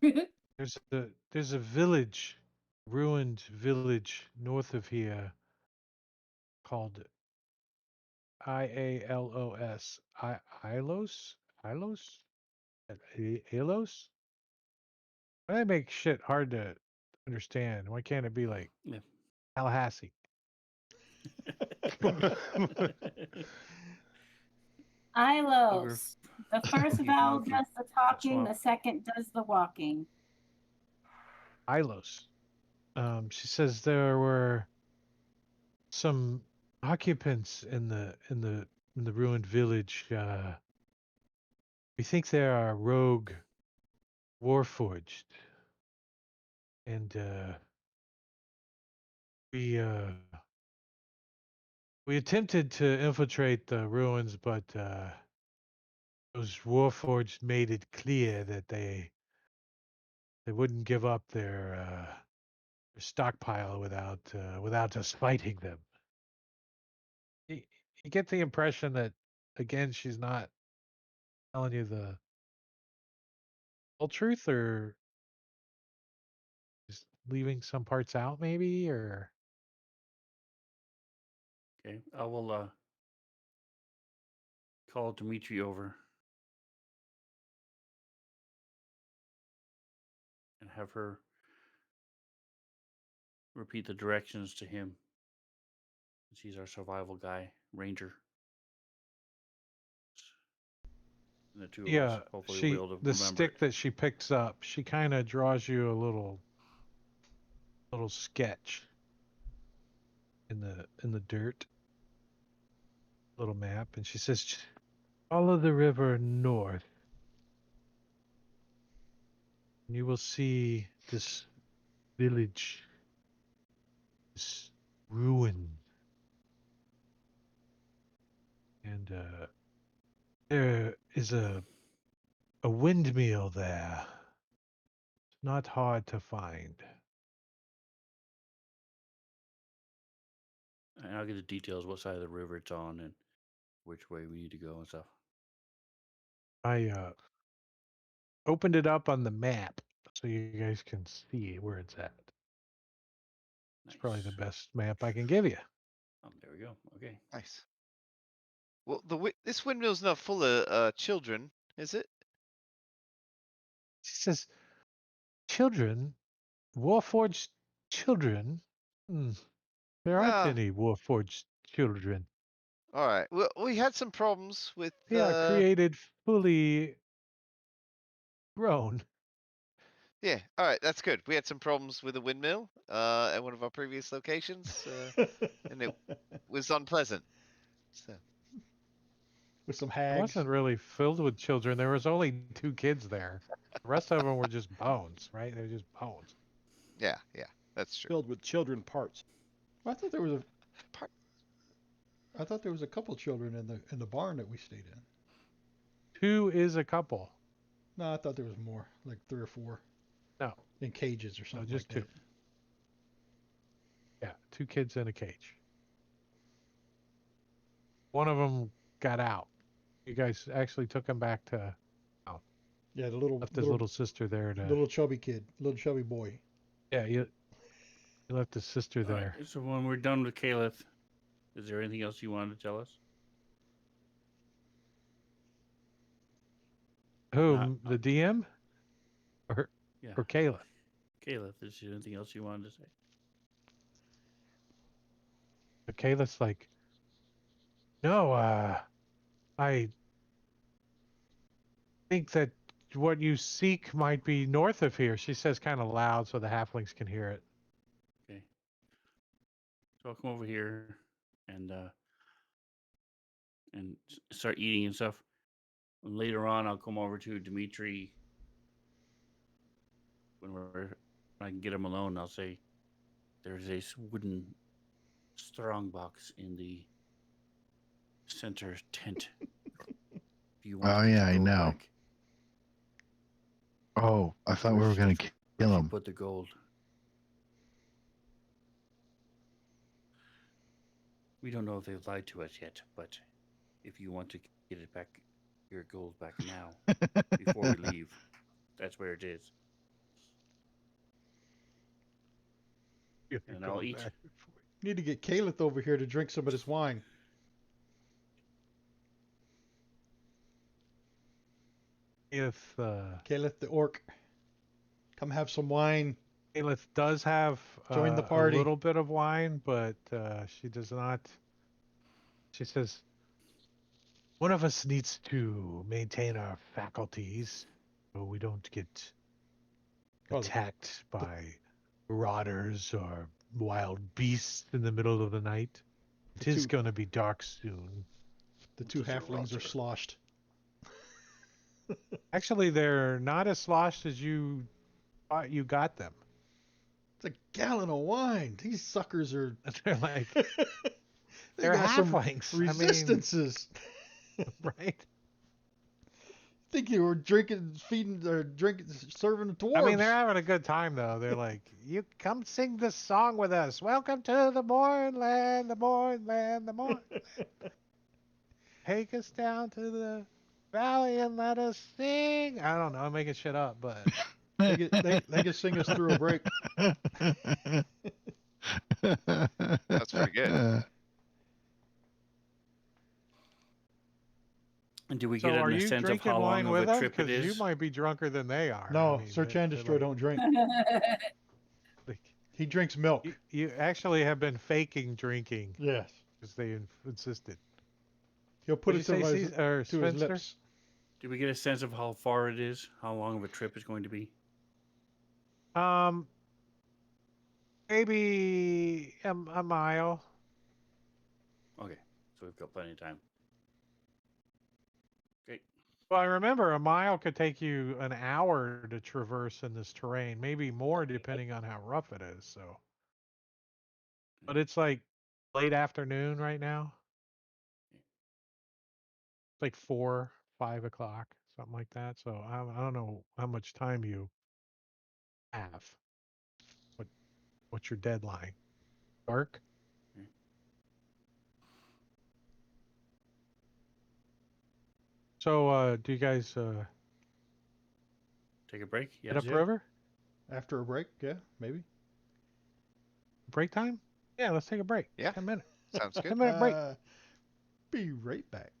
[SPEAKER 4] There's a village, ruined village north of here called Ialos. Ilos? Ilos? Ilos? Why make shit hard to understand? Why can't it be like
[SPEAKER 5] Yeah.
[SPEAKER 4] Tallahassee?
[SPEAKER 8] Ilos. The first
[SPEAKER 5] Okay,
[SPEAKER 8] vowel
[SPEAKER 5] monkey.
[SPEAKER 8] does the talking,
[SPEAKER 5] Swamp.
[SPEAKER 8] the second does the walking.
[SPEAKER 4] Ilos. She says there were some occupants in the ruined village. We think they are rogue warforged, and we we attempted to infiltrate the ruins, but those warforged made it clear that they wouldn't give up their stockpile without us fighting them. You, you get the impression that again she's not telling you the whole truth, or just leaving some parts out, maybe, or
[SPEAKER 5] Okay, I will call Dimitri over and have her repeat the directions to him. He's our survival guy, ranger. And the two of us hopefully will be able to
[SPEAKER 4] the
[SPEAKER 5] remember
[SPEAKER 4] stick
[SPEAKER 5] it.
[SPEAKER 4] that she picks up, she kind of draws you a little sketch. in the dirt. Little map, and she says, "Follow the river north, and you will see this village, this ruin, and there is a windmill there. It's not hard to find."
[SPEAKER 5] And I'll get the details, what side of the river it's on, and which way we need to go and stuff.
[SPEAKER 4] I opened it up on the map so you guys can see where it's at. It's probably the
[SPEAKER 5] Nice.
[SPEAKER 4] best map I can give you.
[SPEAKER 5] Oh, there we go. Okay.
[SPEAKER 10] Nice. Well, this windmill's not full of children, is it?
[SPEAKER 4] She says, "Children, Warforged children? Hmm, there aren't
[SPEAKER 10] Ah,
[SPEAKER 4] any Warforged children.
[SPEAKER 10] all right. Well, we had some problems with.
[SPEAKER 4] They are created fully grown."
[SPEAKER 10] Yeah. All right. That's good. We had some problems with a windmill at one of our previous locations, and it was unpleasant. So.
[SPEAKER 6] With some
[SPEAKER 4] It
[SPEAKER 6] hags.
[SPEAKER 4] wasn't really filled with children. There was only 2 kids there. The rest of them were just bones, right? They were just bones.
[SPEAKER 10] Yeah. Yeah. That's true.
[SPEAKER 9] Filled with children parts.
[SPEAKER 6] I thought there was a.
[SPEAKER 10] Part-
[SPEAKER 6] I thought there was a couple children in the barn that we stayed in.
[SPEAKER 4] 2 is a couple.
[SPEAKER 6] No, I thought there was more, like 3 or 4.
[SPEAKER 4] No.
[SPEAKER 6] In cages or
[SPEAKER 4] No,
[SPEAKER 6] something
[SPEAKER 4] just
[SPEAKER 6] like
[SPEAKER 4] 2. Yeah, 2 kids in a cage. One of them got out. You guys actually took him back to.
[SPEAKER 6] that. Yeah, the little
[SPEAKER 4] Left his little sister there to.
[SPEAKER 6] little chubby kid, little chubby boy.
[SPEAKER 4] Yeah, you left his sister
[SPEAKER 5] All
[SPEAKER 4] there.
[SPEAKER 5] right, so when we're done with Caliph, is there anything else you wanted to tell us?
[SPEAKER 4] Who? The DM? Or
[SPEAKER 5] Yeah.
[SPEAKER 4] or Kayla?
[SPEAKER 5] Caliph, is there anything else you wanted to say?
[SPEAKER 4] But Kayla's like, "No, I think that what you seek might be north of here." She says kind of loud so the halflings can hear it.
[SPEAKER 5] Okay. So I'll come over here and start eating and stuff. And later on, I'll come over to Dimitri when I can get him alone. I'll say, "There's a wooden strongbox in the center tent. Do you want
[SPEAKER 7] Oh
[SPEAKER 5] to get
[SPEAKER 7] yeah,
[SPEAKER 5] the
[SPEAKER 7] I
[SPEAKER 5] gold
[SPEAKER 7] know.
[SPEAKER 5] back?
[SPEAKER 7] Oh, I thought we were gonna kill
[SPEAKER 5] Where'd you
[SPEAKER 7] him.
[SPEAKER 5] put the gold?" We don't know if they've lied to us yet, but if you want to get it back, your gold back now, before we leave, that's where it is. And I'll eat.
[SPEAKER 6] Need to get Caliph over here to drink some of this wine.
[SPEAKER 4] If
[SPEAKER 6] Caliph the orc, come have some wine.
[SPEAKER 4] Kayla does have
[SPEAKER 6] Join the
[SPEAKER 4] a
[SPEAKER 6] party.
[SPEAKER 4] little bit of wine, but she does not. She says, "One of us needs to maintain our faculties so we don't get
[SPEAKER 6] Oh,
[SPEAKER 4] attacked by marauders or wild beasts in the middle of the night. It
[SPEAKER 6] The
[SPEAKER 4] is
[SPEAKER 6] two-
[SPEAKER 4] going to be dark soon."
[SPEAKER 6] The 2
[SPEAKER 10] Just a
[SPEAKER 6] halflings are
[SPEAKER 10] rotter.
[SPEAKER 6] sloshed.
[SPEAKER 4] Actually, they're not as sloshed as you thought you got them.
[SPEAKER 6] It's a gallon of wine. These suckers are.
[SPEAKER 4] They're like,
[SPEAKER 6] they
[SPEAKER 4] they're
[SPEAKER 6] got some
[SPEAKER 4] halflings. I mean,
[SPEAKER 6] resistances.
[SPEAKER 4] right?
[SPEAKER 6] Think you were drinking, feeding, or drinking, serving the dwarves.
[SPEAKER 4] I mean, they're having a good time though. They're like, "You come sing this song with us. Welcome to the Mournland, the Mournland, the Mournland. Take us down to the valley and let us sing." I don't know. I'm making shit up, but
[SPEAKER 6] they can sing us through a break.
[SPEAKER 10] That's pretty good.
[SPEAKER 5] And do we
[SPEAKER 4] so
[SPEAKER 5] get
[SPEAKER 4] are
[SPEAKER 5] a
[SPEAKER 4] you
[SPEAKER 5] sense of
[SPEAKER 4] drinking
[SPEAKER 5] how long
[SPEAKER 4] wine
[SPEAKER 5] of
[SPEAKER 4] with
[SPEAKER 5] a
[SPEAKER 4] us?
[SPEAKER 5] trip it
[SPEAKER 4] Because you
[SPEAKER 5] is?
[SPEAKER 4] might be drunker than they are.
[SPEAKER 6] No,
[SPEAKER 4] I mean,
[SPEAKER 6] Search
[SPEAKER 4] they're
[SPEAKER 6] and Destroy
[SPEAKER 4] like-
[SPEAKER 6] don't drink.
[SPEAKER 4] like,
[SPEAKER 6] He drinks milk.
[SPEAKER 4] you actually have been faking drinking
[SPEAKER 6] Yes.
[SPEAKER 4] because they insisted.
[SPEAKER 6] He'll put
[SPEAKER 4] What'd
[SPEAKER 6] it
[SPEAKER 4] you
[SPEAKER 6] to,
[SPEAKER 4] say,
[SPEAKER 6] his,
[SPEAKER 4] or
[SPEAKER 6] to his
[SPEAKER 4] Spencer?
[SPEAKER 6] lips.
[SPEAKER 5] Do we get a sense of how far it is? How long of a trip it's going to be?
[SPEAKER 4] Maybe a mile.
[SPEAKER 5] So we've got plenty of time. Okay.
[SPEAKER 4] Well, I remember a mile could take you an hour to traverse in this terrain, maybe more depending on how rough it is. So, but it's like late afternoon right now. It's like 4, 5 o'clock, something like that. So I don't know how much time you have. What's your deadline? Dark? So do you guys
[SPEAKER 5] Take a break?
[SPEAKER 4] head
[SPEAKER 5] Yes.
[SPEAKER 4] up river?
[SPEAKER 6] After a break, yeah, maybe.
[SPEAKER 4] Break time? Yeah, let's take a break.
[SPEAKER 10] Yeah.
[SPEAKER 4] 10 minutes.
[SPEAKER 10] Sounds good.
[SPEAKER 4] 10-minute break.
[SPEAKER 6] Be right back.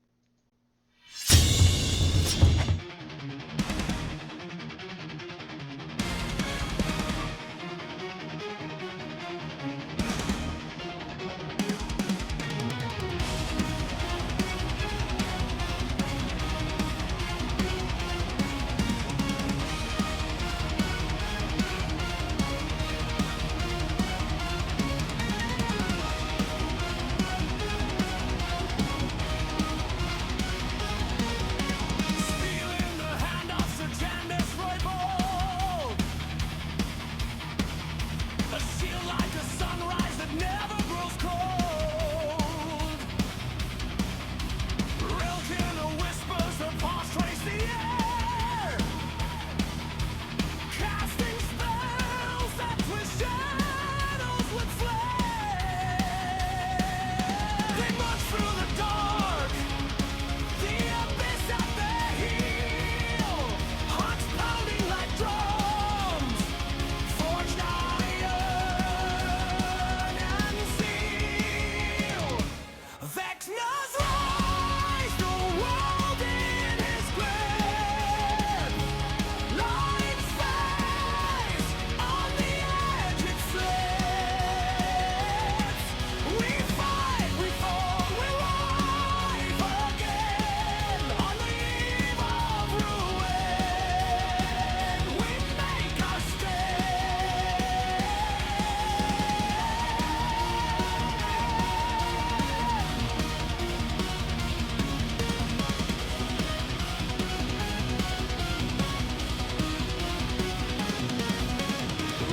[SPEAKER 1] Stealing the hand of Sir Candace Roybold. A shield like a sunrise that never grows cold. Rilken whispers her paws trace the air. Casting spells that twist shadows with flare. They march through the dark. The abyss at their heel, hearts pounding like drums, forged iron and steel. Vecna's rise, the world in his grip. Light fades, on the edge it slips. We fight, we fall, we rise again. On the eve of ruin, we make our stand.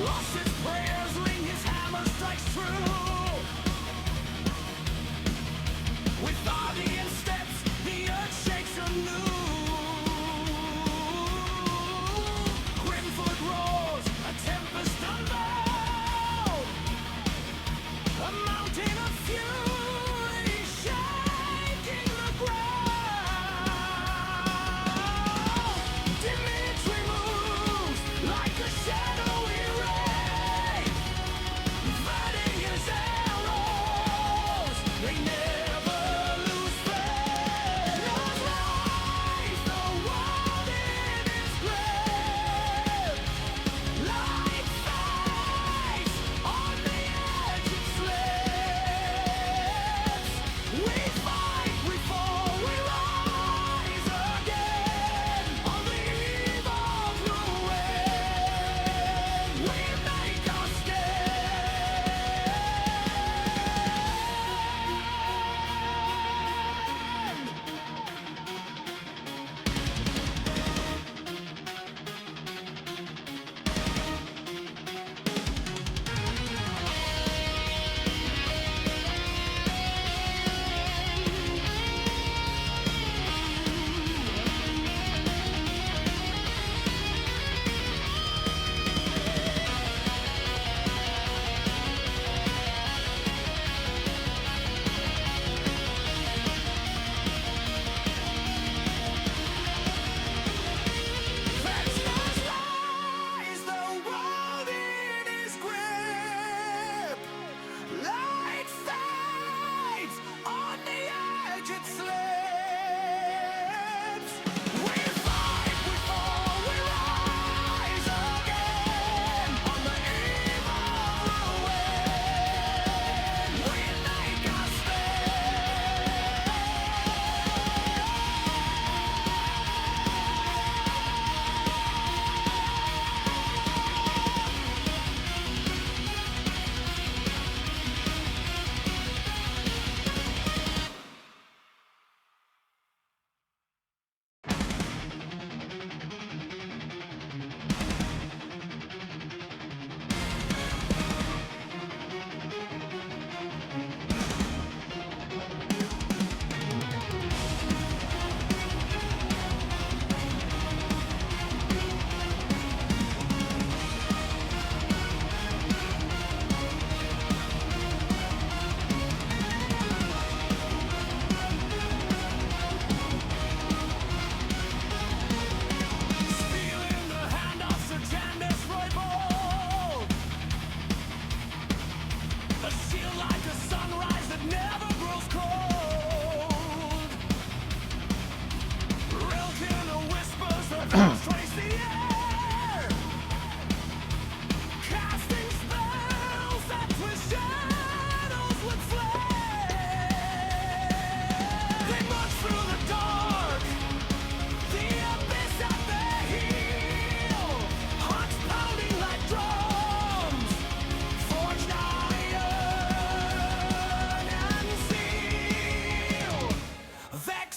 [SPEAKER 1] Lost his prayers ring, his hammer strikes true. With Ardean steps, the earth shakes anew. Grimfoot roars, a tempest unveiled. A mountain of fury shaking the ground. Dimitri moves like a shadowy ray. Fighting his arrows, they never lose faith. Love's rise, the world in his grip. Light fades, on the edge it slips. We fight, we fall, we rise again. On the eve of ruin, we make our stand. Vecna's rise, the world in his grip. Light fades, on the edge it slips. We fight, we fall, we rise again. On the eve of ruin, we make our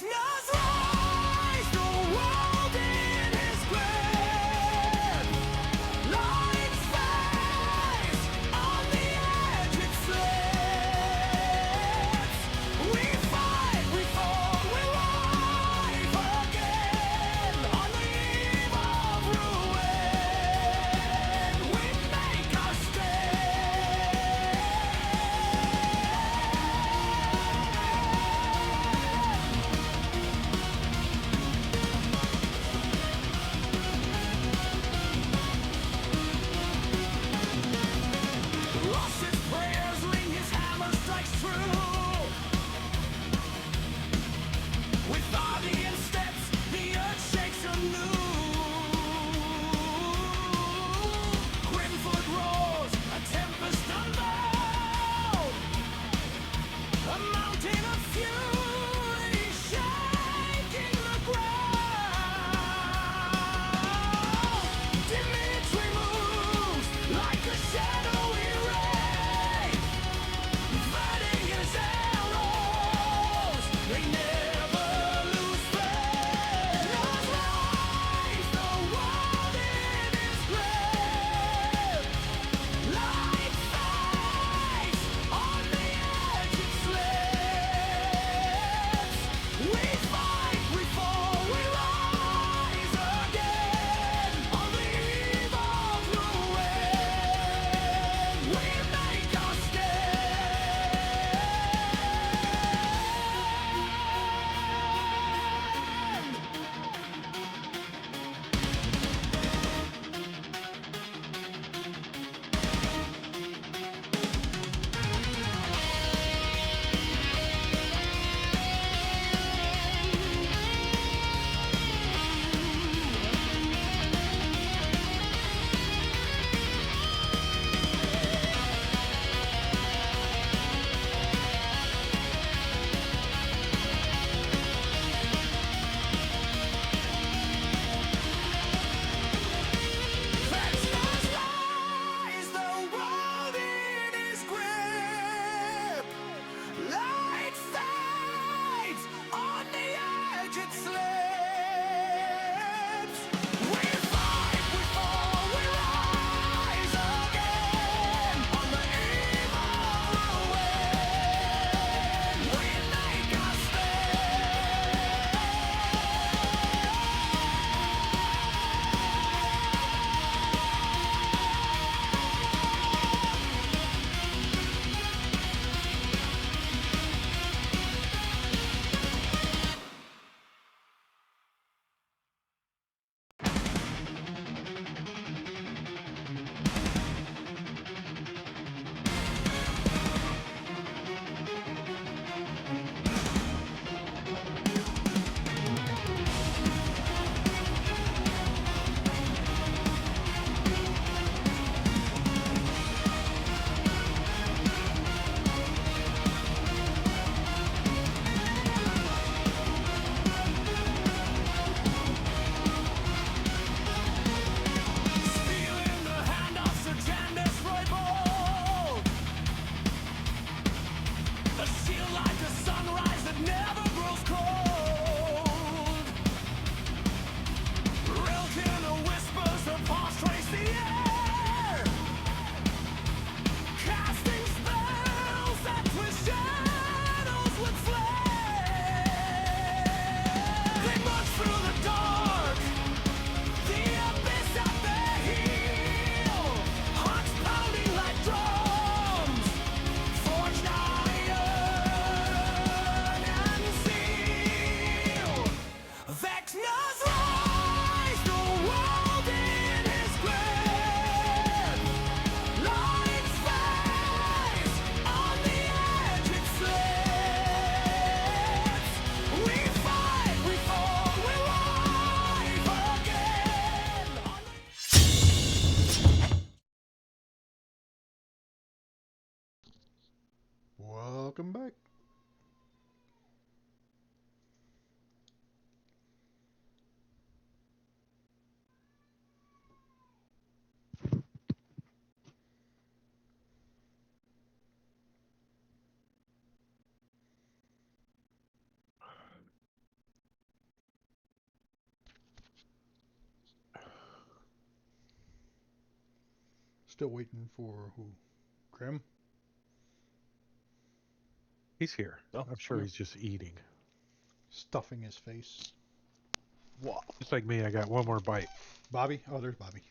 [SPEAKER 1] Vecna's rise, the world in his grip. Light fades, on the edge it slips. We fight, we fall, we rise again. On the eve of ruin, we make our Lost his prayers ring, his hammer strikes true. With Ardian steps, the earth shakes anew. Grimfoot roars, a tempest unveiled. A mountain of fury shaking the ground. Dimitri moves like a shadowy ray, fighting his arrows. They never lose faith. Rise, the world in his grip. Light fades, on the edge it slips. We fight, we fall, we rise again. On the eve of ruin, we make our Vecna's rise, the world in his grip. Light fades, on the edge it slips. We fight, we fall, we rise again. On the eve of ruin, we make our Steel in the hand of Sir Candace Roybold. The shield like a sunrise that never grows cold. Rilken whispers her paws trace the air, casting spells that twist shadows with flare. They march through the dark, the abyss at their heel, hearts pounding like drums, forged iron and steel. Vecna's rise, the world in his grip. Light fades, on the edge it slips. We fight, we fall, we rise again.
[SPEAKER 6] Welcome back. Still waiting for who? Grim?
[SPEAKER 4] He's here.
[SPEAKER 9] Oh,
[SPEAKER 4] I'm sure
[SPEAKER 9] okay.
[SPEAKER 4] he's just eating.
[SPEAKER 6] Stuffing his face.
[SPEAKER 9] Wow.
[SPEAKER 4] Just like me, I got one more bite.
[SPEAKER 6] Bobby? Oh, there's Bobby.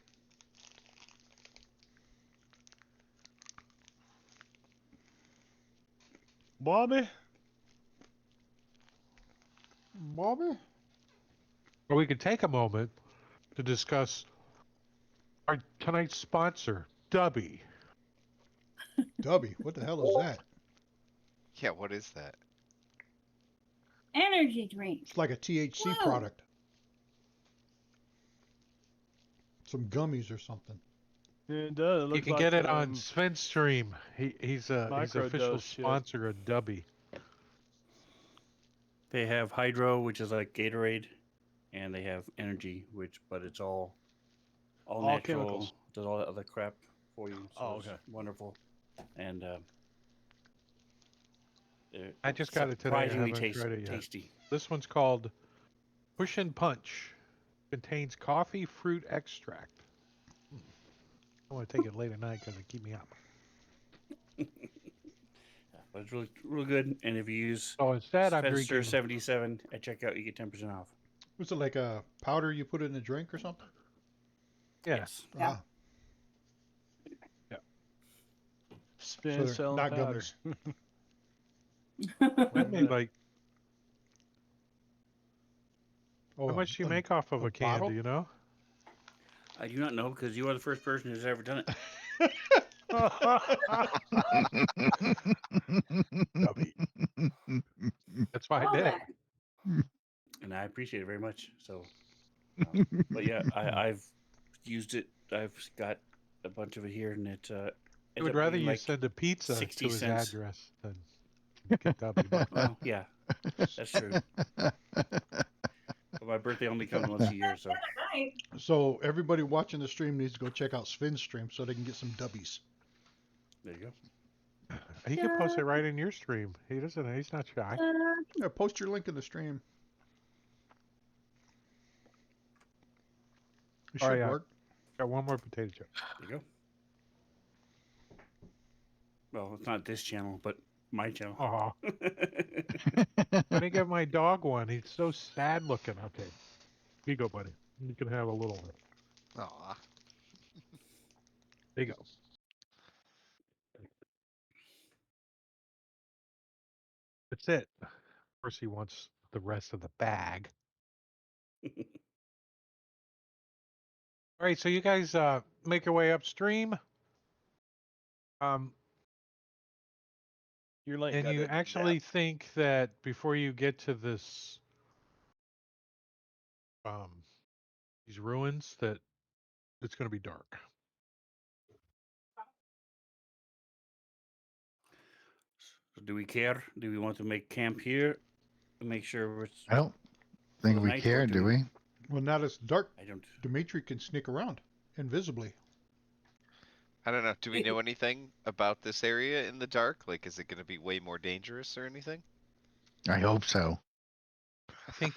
[SPEAKER 9] Bobby?
[SPEAKER 6] Bobby?
[SPEAKER 4] Well, we could take a moment to discuss our tonight's sponsor, Dubby.
[SPEAKER 6] Dubby? What the hell is that?
[SPEAKER 10] Yeah, what is that?
[SPEAKER 8] Energy drink.
[SPEAKER 6] It's like a THC
[SPEAKER 8] Whoa.
[SPEAKER 6] product. Some gummies or something.
[SPEAKER 9] It does. It
[SPEAKER 4] You
[SPEAKER 9] looks
[SPEAKER 4] can
[SPEAKER 9] like,
[SPEAKER 4] get it on Sven's stream. He's official
[SPEAKER 9] microdose shit.
[SPEAKER 4] sponsor of Dubby.
[SPEAKER 5] They have hydro, which is like Gatorade, and they have energy, but it's all natural.
[SPEAKER 9] chemicals.
[SPEAKER 5] Does all that other crap for you. So
[SPEAKER 9] Oh,
[SPEAKER 5] it's
[SPEAKER 9] okay.
[SPEAKER 5] wonderful, and
[SPEAKER 4] I just got it today. I
[SPEAKER 5] surprisingly
[SPEAKER 4] haven't tried it yet.
[SPEAKER 5] tasty.
[SPEAKER 4] This one's called Push and Punch. Contains coffee fruit extract. I want to take it late at night because it keep me up.
[SPEAKER 5] But it's really good. And if you use
[SPEAKER 4] So instead, I'm
[SPEAKER 5] Fenster
[SPEAKER 4] drinking.
[SPEAKER 5] 77 at checkout, you get 10% off.
[SPEAKER 6] Was it like a powder you put in a drink or something?
[SPEAKER 5] Yes.
[SPEAKER 8] Yeah.
[SPEAKER 6] Ah,
[SPEAKER 9] Spin
[SPEAKER 6] they're
[SPEAKER 9] selling
[SPEAKER 6] not
[SPEAKER 9] powder.
[SPEAKER 6] gummies.
[SPEAKER 4] I made like
[SPEAKER 6] Oh,
[SPEAKER 4] how much do you make off of a can?
[SPEAKER 6] bottle?
[SPEAKER 4] Do you know?
[SPEAKER 5] I do not know because you are the first person who's ever done it.
[SPEAKER 4] Dubby. That's why I
[SPEAKER 8] All
[SPEAKER 4] did it.
[SPEAKER 8] that.
[SPEAKER 5] And I appreciate it very much. So, but yeah, I've used it. I've got a bunch of it here, and it.
[SPEAKER 4] I
[SPEAKER 5] ends
[SPEAKER 4] would
[SPEAKER 5] up
[SPEAKER 4] rather
[SPEAKER 5] being
[SPEAKER 4] you
[SPEAKER 5] like
[SPEAKER 4] send a pizza
[SPEAKER 5] 60
[SPEAKER 4] to his
[SPEAKER 5] cents.
[SPEAKER 4] address than get Dubby. But
[SPEAKER 5] Well, yeah, that's true. But my birthday only comes once a year, so
[SPEAKER 8] Right.
[SPEAKER 6] So everybody watching the stream needs to go check out Sven's stream so they can get some dubbies.
[SPEAKER 5] there you go.
[SPEAKER 4] he can post it right in your stream. He doesn't. He's not shy.
[SPEAKER 6] Yeah, post your link in the stream. It
[SPEAKER 4] Oh,
[SPEAKER 6] should
[SPEAKER 4] yeah.
[SPEAKER 6] work.
[SPEAKER 4] Got one more potato chip.
[SPEAKER 5] There you go. Well, it's not this channel, but my channel.
[SPEAKER 4] Aw. I didn't get my dog one. He's so sad looking. Okay. Here you go, buddy. You can have a little one.
[SPEAKER 10] Aw.
[SPEAKER 4] There you go. That's it. Of course, he wants the rest of the bag. All right, so you guys make your way upstream.
[SPEAKER 9] You're like,
[SPEAKER 4] And you actually think that before you get to this, these ruins, that it's going to be dark.
[SPEAKER 5] So do we care? Do we want to make camp here? Make sure it's.
[SPEAKER 7] I don't think
[SPEAKER 5] the
[SPEAKER 7] we
[SPEAKER 5] night, or
[SPEAKER 7] care, do we?
[SPEAKER 6] Well, now that it's dark,
[SPEAKER 5] I don't.
[SPEAKER 6] Dimitri can sneak around invisibly.
[SPEAKER 10] I don't know. Do we know anything about this area in the dark? Like, is it going to be way more dangerous or anything?
[SPEAKER 7] I hope so.
[SPEAKER 4] I think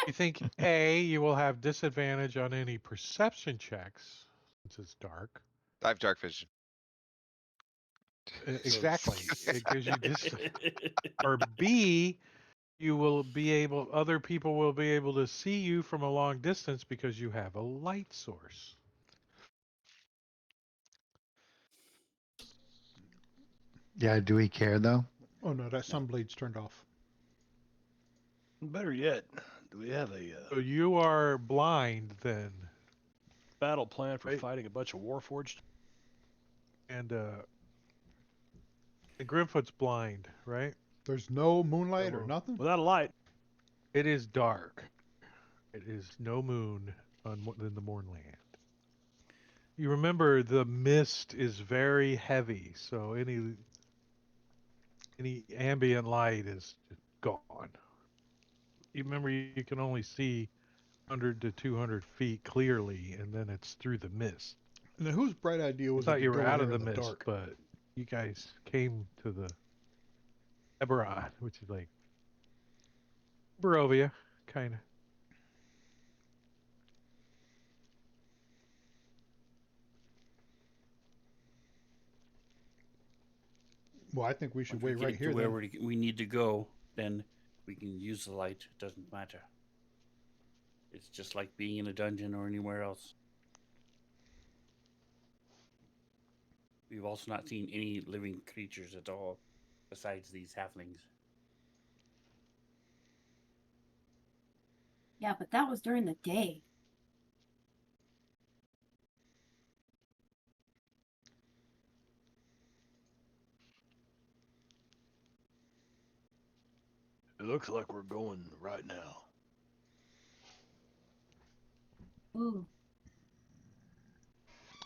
[SPEAKER 4] you think A, you will have disadvantage on any perception checks since it's dark.
[SPEAKER 10] I have dark vision.
[SPEAKER 4] Exactly. It gives you or B, you will be able, other people will be able to see you from a long distance because you have a light source.
[SPEAKER 7] Yeah, do we care though?
[SPEAKER 6] Oh no, that sunblade's turned off.
[SPEAKER 9] Better yet, do we have a
[SPEAKER 4] So you are blind then.
[SPEAKER 9] battle plan for
[SPEAKER 4] Right.
[SPEAKER 9] fighting a bunch of Warforged?
[SPEAKER 4] And Grimfoot's blind, right?
[SPEAKER 6] There's no moonlight or
[SPEAKER 4] Hello.
[SPEAKER 6] nothing.
[SPEAKER 9] Without a light.
[SPEAKER 4] It is dark. It is no moon in the Mornland. You remember the mist is very heavy, so any ambient light is just gone. You remember you can only see 100 to 200 feet clearly, and then it's through the mist.
[SPEAKER 6] Now, whose bright idea
[SPEAKER 4] I
[SPEAKER 6] was it
[SPEAKER 4] thought
[SPEAKER 6] to
[SPEAKER 4] you were
[SPEAKER 6] go in
[SPEAKER 4] out of
[SPEAKER 6] there
[SPEAKER 4] the
[SPEAKER 6] in
[SPEAKER 4] mist,
[SPEAKER 6] dark?
[SPEAKER 4] but you guys came to the Eberron, which is like Barovia, kind of.
[SPEAKER 6] Well, Well, I think we should
[SPEAKER 5] Once we
[SPEAKER 6] wait
[SPEAKER 5] get
[SPEAKER 6] right
[SPEAKER 5] to
[SPEAKER 6] here
[SPEAKER 5] where
[SPEAKER 6] then.
[SPEAKER 5] we need to go, then we can use the light. It doesn't matter. It's just like being in a dungeon or anywhere else. We've also not seen any living creatures at all, besides these halflings.
[SPEAKER 8] Yeah, but that was during the day.
[SPEAKER 9] It looks like we're going right now.
[SPEAKER 8] Ooh,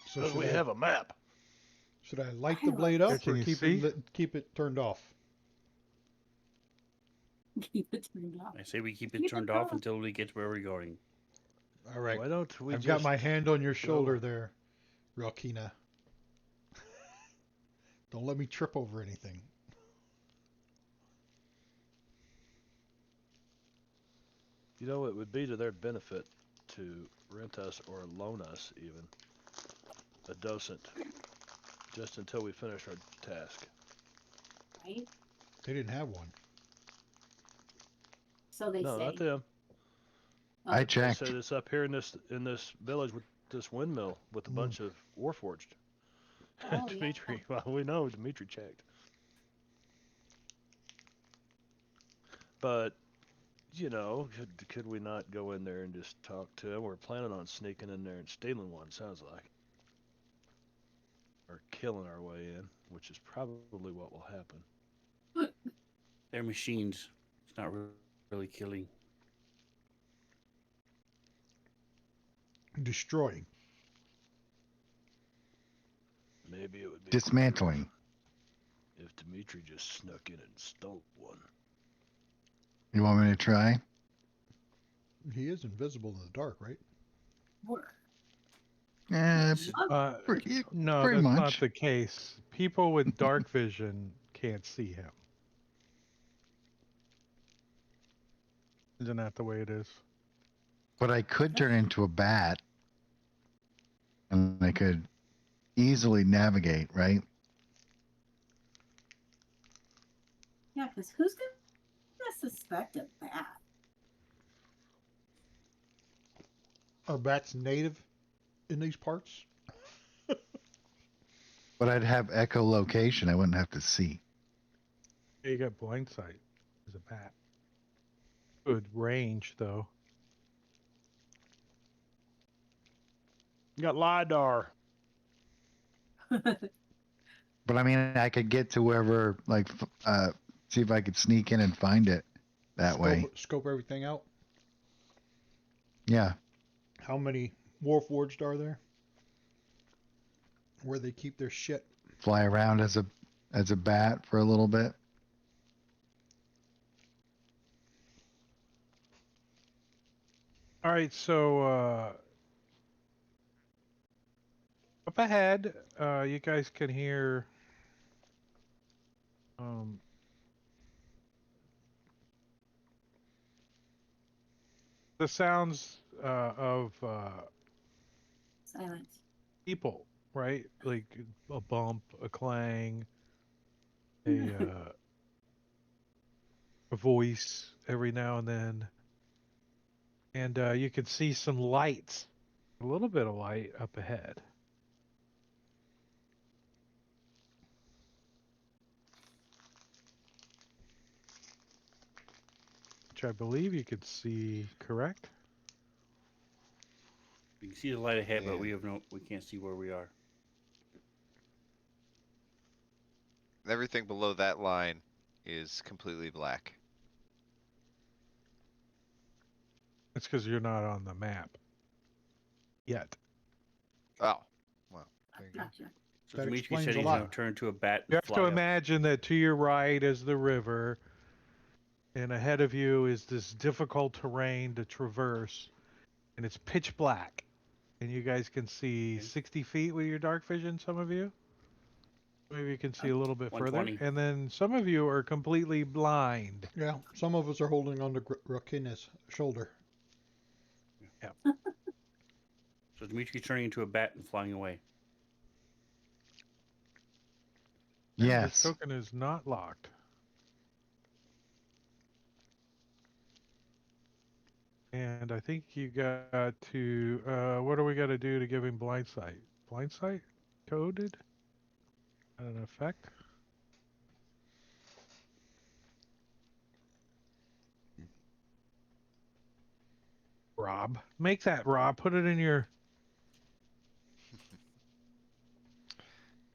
[SPEAKER 6] So
[SPEAKER 9] Because we have a map.
[SPEAKER 6] should I light
[SPEAKER 8] I
[SPEAKER 6] the
[SPEAKER 8] love
[SPEAKER 6] blade
[SPEAKER 8] this.
[SPEAKER 6] up
[SPEAKER 4] Can
[SPEAKER 6] or
[SPEAKER 4] you
[SPEAKER 6] keep
[SPEAKER 4] see?
[SPEAKER 6] it lit, keep it turned off?
[SPEAKER 8] keep it turned off.
[SPEAKER 5] I say we keep it
[SPEAKER 8] Keep it
[SPEAKER 5] turned off
[SPEAKER 8] going.
[SPEAKER 5] until we get to where we're going.
[SPEAKER 6] All right.
[SPEAKER 9] Why don't we
[SPEAKER 6] I've
[SPEAKER 9] just
[SPEAKER 6] got my hand on your
[SPEAKER 9] go?
[SPEAKER 6] shoulder there, Rokina. Don't let me trip over anything.
[SPEAKER 9] You know, it would be to their benefit to rent us or loan us even a docent just until we finish our task.
[SPEAKER 8] Right?
[SPEAKER 6] They didn't have one.
[SPEAKER 8] So they
[SPEAKER 9] No,
[SPEAKER 8] say.
[SPEAKER 9] not them.
[SPEAKER 8] Oh,
[SPEAKER 7] I
[SPEAKER 9] They
[SPEAKER 7] checked.
[SPEAKER 9] said it's up here in this village with this windmill with a bunch of warforged.
[SPEAKER 8] Oh, yeah.
[SPEAKER 9] Dimitri, well, we know Dimitri checked. But, you know, could we not go in there and just talk to him? We're planning on sneaking in there and stealing one, sounds like. Or killing our way in, which is probably what will happen.
[SPEAKER 5] They're machines. It's not really killing.
[SPEAKER 6] Destroying.
[SPEAKER 9] Maybe it would be
[SPEAKER 7] Dismantling.
[SPEAKER 9] quicker if Dimitri just snuck in and stole one.
[SPEAKER 7] You want me to try?
[SPEAKER 6] He is invisible in the dark, right?
[SPEAKER 8] Work.
[SPEAKER 7] Eh, pretty,
[SPEAKER 4] No,
[SPEAKER 7] pretty
[SPEAKER 4] that's not
[SPEAKER 7] much.
[SPEAKER 4] the case. People with dark vision can't see him. Isn't that the way it is?
[SPEAKER 7] But I could turn into a bat, and I could easily navigate, right?
[SPEAKER 8] Yeah, because who's gonna suspect a bat?
[SPEAKER 6] Are bats native in these parts?
[SPEAKER 7] But I'd have echolocation. I wouldn't have to see.
[SPEAKER 4] You got blind sight as a bat. Good range, though.
[SPEAKER 9] You got LiDAR.
[SPEAKER 7] But I mean, I could get to wherever, like, see if I could sneak in and find it that way.
[SPEAKER 6] Scope everything out.
[SPEAKER 7] Yeah.
[SPEAKER 6] How many Warforged are there? Where they keep their shit.
[SPEAKER 7] Fly around as a bat for a little bit.
[SPEAKER 4] All right, so up ahead, you guys can hear the sounds of
[SPEAKER 8] Silence.
[SPEAKER 4] people, right? Like a bump, a clang, a voice every now and then. And you can see some lights, a little bit of light up ahead. Which I believe you could see, correct?
[SPEAKER 5] We can see the light ahead,
[SPEAKER 10] Yeah.
[SPEAKER 5] but we can't see where we are.
[SPEAKER 10] Everything below that line is completely black.
[SPEAKER 4] That's because you're not on the map yet.
[SPEAKER 10] Oh, well, there you go.
[SPEAKER 8] Gotcha.
[SPEAKER 5] So
[SPEAKER 6] That
[SPEAKER 5] Dimitri
[SPEAKER 6] explains
[SPEAKER 5] said
[SPEAKER 6] a
[SPEAKER 5] he's
[SPEAKER 6] lot.
[SPEAKER 5] going to turn to a bat and
[SPEAKER 4] You have
[SPEAKER 5] fly
[SPEAKER 4] to
[SPEAKER 5] up.
[SPEAKER 4] imagine that to your right is the river, and ahead of you is this difficult terrain to traverse, and it's pitch black. And you guys can see
[SPEAKER 5] Okay.
[SPEAKER 4] 60 feet with your dark vision, some of you. Maybe you can see a little bit further.
[SPEAKER 5] 120.
[SPEAKER 4] And then some of you are completely blind.
[SPEAKER 6] Yeah, some of us are holding on to Rokina's shoulder.
[SPEAKER 5] So Dimitri's turning into a bat and flying away.
[SPEAKER 4] This
[SPEAKER 7] Yes.
[SPEAKER 4] token is not locked. And I think you got to, what do we got to do to give him blind sight? Blind sight? Coded? An effect? Rob. Make that, Rob. Put it in your...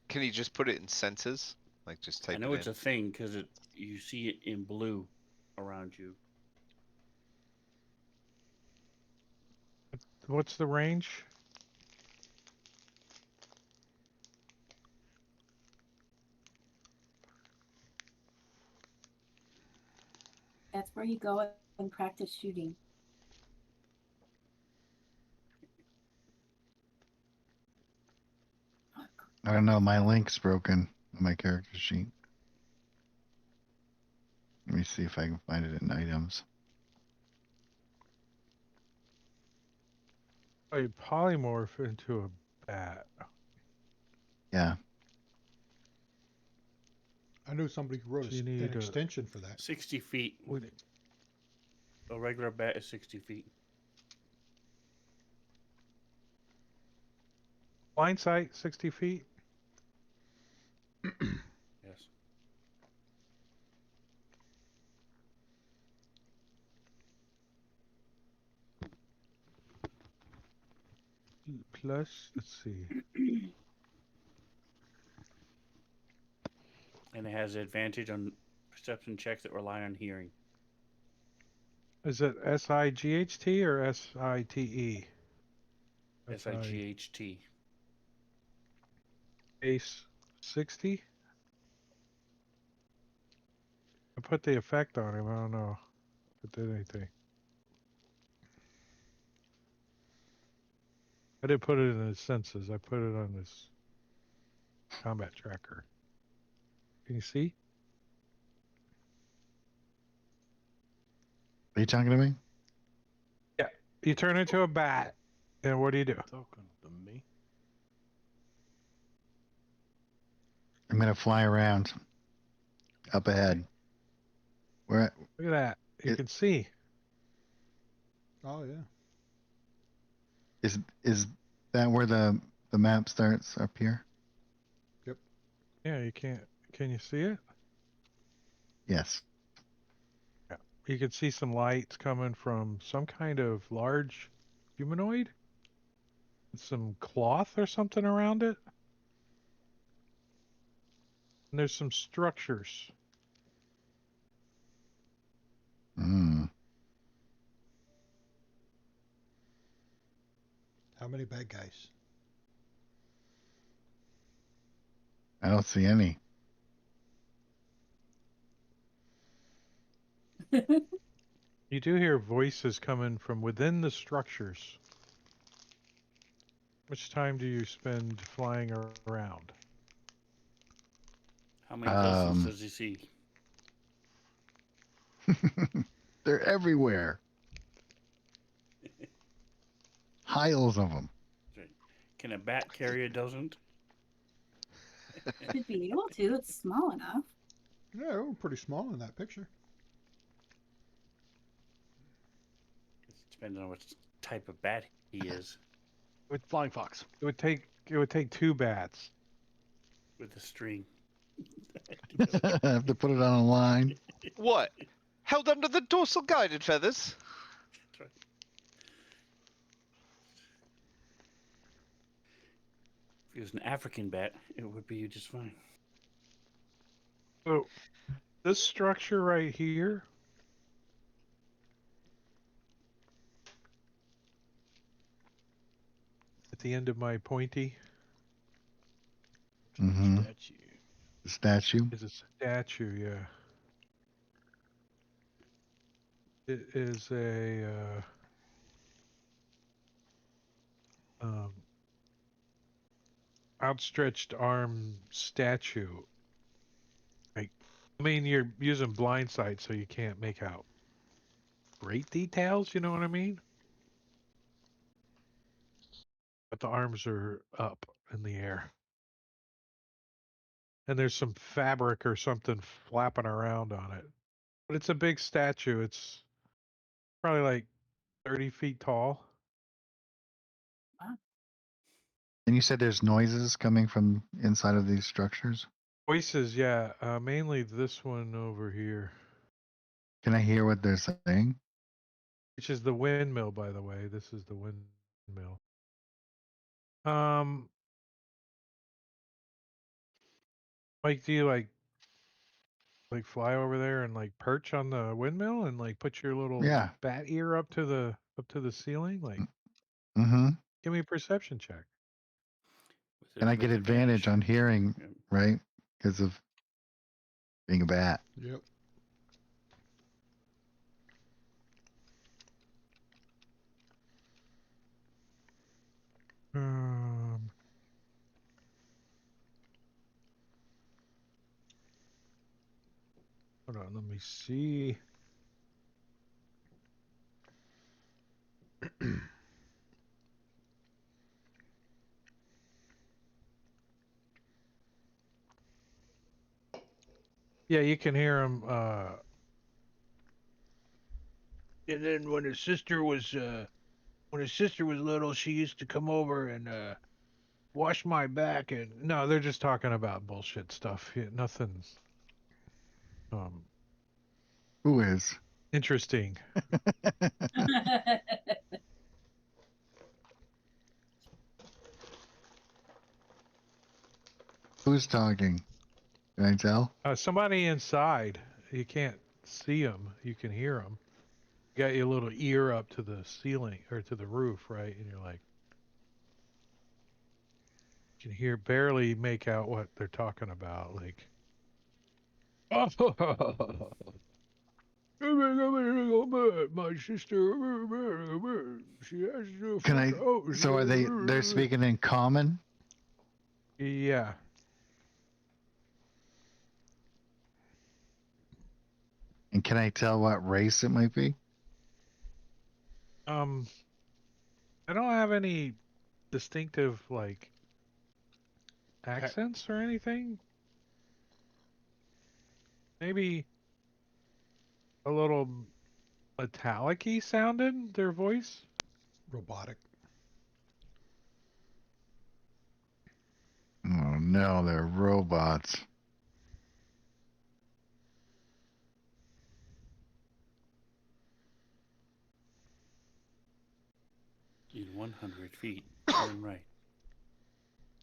[SPEAKER 10] Can you just put it in senses? Like just type
[SPEAKER 5] I know
[SPEAKER 10] it
[SPEAKER 5] it's
[SPEAKER 10] in?
[SPEAKER 5] a thing because you see it in blue around you.
[SPEAKER 4] What's the range?
[SPEAKER 8] That's where you go and practice shooting.
[SPEAKER 7] I don't know. My link's broken on my character sheet. Let me see if I can find it in items.
[SPEAKER 4] Oh, you polymorph into a bat.
[SPEAKER 7] Yeah.
[SPEAKER 6] I knew somebody who wrote
[SPEAKER 4] So you
[SPEAKER 6] an
[SPEAKER 4] need a-
[SPEAKER 6] extension for that.
[SPEAKER 5] 60 feet.
[SPEAKER 4] Would it-
[SPEAKER 5] A regular bat is 60 feet.
[SPEAKER 4] Blind sight, 60 feet.
[SPEAKER 5] Yes.
[SPEAKER 4] Plus, let's see.
[SPEAKER 5] And it has advantage on perception checks that rely on hearing.
[SPEAKER 4] Is it SIGHT or SITE?
[SPEAKER 5] SIGHT.
[SPEAKER 4] Base 60? I put the effect on him. I don't know if it did anything. I didn't put it in his senses. I put it on his combat tracker. Can you see?
[SPEAKER 7] Are you talking to me?
[SPEAKER 4] Yeah. You turn into a bat, and what do you do?
[SPEAKER 9] Talking to me.
[SPEAKER 7] I'm gonna fly around up ahead. Where
[SPEAKER 4] Look at that. You
[SPEAKER 7] It-
[SPEAKER 4] can see.
[SPEAKER 6] Oh yeah.
[SPEAKER 7] is that where the map starts up here?
[SPEAKER 4] Yeah, you can't. Can you see it?
[SPEAKER 7] Yes.
[SPEAKER 4] Yeah. You can see some lights coming from some kind of large humanoid. Some cloth or something around it. And there's some structures.
[SPEAKER 7] Hmm.
[SPEAKER 6] How many bad guys?
[SPEAKER 7] I don't see any.
[SPEAKER 4] You do hear voices coming from within the structures. How much time do you spend flying around?
[SPEAKER 5] How many persons
[SPEAKER 7] Um.
[SPEAKER 5] does he see?
[SPEAKER 7] They're everywhere. Piles of them.
[SPEAKER 5] Can a bat carry a dozen?
[SPEAKER 8] Should be able to. It's small enough.
[SPEAKER 6] Yeah, they were pretty small in that picture.
[SPEAKER 5] It's depending on what type of bat he is.
[SPEAKER 9] With flying fox.
[SPEAKER 4] It would take two bats.
[SPEAKER 5] With a string.
[SPEAKER 7] I have to put it on a line.
[SPEAKER 10] What? Held under the dorsal guided feathers?
[SPEAKER 5] That's right. If it was an African bat, it would be just fine.
[SPEAKER 4] So this structure right here. At the end of my pointy
[SPEAKER 7] Mm-hmm.
[SPEAKER 9] Statue.
[SPEAKER 7] The statue.
[SPEAKER 4] is a statue, yeah. It is a outstretched arm statue. Like, I mean, you're using blind sight, so you can't make out great details. You know what I mean? But the arms are up in the air. and there's some fabric or something flapping around on it. But it's a big statue. It's probably like 30 feet tall.
[SPEAKER 7] And you said there's noises coming from inside of these structures?
[SPEAKER 4] Voices, yeah. Mainly this one over here,
[SPEAKER 7] Can I hear what they're saying?
[SPEAKER 4] which is the windmill, by the way. This is the windmill. Mike, do you like fly over there and like perch on the windmill and like put your little
[SPEAKER 7] Yeah.
[SPEAKER 4] bat ear up to the ceiling? Like,
[SPEAKER 7] Mm-hmm.
[SPEAKER 4] give me a perception check.
[SPEAKER 7] And I get advantage on hearing,
[SPEAKER 5] Yeah.
[SPEAKER 7] right? Because of being a bat.
[SPEAKER 6] Yep.
[SPEAKER 4] Hold on, let me see. Yeah, you can hear him. And then when his sister was little, she used to come over and wash my back. And no, they're just talking about bullshit stuff. Yeah, nothing
[SPEAKER 7] Who is?
[SPEAKER 4] interesting.
[SPEAKER 7] Who's talking? Can I tell?
[SPEAKER 4] Somebody inside. You can't see them. You can hear them. You got your little ear up to the ceiling or to the roof, right? And you're like, you can barely make out what they're talking about. Like, my sister, she has to
[SPEAKER 7] Can I?
[SPEAKER 4] house.
[SPEAKER 7] So they're speaking in common?
[SPEAKER 4] Yeah.
[SPEAKER 7] And can I tell what race it might be?
[SPEAKER 4] I don't have any distinctive like accents or anything. Maybe a little metallic-y sounded their voice.
[SPEAKER 6] Robotic.
[SPEAKER 7] Oh no, they're robots.
[SPEAKER 5] In 100 feet, turn right.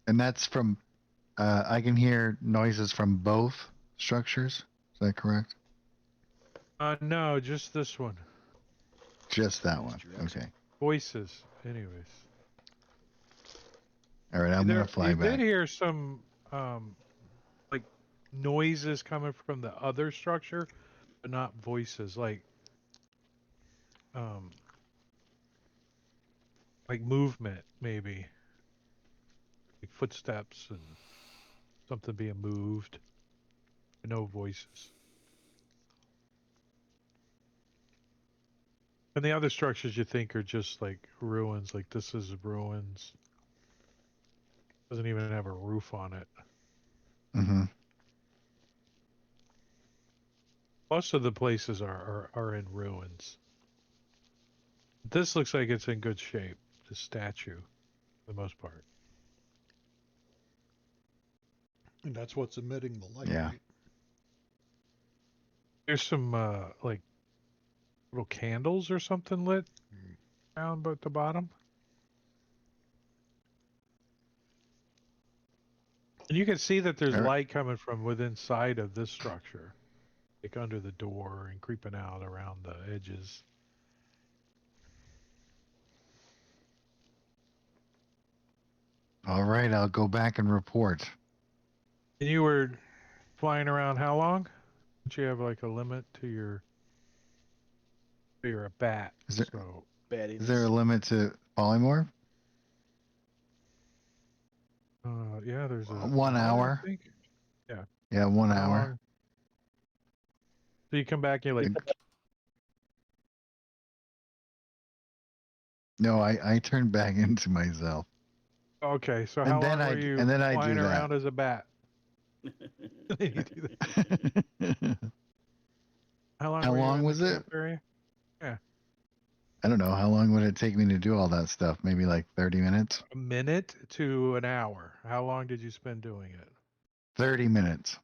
[SPEAKER 7] And that's from. I can hear noises from both structures. Is that correct?
[SPEAKER 4] No, just this one.
[SPEAKER 7] Just that one.
[SPEAKER 9] Mr. X.
[SPEAKER 7] Okay.
[SPEAKER 4] Voices, anyways.
[SPEAKER 7] All right. I'm gonna fly
[SPEAKER 4] You
[SPEAKER 7] back.
[SPEAKER 4] did hear some like noises coming from the other structure, but not voices. Like movement, maybe. Like footsteps and something being moved. No voices. And the other structures you think are just like ruins, like this is ruins. Doesn't even have a roof on it.
[SPEAKER 7] Mm-hmm.
[SPEAKER 4] Most of the places are in ruins. This looks like it's in good shape, the statue, for the most part.
[SPEAKER 6] And that's what's emitting the light,
[SPEAKER 7] Yeah.
[SPEAKER 6] right?
[SPEAKER 4] There's some like little candles or something lit down at the bottom. And you can see that there's
[SPEAKER 7] All right.
[SPEAKER 4] light coming from within side of this structure, like under the door and creeping out around the edges.
[SPEAKER 7] All right. I'll go back and report.
[SPEAKER 4] And you were flying around how long? Don't you have like a limit to your? You're a bat,
[SPEAKER 7] Is there,
[SPEAKER 4] so
[SPEAKER 7] is there a limit to polymorph?
[SPEAKER 4] yeah, there's a
[SPEAKER 7] 1
[SPEAKER 4] hour,
[SPEAKER 7] hour.
[SPEAKER 4] I think. Yeah.
[SPEAKER 7] Yeah, 1
[SPEAKER 4] How
[SPEAKER 7] hour.
[SPEAKER 4] long? So you come back, you're like,
[SPEAKER 7] No, I turned back into myself.
[SPEAKER 4] okay. So
[SPEAKER 7] And
[SPEAKER 4] how
[SPEAKER 7] then
[SPEAKER 4] long
[SPEAKER 7] I
[SPEAKER 4] were you
[SPEAKER 7] and then I
[SPEAKER 4] flying
[SPEAKER 7] do that.
[SPEAKER 4] around as a bat? Then you do that. How long
[SPEAKER 7] How
[SPEAKER 4] were you
[SPEAKER 7] long
[SPEAKER 4] in
[SPEAKER 7] was
[SPEAKER 4] the
[SPEAKER 7] it?
[SPEAKER 4] camp area? Yeah,
[SPEAKER 7] I don't know. How long would it take me to do all that stuff? Maybe like 30 minutes?
[SPEAKER 4] a minute to an hour. How long did you spend doing it?
[SPEAKER 7] 30 minutes.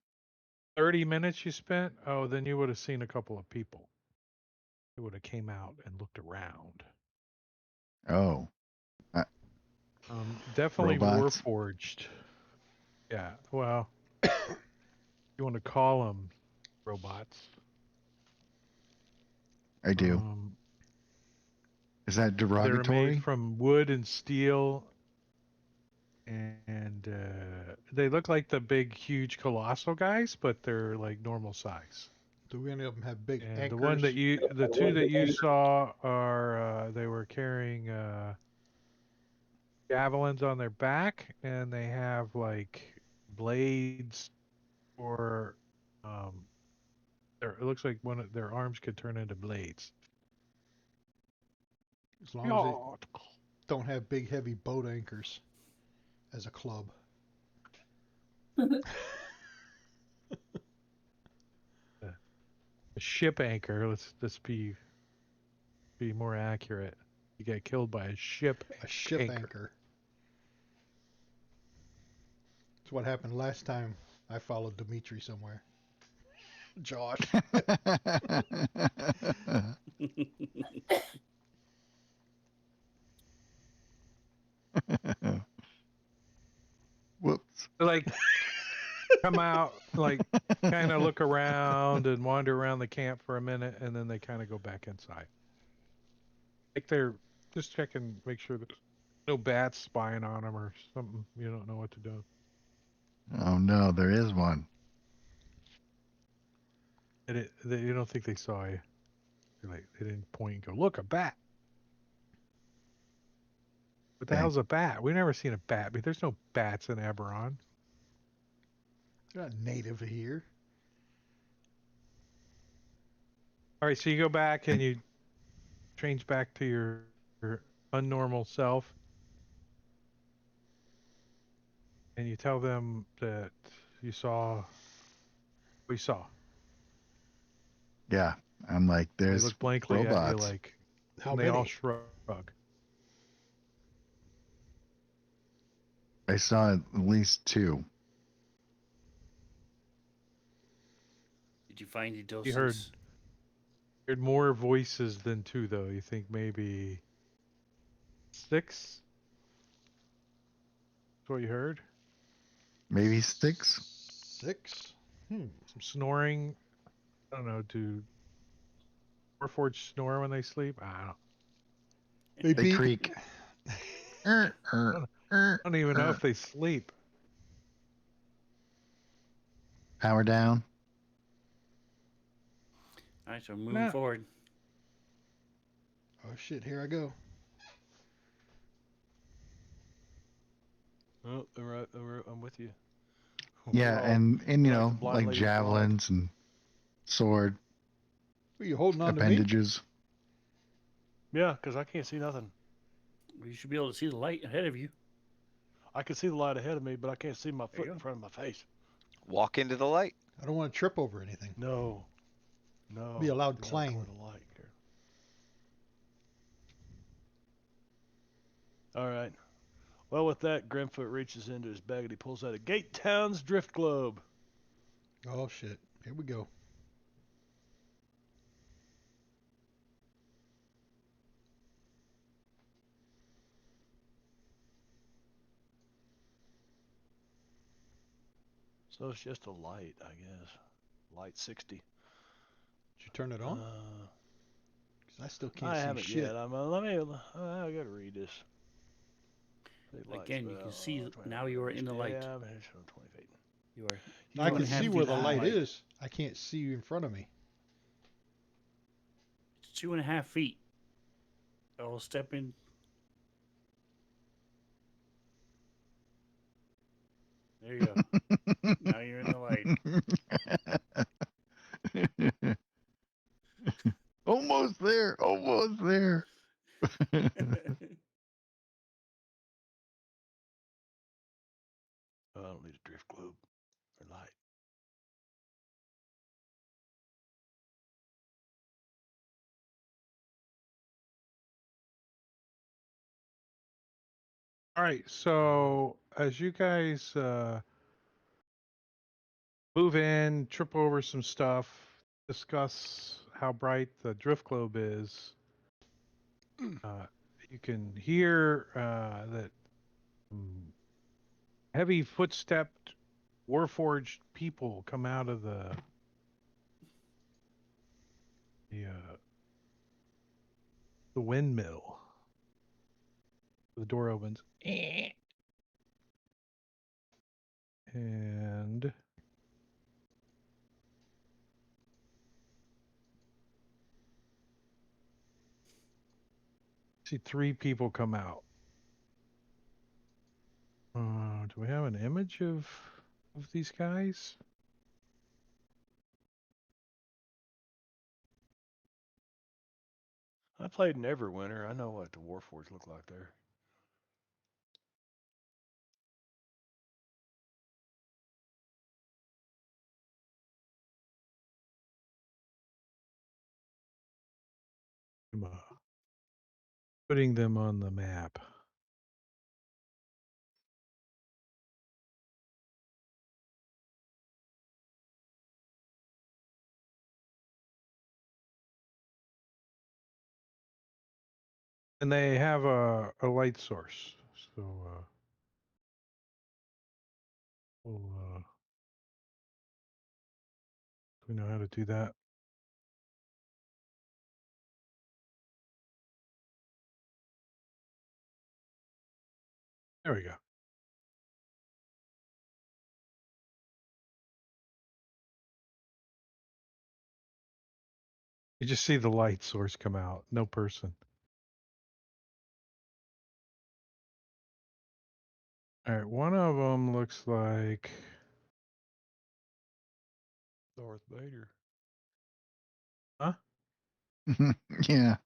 [SPEAKER 4] 30 minutes you spent? Oh, then you would have seen a couple of people. You would have came out and looked around.
[SPEAKER 7] Oh,
[SPEAKER 4] Definitely
[SPEAKER 7] robots?
[SPEAKER 4] Warforged. Yeah, well, you want to call them robots.
[SPEAKER 7] I do. Is that
[SPEAKER 4] They're made
[SPEAKER 7] derogatory?
[SPEAKER 4] from wood and steel, and they look like the big, huge, colossal guys, but they're like normal size.
[SPEAKER 6] Do any of them have big
[SPEAKER 4] And
[SPEAKER 6] anchors?
[SPEAKER 4] the two that you saw are they were carrying javelins on their back, and they have like blades, or it looks like one of their arms could turn into blades.
[SPEAKER 6] As long as they don't have big, heavy boat anchors as a club.
[SPEAKER 4] A ship anchor. Let's be more accurate. You get killed by a ship.
[SPEAKER 6] A ship anchor. That's what happened last time I followed Dimitri somewhere. Josh.
[SPEAKER 7] Whoops.
[SPEAKER 4] Like come out, like kind of look around and wander around the camp for a minute, and then they kind of go back inside. Like they're just checking, make sure there's no bats spying on them or something. You don't know what to do.
[SPEAKER 7] Oh no, there is one.
[SPEAKER 4] And you don't think they saw you. Like they didn't point and go, look, a bat. What the
[SPEAKER 7] Dang.
[SPEAKER 4] hell's a bat? We've never seen a bat, but there's no bats in Eberron.
[SPEAKER 6] They're not native here.
[SPEAKER 4] All right, so you go back and you change back to your unnormal self, and you tell them that you saw. We saw.
[SPEAKER 7] Yeah, I'm like,
[SPEAKER 4] They
[SPEAKER 7] there's
[SPEAKER 4] look blankly at you,
[SPEAKER 7] robots.
[SPEAKER 4] like,
[SPEAKER 6] How
[SPEAKER 4] and they
[SPEAKER 6] many?
[SPEAKER 4] all shrug.
[SPEAKER 7] I saw at least two.
[SPEAKER 5] Did you find any docents?
[SPEAKER 4] You heard more voices than two, though. You think maybe 6? That's what you heard.
[SPEAKER 7] Maybe 6?
[SPEAKER 6] 6?
[SPEAKER 4] Some snoring. I don't know. Do Warforged snore when they sleep? I don't.
[SPEAKER 6] They
[SPEAKER 7] creak.
[SPEAKER 4] I don't even know if they sleep.
[SPEAKER 7] Power down.
[SPEAKER 5] All right, so moving forward.
[SPEAKER 6] Oh shit, here I go.
[SPEAKER 9] Oh, I'm with you.
[SPEAKER 7] Yeah, and you
[SPEAKER 9] like
[SPEAKER 7] know,
[SPEAKER 9] the blind
[SPEAKER 7] like
[SPEAKER 9] lady's dog.
[SPEAKER 7] javelins and sword
[SPEAKER 6] Are you holding on
[SPEAKER 7] appendages.
[SPEAKER 9] Yeah, because I can't see nothing.
[SPEAKER 5] Well, you should be able to see the light ahead of you.
[SPEAKER 9] I can see the light ahead of me, but I can't see my foot in front of my face.
[SPEAKER 10] Walk into the light.
[SPEAKER 6] to me? I don't want to trip over anything.
[SPEAKER 9] No.
[SPEAKER 6] Be a loud
[SPEAKER 9] Do not
[SPEAKER 6] clang.
[SPEAKER 9] go in the light here. All right. Well, with that, Grimfoot reaches into his bag and he pulls out a Gate Town's drift globe.
[SPEAKER 6] Oh shit, here we go.
[SPEAKER 9] So it's just a light, I guess. Light 60.
[SPEAKER 6] Did you turn it on? 'Cause I still can't
[SPEAKER 9] I
[SPEAKER 6] see
[SPEAKER 9] haven't
[SPEAKER 6] shit.
[SPEAKER 9] yet. I gotta read this.
[SPEAKER 5] Again, you can see now you are in the light.
[SPEAKER 9] Yeah, 20 feet.
[SPEAKER 5] You are.
[SPEAKER 6] I can
[SPEAKER 5] 2.5
[SPEAKER 6] see where
[SPEAKER 5] feet
[SPEAKER 6] the
[SPEAKER 5] high.
[SPEAKER 6] light is. I can't see you in front of me.
[SPEAKER 5] It's 2.5 feet. I'll step in. There you go. Now you're in the light.
[SPEAKER 7] Almost there. Almost there.
[SPEAKER 9] I don't need a drift globe or light.
[SPEAKER 4] All right, so as you guys move in, trip over some stuff, discuss how bright the drift globe is, you can hear that heavy footstepped, warforged people come out of the windmill. The door opens. And see 3 people come out. Do we have an image of these guys?
[SPEAKER 9] I played in Everwinter. I know what the Warforged look like there.
[SPEAKER 4] I'm putting them on the map. And they have a light source. So we know how to do that. There we go. You just see the light source come out, no person. All right, one of them looks like
[SPEAKER 9] Darth Vader.
[SPEAKER 4] Huh?
[SPEAKER 7] Yeah,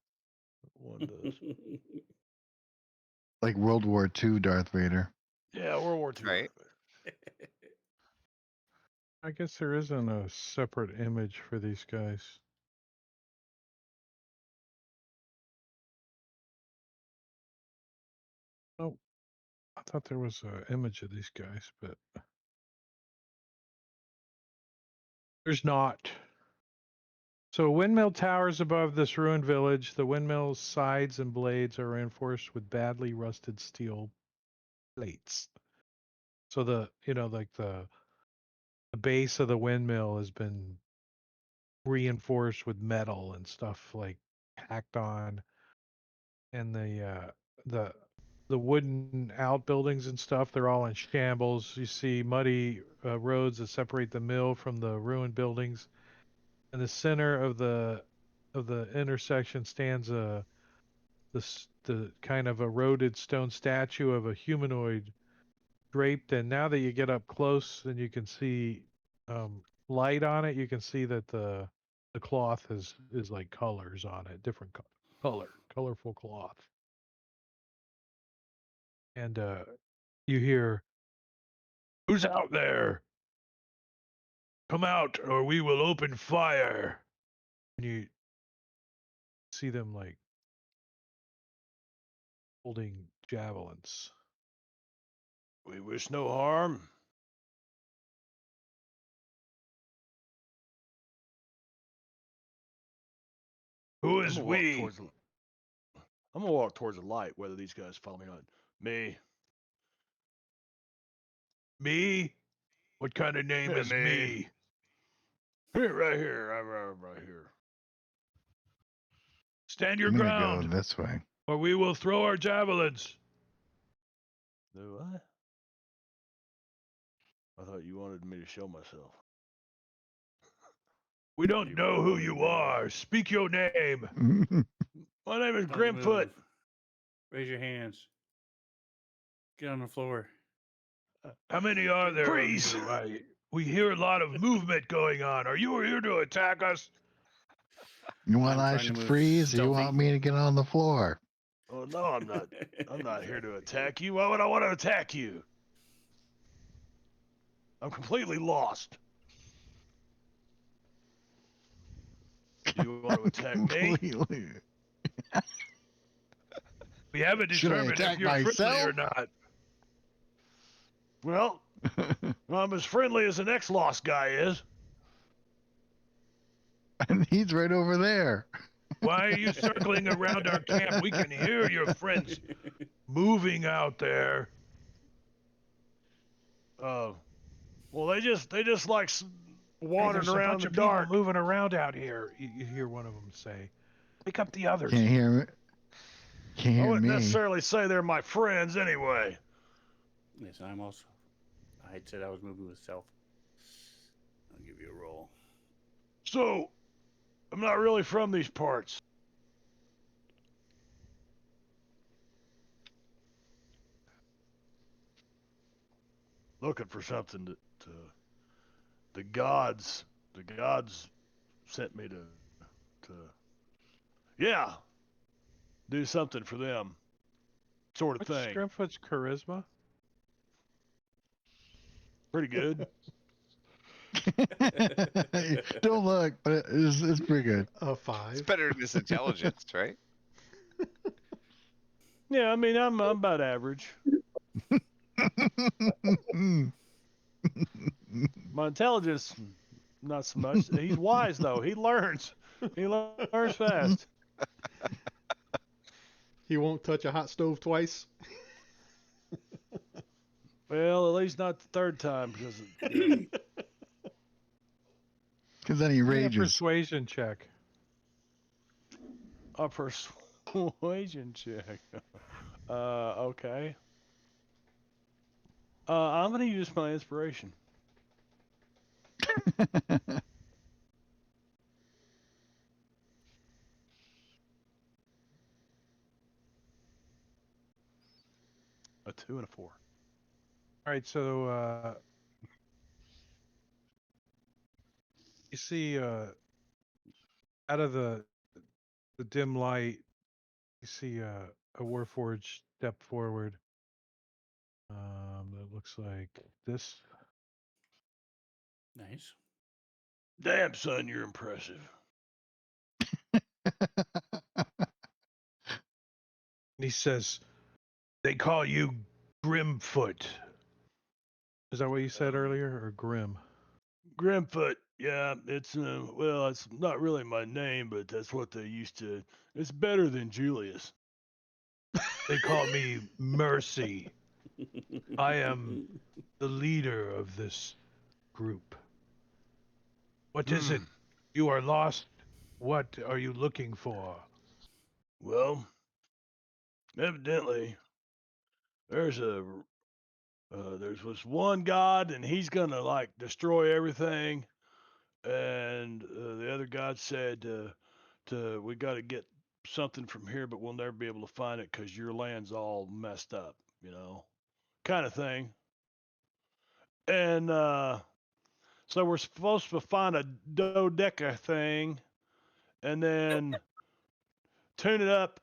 [SPEAKER 9] One does.
[SPEAKER 7] like World War II Darth Vader.
[SPEAKER 9] Yeah, World War II.
[SPEAKER 10] Right.
[SPEAKER 9] Darth Vader.
[SPEAKER 4] I guess there isn't a separate image for these guys. Oh, I thought there was an image of these guys, but there's not. So windmill towers above this ruined village. The windmill's sides and blades are reinforced with badly rusted steel plates. So like the base of the windmill has been reinforced with metal and stuff like hacked on, and the wooden outbuildings and stuff, they're all in shambles. You see muddy roads that separate the mill from the ruined buildings. In the center of the intersection stands the kind of eroded stone statue of a humanoid draped. And now that you get up close and you can see light on it, you can see that the cloth is like colors on it, different colorful cloth. And you hear, "Who's out there? Come out, or we will open fire." And you see them like holding javelins.
[SPEAKER 9] We wish no harm.
[SPEAKER 4] Who
[SPEAKER 9] I'm
[SPEAKER 4] is
[SPEAKER 9] gonna walk
[SPEAKER 4] we?
[SPEAKER 9] towards the. I'm gonna walk towards the light, whether these guys follow me or not. Me.
[SPEAKER 4] Me? What kind of name
[SPEAKER 9] Yeah,
[SPEAKER 4] is
[SPEAKER 9] me.
[SPEAKER 4] me?
[SPEAKER 9] Here, right here. Right here.
[SPEAKER 4] Stand your
[SPEAKER 7] I'm gonna
[SPEAKER 4] ground,
[SPEAKER 7] go this way.
[SPEAKER 4] or we will throw our javelins.
[SPEAKER 9] Do I? I thought you wanted me to show myself.
[SPEAKER 4] We don't
[SPEAKER 9] You
[SPEAKER 4] know
[SPEAKER 9] really
[SPEAKER 4] who
[SPEAKER 9] wanted
[SPEAKER 4] you
[SPEAKER 9] me to-
[SPEAKER 4] are. Speak your name.
[SPEAKER 9] My name is
[SPEAKER 5] Don't
[SPEAKER 9] Grimfoot.
[SPEAKER 5] move. Raise your hands. Get on the floor.
[SPEAKER 4] How many are there
[SPEAKER 9] Freeze.
[SPEAKER 4] of you? We hear a lot of movement going on. Are you here to attack us?
[SPEAKER 7] You want
[SPEAKER 5] I'm
[SPEAKER 7] I
[SPEAKER 5] trying to
[SPEAKER 7] should
[SPEAKER 5] move
[SPEAKER 7] freeze, or you
[SPEAKER 5] stealthy.
[SPEAKER 7] want me to get on the floor?
[SPEAKER 9] Oh no, I'm not. I'm not here to attack you. Why would I want to attack you? I'm completely lost. Do you want to attack me?
[SPEAKER 7] Completely.
[SPEAKER 4] We haven't
[SPEAKER 7] Should I
[SPEAKER 4] determined if
[SPEAKER 7] attack
[SPEAKER 4] you're friendly or
[SPEAKER 7] myself?
[SPEAKER 4] not.
[SPEAKER 9] Well, I'm as friendly as the next lost guy is.
[SPEAKER 7] And he's right over there.
[SPEAKER 4] Why are you circling around our camp? We can hear your friends moving out there.
[SPEAKER 9] Well, they just like wandering
[SPEAKER 4] There's a
[SPEAKER 9] around
[SPEAKER 4] bunch
[SPEAKER 9] in
[SPEAKER 4] of
[SPEAKER 9] the dark.
[SPEAKER 4] people moving around out here. You hear one of them say, "Wake up the others."
[SPEAKER 7] Can't hear. Can't
[SPEAKER 9] I
[SPEAKER 7] hear
[SPEAKER 9] wouldn't
[SPEAKER 7] me.
[SPEAKER 9] necessarily say they're my friends anyway.
[SPEAKER 5] Yes, I'm also. I had said I was moving with self. I'll give you a roll.
[SPEAKER 9] So, I'm not really from these parts. Looking for something that the gods sent me to yeah, do something for them, sort of
[SPEAKER 4] What's
[SPEAKER 9] thing.
[SPEAKER 4] Scrimfoot's charisma?
[SPEAKER 9] Pretty good.
[SPEAKER 7] Don't look, but it's pretty good.
[SPEAKER 6] A
[SPEAKER 10] It's
[SPEAKER 6] 5.
[SPEAKER 10] better than his intelligence, right?
[SPEAKER 9] Yeah, I mean I'm about average. My intelligence, not so much. He's wise though. He learns. He learns fast.
[SPEAKER 6] He won't touch a hot stove twice.
[SPEAKER 9] Well, at least not the third time because
[SPEAKER 7] Because then he
[SPEAKER 4] Yeah,
[SPEAKER 7] rages.
[SPEAKER 4] persuasion check.
[SPEAKER 9] a persuasion check. Okay. I'm gonna use my inspiration. A 2 and a 4.
[SPEAKER 4] All right, so you see out of the dim light, you see a Warforged step forward. That looks like this.
[SPEAKER 5] Nice.
[SPEAKER 9] Damn, son, you're impressive.
[SPEAKER 4] And he says, "They call you Grimfoot." Is that what you said earlier, or Grim?
[SPEAKER 9] Grimfoot. Yeah, it's well, it's not really my name, but that's what they used to. It's better than Julius.
[SPEAKER 4] They call me Mercy. I am the leader of this group. What is it? You are lost. What are you looking for?
[SPEAKER 9] Well, evidently, there's this one god, and he's gonna like destroy everything. And the other god said, we got to get something from here, but we'll never be able to find it because your land's all messed up, kind of thing. And so we're supposed to find a dodeca thing, and then tune it up,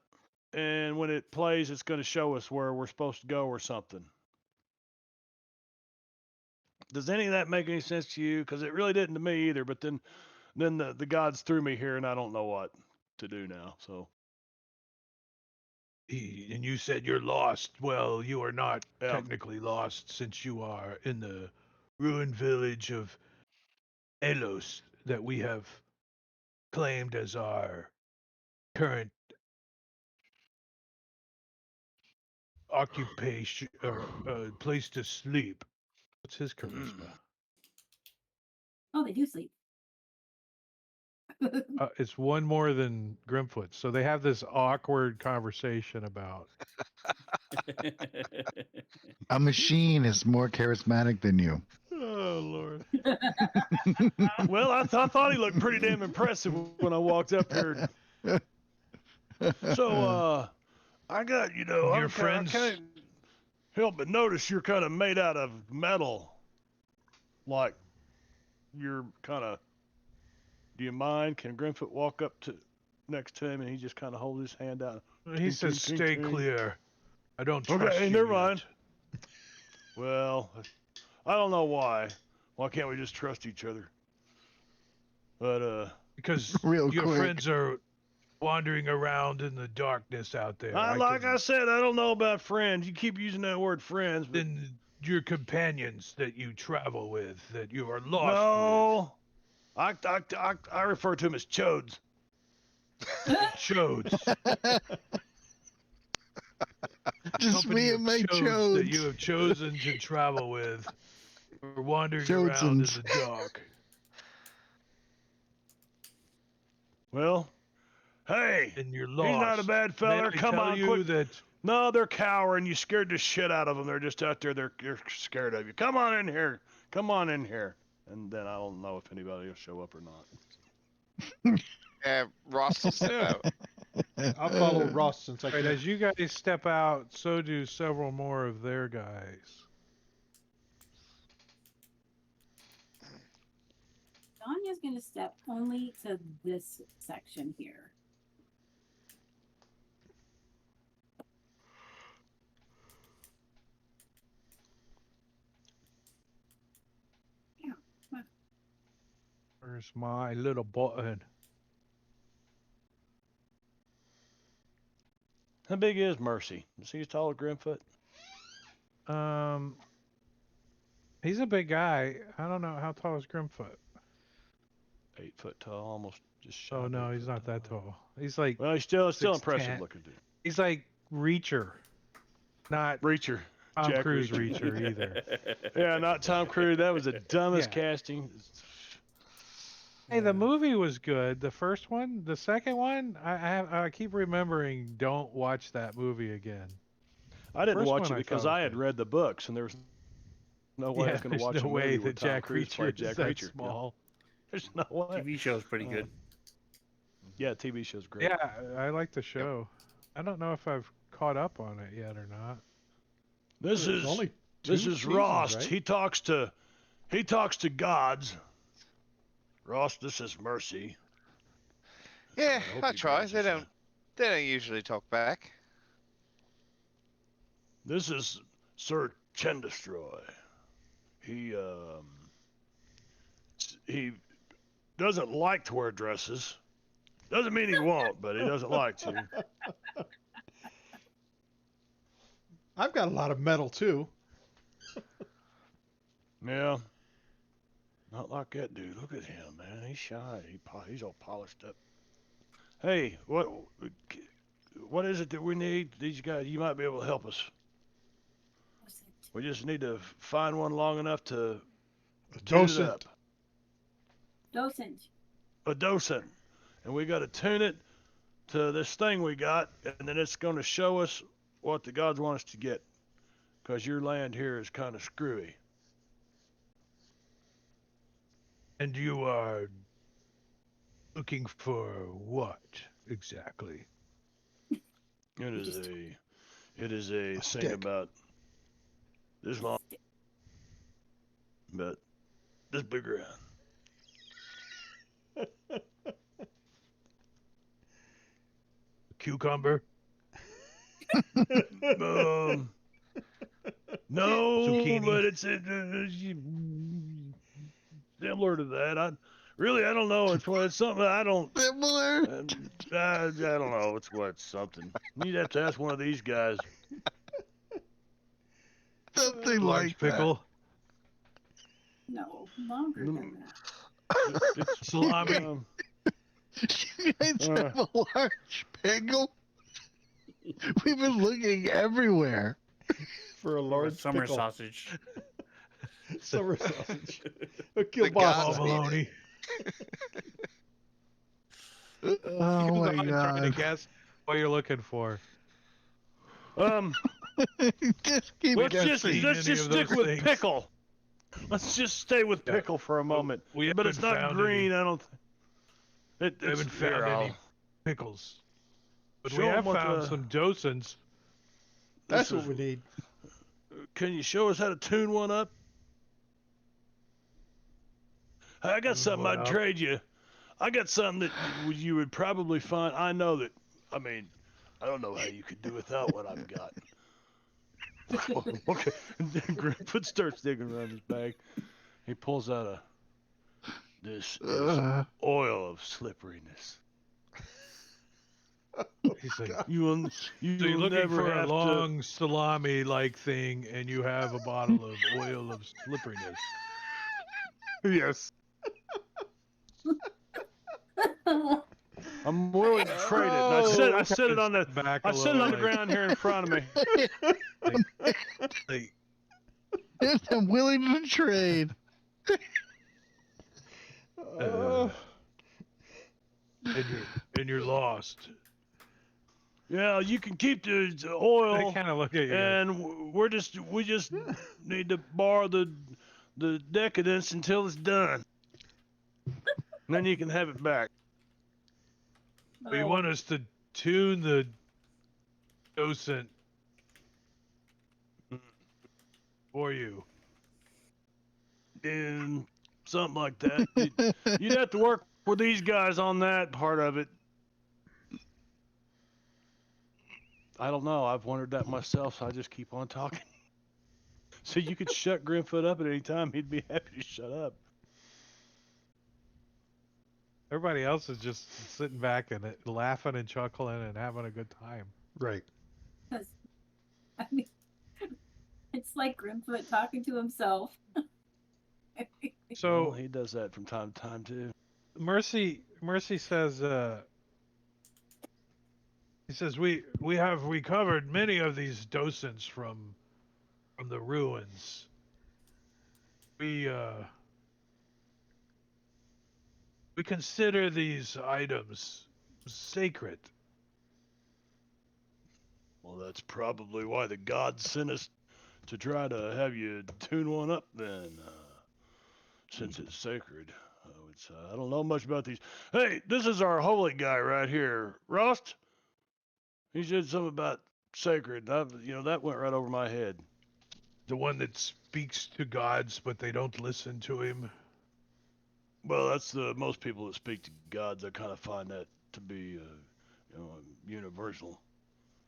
[SPEAKER 9] and when it plays, it's going to show us where we're supposed to go or something. Does any of that make any sense to you? Because it really didn't to me either. But then the gods threw me here, and I don't know what to do now. So.
[SPEAKER 4] And you said you're lost. Well, you are not technically lost since you are in the ruined village of Elos that we have claimed as our current occupation or place to sleep. What's his charisma?
[SPEAKER 8] Oh, they do sleep.
[SPEAKER 4] It's one more than Grimfoot. So they have this awkward conversation about.
[SPEAKER 7] A machine is more charismatic than you.
[SPEAKER 9] Oh Lord. Well, I thought he looked pretty damn impressive when I walked up here. So I got
[SPEAKER 4] Your friends.
[SPEAKER 9] I can't help but notice you're kind of made out of metal. Like you're kind of. Do you mind? Can Grimfoot walk up to next to him and he just kind of holds his hand out?
[SPEAKER 4] He says, "Stay clear. I don't trust
[SPEAKER 9] Okay,
[SPEAKER 4] you."
[SPEAKER 9] never mind. Well, I don't know why. Why can't we just trust each other? But
[SPEAKER 4] because
[SPEAKER 7] Real
[SPEAKER 4] your
[SPEAKER 7] quick.
[SPEAKER 4] friends are wandering around in the darkness out there.
[SPEAKER 9] I said, I don't know about friends. You keep using that word friends, but
[SPEAKER 4] Then
[SPEAKER 11] your companions that you travel with, that you are lost
[SPEAKER 9] No, I refer to him as chodes.
[SPEAKER 11] with. Chodes.
[SPEAKER 7] Just
[SPEAKER 11] Company
[SPEAKER 7] me
[SPEAKER 11] of
[SPEAKER 7] and my
[SPEAKER 11] chodes that you
[SPEAKER 7] chodes.
[SPEAKER 11] have chosen to travel with, or wandering around in
[SPEAKER 7] Chodesons.
[SPEAKER 11] the dark.
[SPEAKER 9] Well, hey,
[SPEAKER 11] And you're
[SPEAKER 9] he's not a
[SPEAKER 11] lost.
[SPEAKER 9] bad
[SPEAKER 11] May
[SPEAKER 9] feller.
[SPEAKER 11] I
[SPEAKER 9] Come
[SPEAKER 11] tell
[SPEAKER 9] on,
[SPEAKER 11] you
[SPEAKER 9] quick.
[SPEAKER 11] that
[SPEAKER 9] No, they're cowering. You scared the shit out of them. They're just out there. They're scared of you. Come on in here. Come on in here. And then I don't know if anybody will show up or not.
[SPEAKER 10] Ross will step out.
[SPEAKER 6] I'll follow Ross since I
[SPEAKER 4] Right,
[SPEAKER 6] can't.
[SPEAKER 4] as you guys step out, so do several more of their guys.
[SPEAKER 8] Sonya's going to step only to this section here.
[SPEAKER 4] Where's my little button?
[SPEAKER 9] How big is Mercy? Is he as tall as Grimfoot?
[SPEAKER 4] He's a big guy. I don't know how tall is Grimfoot.
[SPEAKER 9] 8 foot tall, almost just shy.
[SPEAKER 4] Oh
[SPEAKER 9] of
[SPEAKER 4] no,
[SPEAKER 9] 8
[SPEAKER 4] he's
[SPEAKER 9] foot
[SPEAKER 4] not that tall. He's like
[SPEAKER 9] Well, he's still
[SPEAKER 4] 6'10".
[SPEAKER 9] impressive looking, dude.
[SPEAKER 4] He's like Reacher, not
[SPEAKER 9] Reacher.
[SPEAKER 4] Tom
[SPEAKER 9] Jack
[SPEAKER 4] Cruise
[SPEAKER 9] Reacher.
[SPEAKER 4] Reacher either.
[SPEAKER 9] Yeah, not Tom Cruise. That was the dumbest
[SPEAKER 4] Yeah.
[SPEAKER 9] casting.
[SPEAKER 4] Hey, the movie was good. The first one, the second one, I keep remembering. Don't watch that movie again.
[SPEAKER 9] I didn't
[SPEAKER 4] First
[SPEAKER 9] watch
[SPEAKER 4] one
[SPEAKER 9] it
[SPEAKER 4] I
[SPEAKER 9] because
[SPEAKER 4] thought was
[SPEAKER 9] I had
[SPEAKER 4] good.
[SPEAKER 9] read the books, and there was no way I
[SPEAKER 4] Yeah,
[SPEAKER 9] was going to
[SPEAKER 4] there's
[SPEAKER 9] watch
[SPEAKER 4] no
[SPEAKER 9] a
[SPEAKER 4] way
[SPEAKER 9] movie where
[SPEAKER 4] that
[SPEAKER 9] Tom
[SPEAKER 4] Jack
[SPEAKER 9] Cruise
[SPEAKER 4] Reacher
[SPEAKER 9] played
[SPEAKER 4] is
[SPEAKER 9] Jack
[SPEAKER 4] that
[SPEAKER 9] Reacher.
[SPEAKER 4] small.
[SPEAKER 9] There's no way.
[SPEAKER 5] TV show's pretty good.
[SPEAKER 9] Yeah, TV show's great.
[SPEAKER 4] Yeah, I like the show. I don't know if I've caught up on it yet or not.
[SPEAKER 9] This
[SPEAKER 6] There's
[SPEAKER 9] is
[SPEAKER 6] only
[SPEAKER 9] this
[SPEAKER 6] two
[SPEAKER 9] is
[SPEAKER 6] seasons,
[SPEAKER 9] Rost.
[SPEAKER 6] right?
[SPEAKER 9] He talks to gods. Rost, this is Mercy.
[SPEAKER 10] Yeah,
[SPEAKER 9] hope
[SPEAKER 10] I
[SPEAKER 9] he
[SPEAKER 10] try.
[SPEAKER 9] pronounces that.
[SPEAKER 10] They don't usually talk back.
[SPEAKER 9] This is Sir Chendestroy. He doesn't like to wear dresses. Doesn't mean he won't, but he doesn't like to.
[SPEAKER 6] I've got a lot of metal too.
[SPEAKER 9] Yeah. Not like that dude. Look at him, man. He's shy. He's all polished up. Hey, what is it that we need? These guys, you might be able to help us. We just need to find one long enough to tune it up.
[SPEAKER 8] Docent.
[SPEAKER 9] A docent. And we got to tune it to this thing we got, and then it's going to show us what the gods want us to get. Because your land here is kind of screwy.
[SPEAKER 11] And you are looking for what exactly?
[SPEAKER 9] It is a thing
[SPEAKER 6] stick.
[SPEAKER 9] about this long, but this big around.
[SPEAKER 11] Cucumber?
[SPEAKER 9] No,
[SPEAKER 11] Zucchini.
[SPEAKER 9] but it's similar to that. I don't know. It's something I don't.
[SPEAKER 7] Similar.
[SPEAKER 9] I don't know. It's something. You'd have to ask one of these guys.
[SPEAKER 7] Something
[SPEAKER 11] Large
[SPEAKER 7] like
[SPEAKER 11] pickle?
[SPEAKER 8] No, longer than that.
[SPEAKER 9] It's
[SPEAKER 11] Salami?
[SPEAKER 7] that. You guys have a large pickle? We've been looking everywhere.
[SPEAKER 6] For a large
[SPEAKER 5] summer
[SPEAKER 6] pickle.
[SPEAKER 5] sausage.
[SPEAKER 6] Summer sausage. A
[SPEAKER 10] The
[SPEAKER 6] kielbasa.
[SPEAKER 10] gods need
[SPEAKER 11] Provolone?
[SPEAKER 7] Oh
[SPEAKER 4] Goes
[SPEAKER 7] my
[SPEAKER 4] on trying to
[SPEAKER 7] god.
[SPEAKER 4] guess what you're looking for.
[SPEAKER 7] Just keep
[SPEAKER 9] let's
[SPEAKER 7] guessing.
[SPEAKER 9] just
[SPEAKER 4] any of
[SPEAKER 9] stick
[SPEAKER 4] those
[SPEAKER 9] with
[SPEAKER 4] things.
[SPEAKER 9] pickle. Let's just stay with
[SPEAKER 4] Yeah.
[SPEAKER 9] pickle for a moment.
[SPEAKER 4] We
[SPEAKER 9] But it's
[SPEAKER 4] haven't
[SPEAKER 9] not
[SPEAKER 4] found
[SPEAKER 9] green. I don't.
[SPEAKER 11] We haven't found any pickles. But we
[SPEAKER 9] Show 'em
[SPEAKER 11] have
[SPEAKER 9] what
[SPEAKER 11] found
[SPEAKER 9] the-
[SPEAKER 11] some docents.
[SPEAKER 6] That's what we need.
[SPEAKER 9] Can you show us how to tune one up? I got
[SPEAKER 11] Tune
[SPEAKER 9] something
[SPEAKER 11] one
[SPEAKER 9] I'd
[SPEAKER 11] up?
[SPEAKER 9] trade you. I got something that you would probably find. I know that. I mean, I don't know how you could do without what I've got. Okay. Grandpa starts digging around his bag. He pulls out this is oil of slipperiness.
[SPEAKER 4] He's like,
[SPEAKER 9] You
[SPEAKER 4] so you're
[SPEAKER 9] will
[SPEAKER 4] looking
[SPEAKER 9] never
[SPEAKER 4] for a
[SPEAKER 9] have to.
[SPEAKER 4] long salami-like thing, and you have a bottle of oil of slipperiness.
[SPEAKER 9] Yes. I'm willing to trade it. And I set it on the
[SPEAKER 4] Back
[SPEAKER 9] I
[SPEAKER 4] a
[SPEAKER 9] set it
[SPEAKER 4] little,
[SPEAKER 9] on the
[SPEAKER 4] like-
[SPEAKER 9] ground here in front of me.
[SPEAKER 4] like,
[SPEAKER 7] I'm willing to trade.
[SPEAKER 4] and you're lost.
[SPEAKER 9] Yeah, you can keep the
[SPEAKER 4] They
[SPEAKER 9] oil,
[SPEAKER 4] kind of look at you.
[SPEAKER 9] and we just need to borrow the decadence until it's done. And then you can have it back.
[SPEAKER 4] You want us to tune the docent for you.
[SPEAKER 9] And something like that. You'd have to work with these guys on that part of it. I don't know. I've wondered that myself, so I just keep on talking. So you could shut Grimfoot up at any time. He'd be happy to shut up.
[SPEAKER 4] Everybody else is just sitting back and laughing and chuckling and having a good time.
[SPEAKER 6] Right.
[SPEAKER 8] I mean, it's like Grimfoot talking to himself.
[SPEAKER 4] So
[SPEAKER 9] Well, he does that from time to time too.
[SPEAKER 4] Mercy says he says we have recovered many of these docents from the ruins. We consider these items sacred.
[SPEAKER 9] Well, that's probably why the gods sent us to try to have you tune one up then, since it's sacred. I don't know much about these. Hey, this is our holy guy right here, Rost. He said something about sacred. That went right over my head.
[SPEAKER 4] The one that speaks to gods, but they don't listen to him.
[SPEAKER 9] Well, that's most people that speak to gods. I kind of find that to be, a universal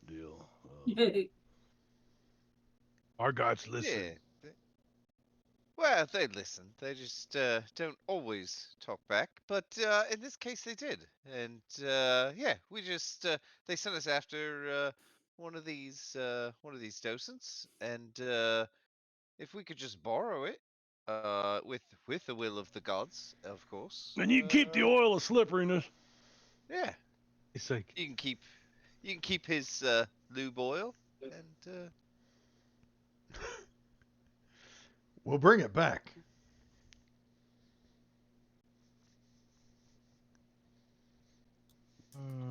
[SPEAKER 9] deal.
[SPEAKER 4] Our gods listen.
[SPEAKER 10] Yeah. Well, they listen. They just don't always talk back. But in this case, they did. And yeah, we just they sent us after one of these docents, and if we could just borrow it, with the will of the gods, of course.
[SPEAKER 9] And you keep the oil of slipperiness.
[SPEAKER 10] Yeah,
[SPEAKER 4] It's like
[SPEAKER 10] you can keep his lube oil, and
[SPEAKER 6] We'll bring it back.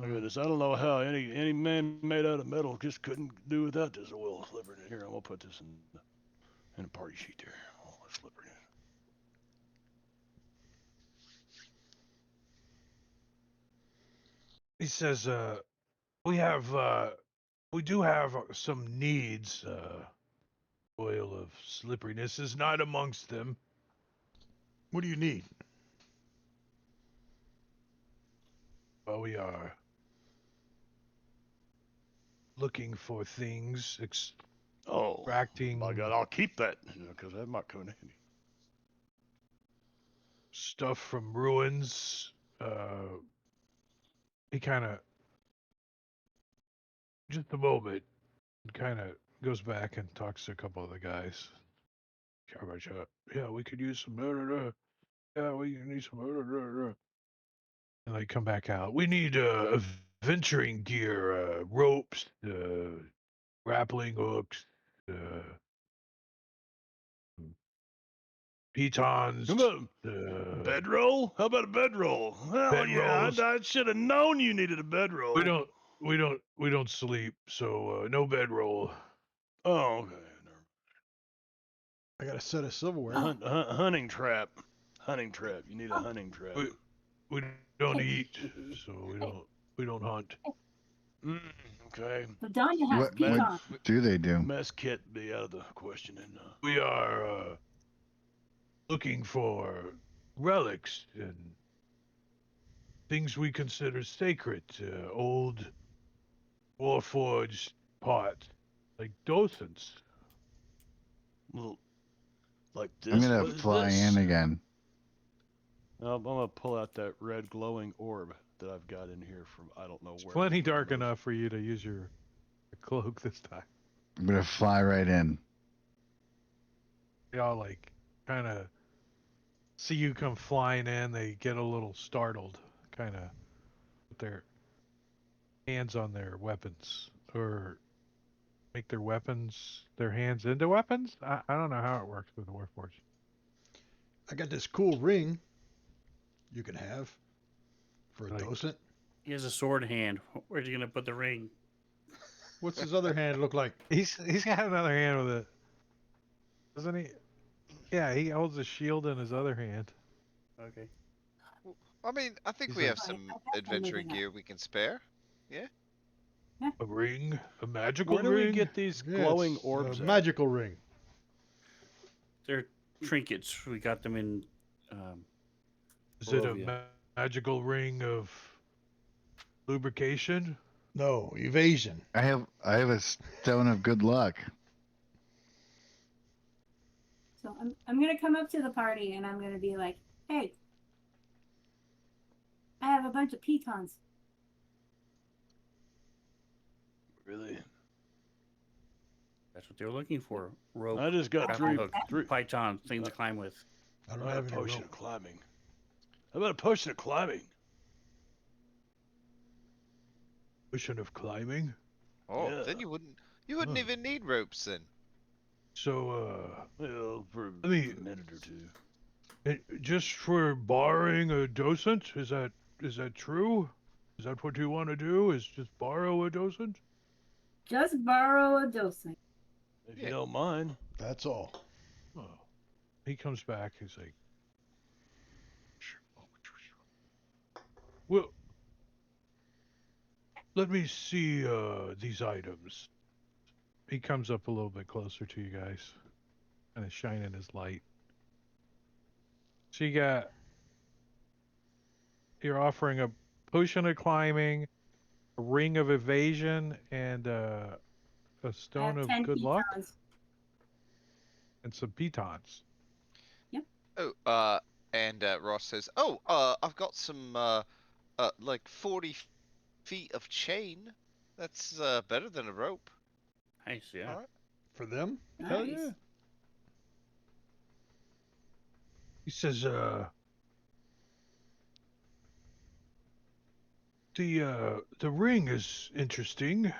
[SPEAKER 9] My goodness, I don't know how any man made out of metal just couldn't do without this oil of slipperiness. Here, I'm gonna put this in a party sheet there. Oil of slipperiness.
[SPEAKER 4] he says, we do have some needs. Oil of slipperiness is not amongst them.
[SPEAKER 6] What do you need?
[SPEAKER 4] Well, we are looking for things,
[SPEAKER 9] Oh,
[SPEAKER 4] extracting
[SPEAKER 9] my God, I'll keep that because that might come in handy.
[SPEAKER 4] stuff from ruins. He kind of, just a moment, kind of goes back and talks to a couple of the guys. Yeah, we could use some. Yeah, we need some. And they come back out. We need venturing gear, ropes, grappling hooks, pitons.
[SPEAKER 9] Come on, bedroll? How about a bedroll? Well, yeah,
[SPEAKER 4] bedrolls.
[SPEAKER 9] I should have known you needed a bedroll.
[SPEAKER 4] We don't sleep, so no bedroll.
[SPEAKER 9] Oh, okay.
[SPEAKER 6] I got a set of silverware.
[SPEAKER 9] Hunting trap. Hunting trap. You need a hunting trap.
[SPEAKER 4] We don't eat, so we don't hunt.
[SPEAKER 9] Okay.
[SPEAKER 8] Ladanya has
[SPEAKER 7] What
[SPEAKER 8] pecans.
[SPEAKER 7] do they do?
[SPEAKER 9] Mess kit be out of the question. And
[SPEAKER 4] We are looking for relics and things we consider sacred, old warforged pots, like docents.
[SPEAKER 9] well, like this.
[SPEAKER 7] I'm
[SPEAKER 9] What
[SPEAKER 7] gonna
[SPEAKER 9] is
[SPEAKER 7] fly
[SPEAKER 9] this?
[SPEAKER 7] in again.
[SPEAKER 9] I'm gonna pull out that red glowing orb. that I've got in here from I don't know
[SPEAKER 4] It's
[SPEAKER 9] where.
[SPEAKER 4] plenty
[SPEAKER 9] from
[SPEAKER 4] dark
[SPEAKER 9] those-
[SPEAKER 4] enough for you to use your cloak this time.
[SPEAKER 7] I'm gonna fly right in.
[SPEAKER 4] They all like kind of see you come flying in. They get a little startled, kind of put their hands on their weapons or make their hands into weapons. I don't know how it works with Warforged.
[SPEAKER 6] I got this cool ring you can have for a
[SPEAKER 4] Like-
[SPEAKER 6] docent.
[SPEAKER 5] He has a sword hand. Where's he gonna put the ring?
[SPEAKER 6] What's his other hand look like?
[SPEAKER 4] He's got another hand with it, doesn't he? Yeah, he holds a shield in his other hand.
[SPEAKER 5] Okay.
[SPEAKER 10] I mean, I think
[SPEAKER 4] He's
[SPEAKER 10] we
[SPEAKER 4] like-
[SPEAKER 10] have
[SPEAKER 8] Right,
[SPEAKER 10] some
[SPEAKER 8] I got one
[SPEAKER 10] adventure
[SPEAKER 8] moving up.
[SPEAKER 10] gear we can spare.
[SPEAKER 4] A ring, a magical
[SPEAKER 9] Where do
[SPEAKER 4] ring.
[SPEAKER 9] we get these
[SPEAKER 6] Yeah,
[SPEAKER 9] glowing
[SPEAKER 6] it's
[SPEAKER 9] orbs?
[SPEAKER 6] a
[SPEAKER 9] at?
[SPEAKER 6] magical ring.
[SPEAKER 5] They're trinkets. We got them in.
[SPEAKER 4] Is it a
[SPEAKER 5] Barovia.
[SPEAKER 4] magical ring of lubrication?
[SPEAKER 6] No, evasion.
[SPEAKER 7] I have a stone of good luck.
[SPEAKER 8] So I'm gonna come up to the party and I'm gonna be like, hey, I have a bunch of pitons.
[SPEAKER 9] Really?
[SPEAKER 5] That's what they were looking for. Rope.
[SPEAKER 9] I just got
[SPEAKER 5] grappling hook,
[SPEAKER 9] three.
[SPEAKER 5] python, thing to climb with.
[SPEAKER 6] I
[SPEAKER 9] How
[SPEAKER 6] don't
[SPEAKER 9] about a
[SPEAKER 6] have any
[SPEAKER 9] potion
[SPEAKER 6] rope.
[SPEAKER 9] of climbing? How about a potion of climbing?
[SPEAKER 4] Potion of climbing.
[SPEAKER 10] Oh,
[SPEAKER 9] Yeah.
[SPEAKER 10] then you wouldn't
[SPEAKER 4] Oh.
[SPEAKER 10] even need ropes then.
[SPEAKER 4] So,
[SPEAKER 9] Well, for
[SPEAKER 4] Let me-
[SPEAKER 9] a minute or two.
[SPEAKER 4] just for borrowing a docent, is that true? Is that what you want to do? Is just borrow a docent?
[SPEAKER 8] Just borrow a docent.
[SPEAKER 9] If
[SPEAKER 10] Yeah.
[SPEAKER 9] you don't mind.
[SPEAKER 6] That's all.
[SPEAKER 4] Oh. He comes back. He's like, well, let me see these items. He comes up a little bit closer to you guys, kind of shining his light. So you're offering a potion of climbing, a ring of evasion, and a
[SPEAKER 8] I
[SPEAKER 4] stone
[SPEAKER 8] have
[SPEAKER 4] of
[SPEAKER 8] 10
[SPEAKER 4] good luck,
[SPEAKER 8] pitons.
[SPEAKER 4] and some pitons.
[SPEAKER 10] Oh, and Ross says, "Oh, I've got some like 40 feet of chain. That's better than a rope."
[SPEAKER 5] Nice, yeah.
[SPEAKER 10] All right.
[SPEAKER 6] For them?
[SPEAKER 8] Nice.
[SPEAKER 6] Hell yeah.
[SPEAKER 4] He says, the ring is interesting,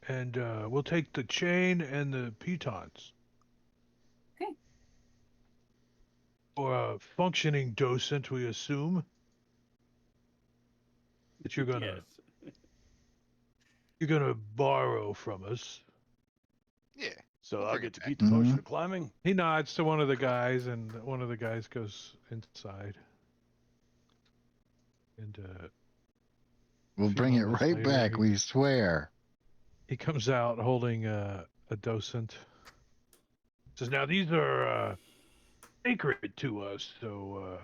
[SPEAKER 4] and we'll take the chain and the pitons.
[SPEAKER 8] Okay.
[SPEAKER 4] For a functioning docent, we assume that you're gonna borrow from us.
[SPEAKER 10] Yeah.
[SPEAKER 9] So
[SPEAKER 10] We'll
[SPEAKER 9] I'll
[SPEAKER 10] bring
[SPEAKER 9] get
[SPEAKER 10] it
[SPEAKER 9] to
[SPEAKER 10] back.
[SPEAKER 9] keep the potion of climbing.
[SPEAKER 4] He nods to one of the guys, and one of the guys goes inside. And
[SPEAKER 7] We'll
[SPEAKER 4] few
[SPEAKER 7] bring it
[SPEAKER 4] moments
[SPEAKER 7] right
[SPEAKER 4] later,
[SPEAKER 7] back,
[SPEAKER 4] he-
[SPEAKER 7] we swear.
[SPEAKER 4] he comes out holding a docent. Says, "Now these are sacred to us, so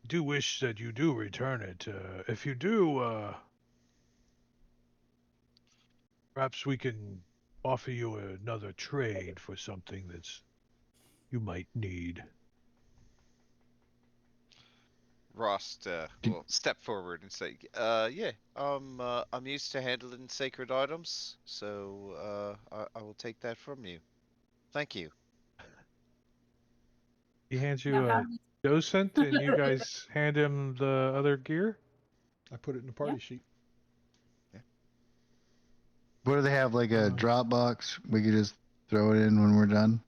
[SPEAKER 4] do wish that you do return it. If you do, perhaps we can offer you another trade for something that's you might need."
[SPEAKER 10] Ross will step forward and say, yeah, I'm used to handling sacred items, so I will take that from you. Thank you."
[SPEAKER 4] He hands you
[SPEAKER 8] Now, how
[SPEAKER 4] a
[SPEAKER 8] do we-
[SPEAKER 4] docent, and you guys hand him the other gear.
[SPEAKER 6] I put it in the party sheet.
[SPEAKER 7] What do they have? Like a
[SPEAKER 4] Uh.
[SPEAKER 7] Dropbox? We could just throw it in when we're done.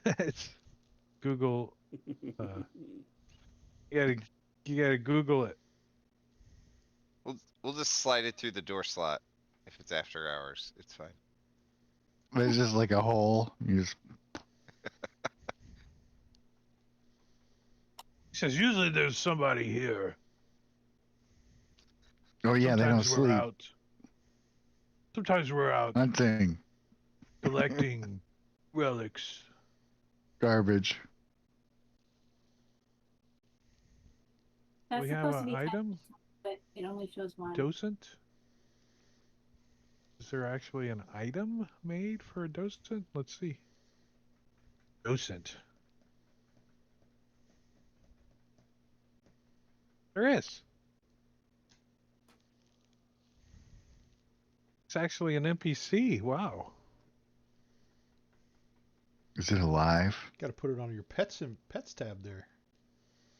[SPEAKER 4] It's Google. You gotta Google it.
[SPEAKER 10] We'll just slide it through the door slot if it's after hours. It's fine.
[SPEAKER 7] There's just like a hole. You just
[SPEAKER 4] He says usually there's somebody here.
[SPEAKER 7] oh yeah, they don't
[SPEAKER 4] Sometimes we're
[SPEAKER 7] sleep.
[SPEAKER 4] out. Sometimes we're out
[SPEAKER 7] Hunting
[SPEAKER 4] collecting relics.
[SPEAKER 7] garbage.
[SPEAKER 8] That's
[SPEAKER 4] We have
[SPEAKER 8] supposed to
[SPEAKER 4] an
[SPEAKER 8] be 10,
[SPEAKER 4] item,
[SPEAKER 8] but it only shows one.
[SPEAKER 4] docent. Is there actually an item made for a docent? Let's see. Docent. There is. It's actually an NPC. Wow.
[SPEAKER 7] Is it alive?
[SPEAKER 6] Got to put it on your pets tab there.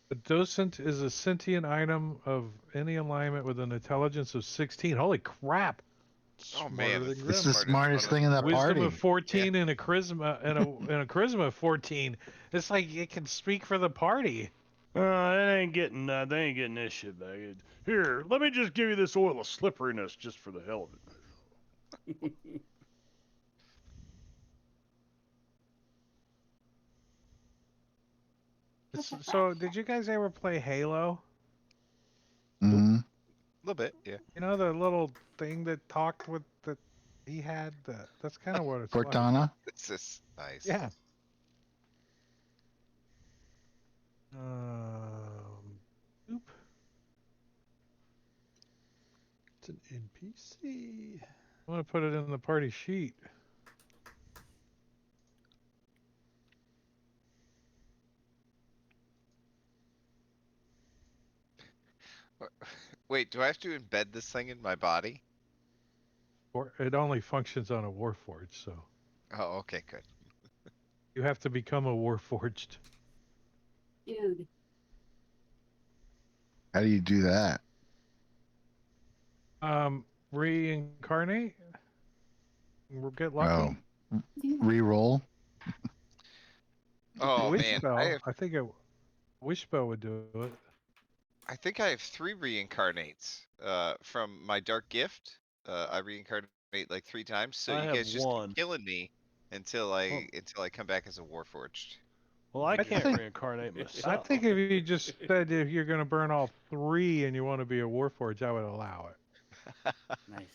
[SPEAKER 4] The docent is a sentient item of any alignment with an intelligence of 16. Holy crap!
[SPEAKER 10] Oh
[SPEAKER 6] Smarter
[SPEAKER 10] man,
[SPEAKER 6] than
[SPEAKER 10] it's
[SPEAKER 7] It's
[SPEAKER 6] Grim.
[SPEAKER 7] the smartest thing in that
[SPEAKER 4] Wisdom
[SPEAKER 7] party.
[SPEAKER 4] of 14 and a charisma and a charisma of 14. It's like it can speak for the party.
[SPEAKER 9] They ain't getting this shit back. Here, let me just give you this oil of slipperiness just for the hell of it.
[SPEAKER 4] So, did you guys ever play Halo?
[SPEAKER 7] Hmm.
[SPEAKER 10] a little bit, yeah.
[SPEAKER 4] You know the little thing that talked with that he had. That's kind of what it's like.
[SPEAKER 7] Cortana?
[SPEAKER 10] It's just nice.
[SPEAKER 4] Yeah. Oop.
[SPEAKER 6] It's an NPC.
[SPEAKER 4] I want to put it in the party sheet.
[SPEAKER 10] Wait, do I have to embed this thing in my body?
[SPEAKER 4] Or it only functions on a Warforged, so
[SPEAKER 10] Oh, okay, good.
[SPEAKER 4] you have to become a Warforged.
[SPEAKER 8] Dude.
[SPEAKER 7] How do you do that?
[SPEAKER 4] Reincarnate. We'll get lucky.
[SPEAKER 7] Oh, re-roll.
[SPEAKER 10] Oh
[SPEAKER 4] Wish
[SPEAKER 10] man,
[SPEAKER 4] spell. I think a wish spell would do it.
[SPEAKER 10] I think I have 3 reincarnates from my dark gift. I reincarnate like 3 times, so
[SPEAKER 9] I
[SPEAKER 10] you
[SPEAKER 9] have
[SPEAKER 10] guys just
[SPEAKER 9] one.
[SPEAKER 10] keep killing me until I come back as a warforged.
[SPEAKER 9] Well, I can't
[SPEAKER 4] think-
[SPEAKER 9] reincarnate myself.
[SPEAKER 4] I think if you just said if you're going to burn all 3 and you want to be a Warforged, I would allow it.
[SPEAKER 5] Nice.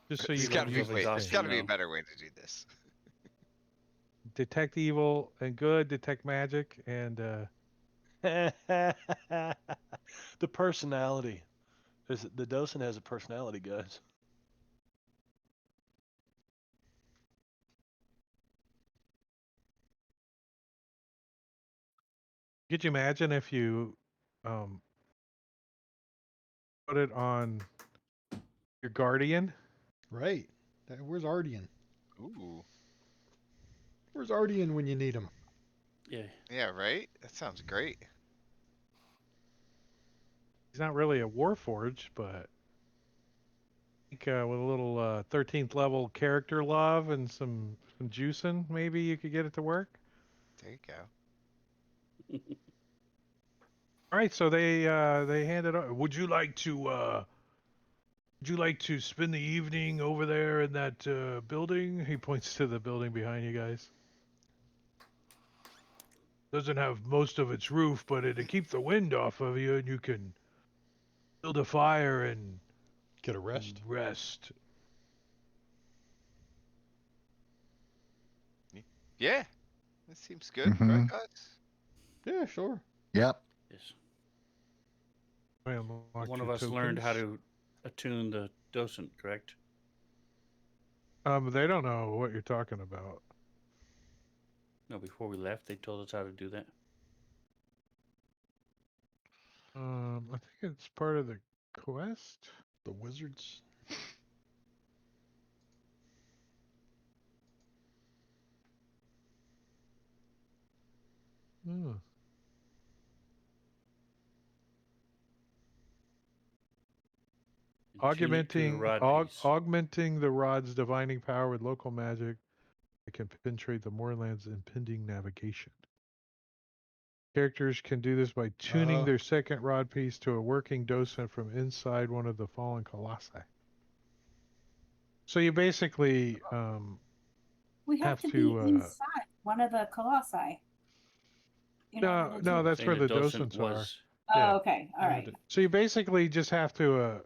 [SPEAKER 4] Just so
[SPEAKER 10] There's
[SPEAKER 4] you
[SPEAKER 10] gotta
[SPEAKER 4] don't
[SPEAKER 10] be
[SPEAKER 4] use
[SPEAKER 10] a way.
[SPEAKER 4] the
[SPEAKER 10] There's
[SPEAKER 4] thing.
[SPEAKER 10] gotta be a
[SPEAKER 5] know.
[SPEAKER 10] better way to do this.
[SPEAKER 4] Detect evil and good, detect magic, and
[SPEAKER 9] The personality. The docent has a personality, guys.
[SPEAKER 4] could you imagine if you put it on your guardian?
[SPEAKER 6] Right. Where's Ardian?
[SPEAKER 10] Ooh.
[SPEAKER 6] Where's Ardian when you need him?
[SPEAKER 5] Yeah.
[SPEAKER 10] Yeah, right? That sounds great.
[SPEAKER 4] He's not really a Warforged, but I think with a little 13th level character love and some juicing, maybe you could get it to work.
[SPEAKER 10] There you go.
[SPEAKER 4] All right, so they handed out. Would you like to spend the evening over there in that building? He points to the building behind you guys. Doesn't have most of its roof, but it'll keep the wind off of you, and you can build a fire and
[SPEAKER 6] Get a rest.
[SPEAKER 4] rest.
[SPEAKER 10] Yeah. That seems good, right,
[SPEAKER 7] Mhm.
[SPEAKER 10] guys?
[SPEAKER 6] Yeah, sure.
[SPEAKER 7] Yep.
[SPEAKER 5] Yes.
[SPEAKER 4] I unlocked
[SPEAKER 5] One of
[SPEAKER 4] your
[SPEAKER 5] us learned how
[SPEAKER 4] tokens.
[SPEAKER 5] to attune the docent, correct?
[SPEAKER 4] They don't know what you're talking about.
[SPEAKER 5] No, before we left, they told us how to do that.
[SPEAKER 4] I think it's part of the quest.
[SPEAKER 6] The wizards.
[SPEAKER 4] Hmm.
[SPEAKER 5] And tune it to the rod piece.
[SPEAKER 4] Augmenting the rod's divining power with local magic that can penetrate the moorland's impending navigation. Characters can do this by tuning
[SPEAKER 6] Oh.
[SPEAKER 4] their second rod piece to a working docent from inside one of the fallen colossi. So you basically
[SPEAKER 8] We have to
[SPEAKER 4] to,
[SPEAKER 8] be inside one of the colossi. In order to
[SPEAKER 4] no,
[SPEAKER 8] do-
[SPEAKER 4] that's
[SPEAKER 5] Saying
[SPEAKER 4] where the
[SPEAKER 5] docent
[SPEAKER 4] docents are.
[SPEAKER 5] was.
[SPEAKER 8] Oh,
[SPEAKER 4] yeah.
[SPEAKER 8] okay. All right.
[SPEAKER 4] So you basically just have to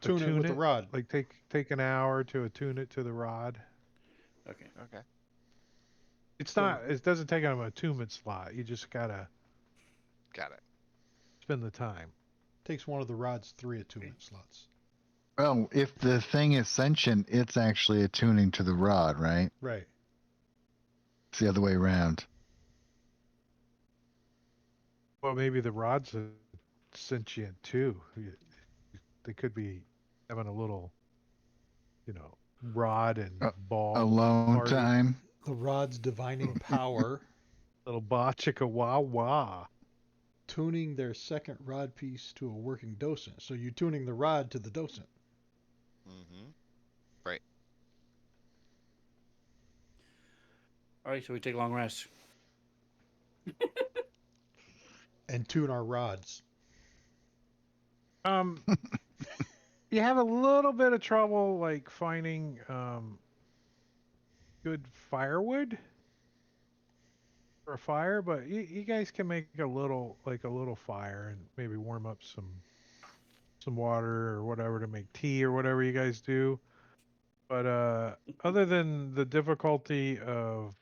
[SPEAKER 6] Tune it with the rod.
[SPEAKER 4] Like take an hour to attune it to the rod.
[SPEAKER 5] Okay.
[SPEAKER 10] Okay.
[SPEAKER 4] It's not. It doesn't take an attunement slot. You just gotta
[SPEAKER 10] Got it.
[SPEAKER 4] spend the time.
[SPEAKER 6] Takes one of the rod's 3 attunement slots.
[SPEAKER 7] Oh, if the thing is sentient, it's actually attuning to the rod, right?
[SPEAKER 6] Right.
[SPEAKER 7] It's the other way around.
[SPEAKER 4] Well, maybe the rods are sentient too. They could be having a little, rod and ball
[SPEAKER 7] Alone
[SPEAKER 4] party.
[SPEAKER 7] time.
[SPEAKER 6] The rod's divining power,
[SPEAKER 4] Little ba chicka wah wah.
[SPEAKER 6] tuning their second rod piece to a working docent. So you're tuning the rod to the docent.
[SPEAKER 10] Mm-hmm. Right.
[SPEAKER 5] All right, so we take a long rest.
[SPEAKER 6] And tune our rods.
[SPEAKER 4] You have a little bit of trouble like finding good firewood for a fire, but you guys can make a little fire and maybe warm up some water or whatever to make tea or whatever you guys do. But other than the difficulty of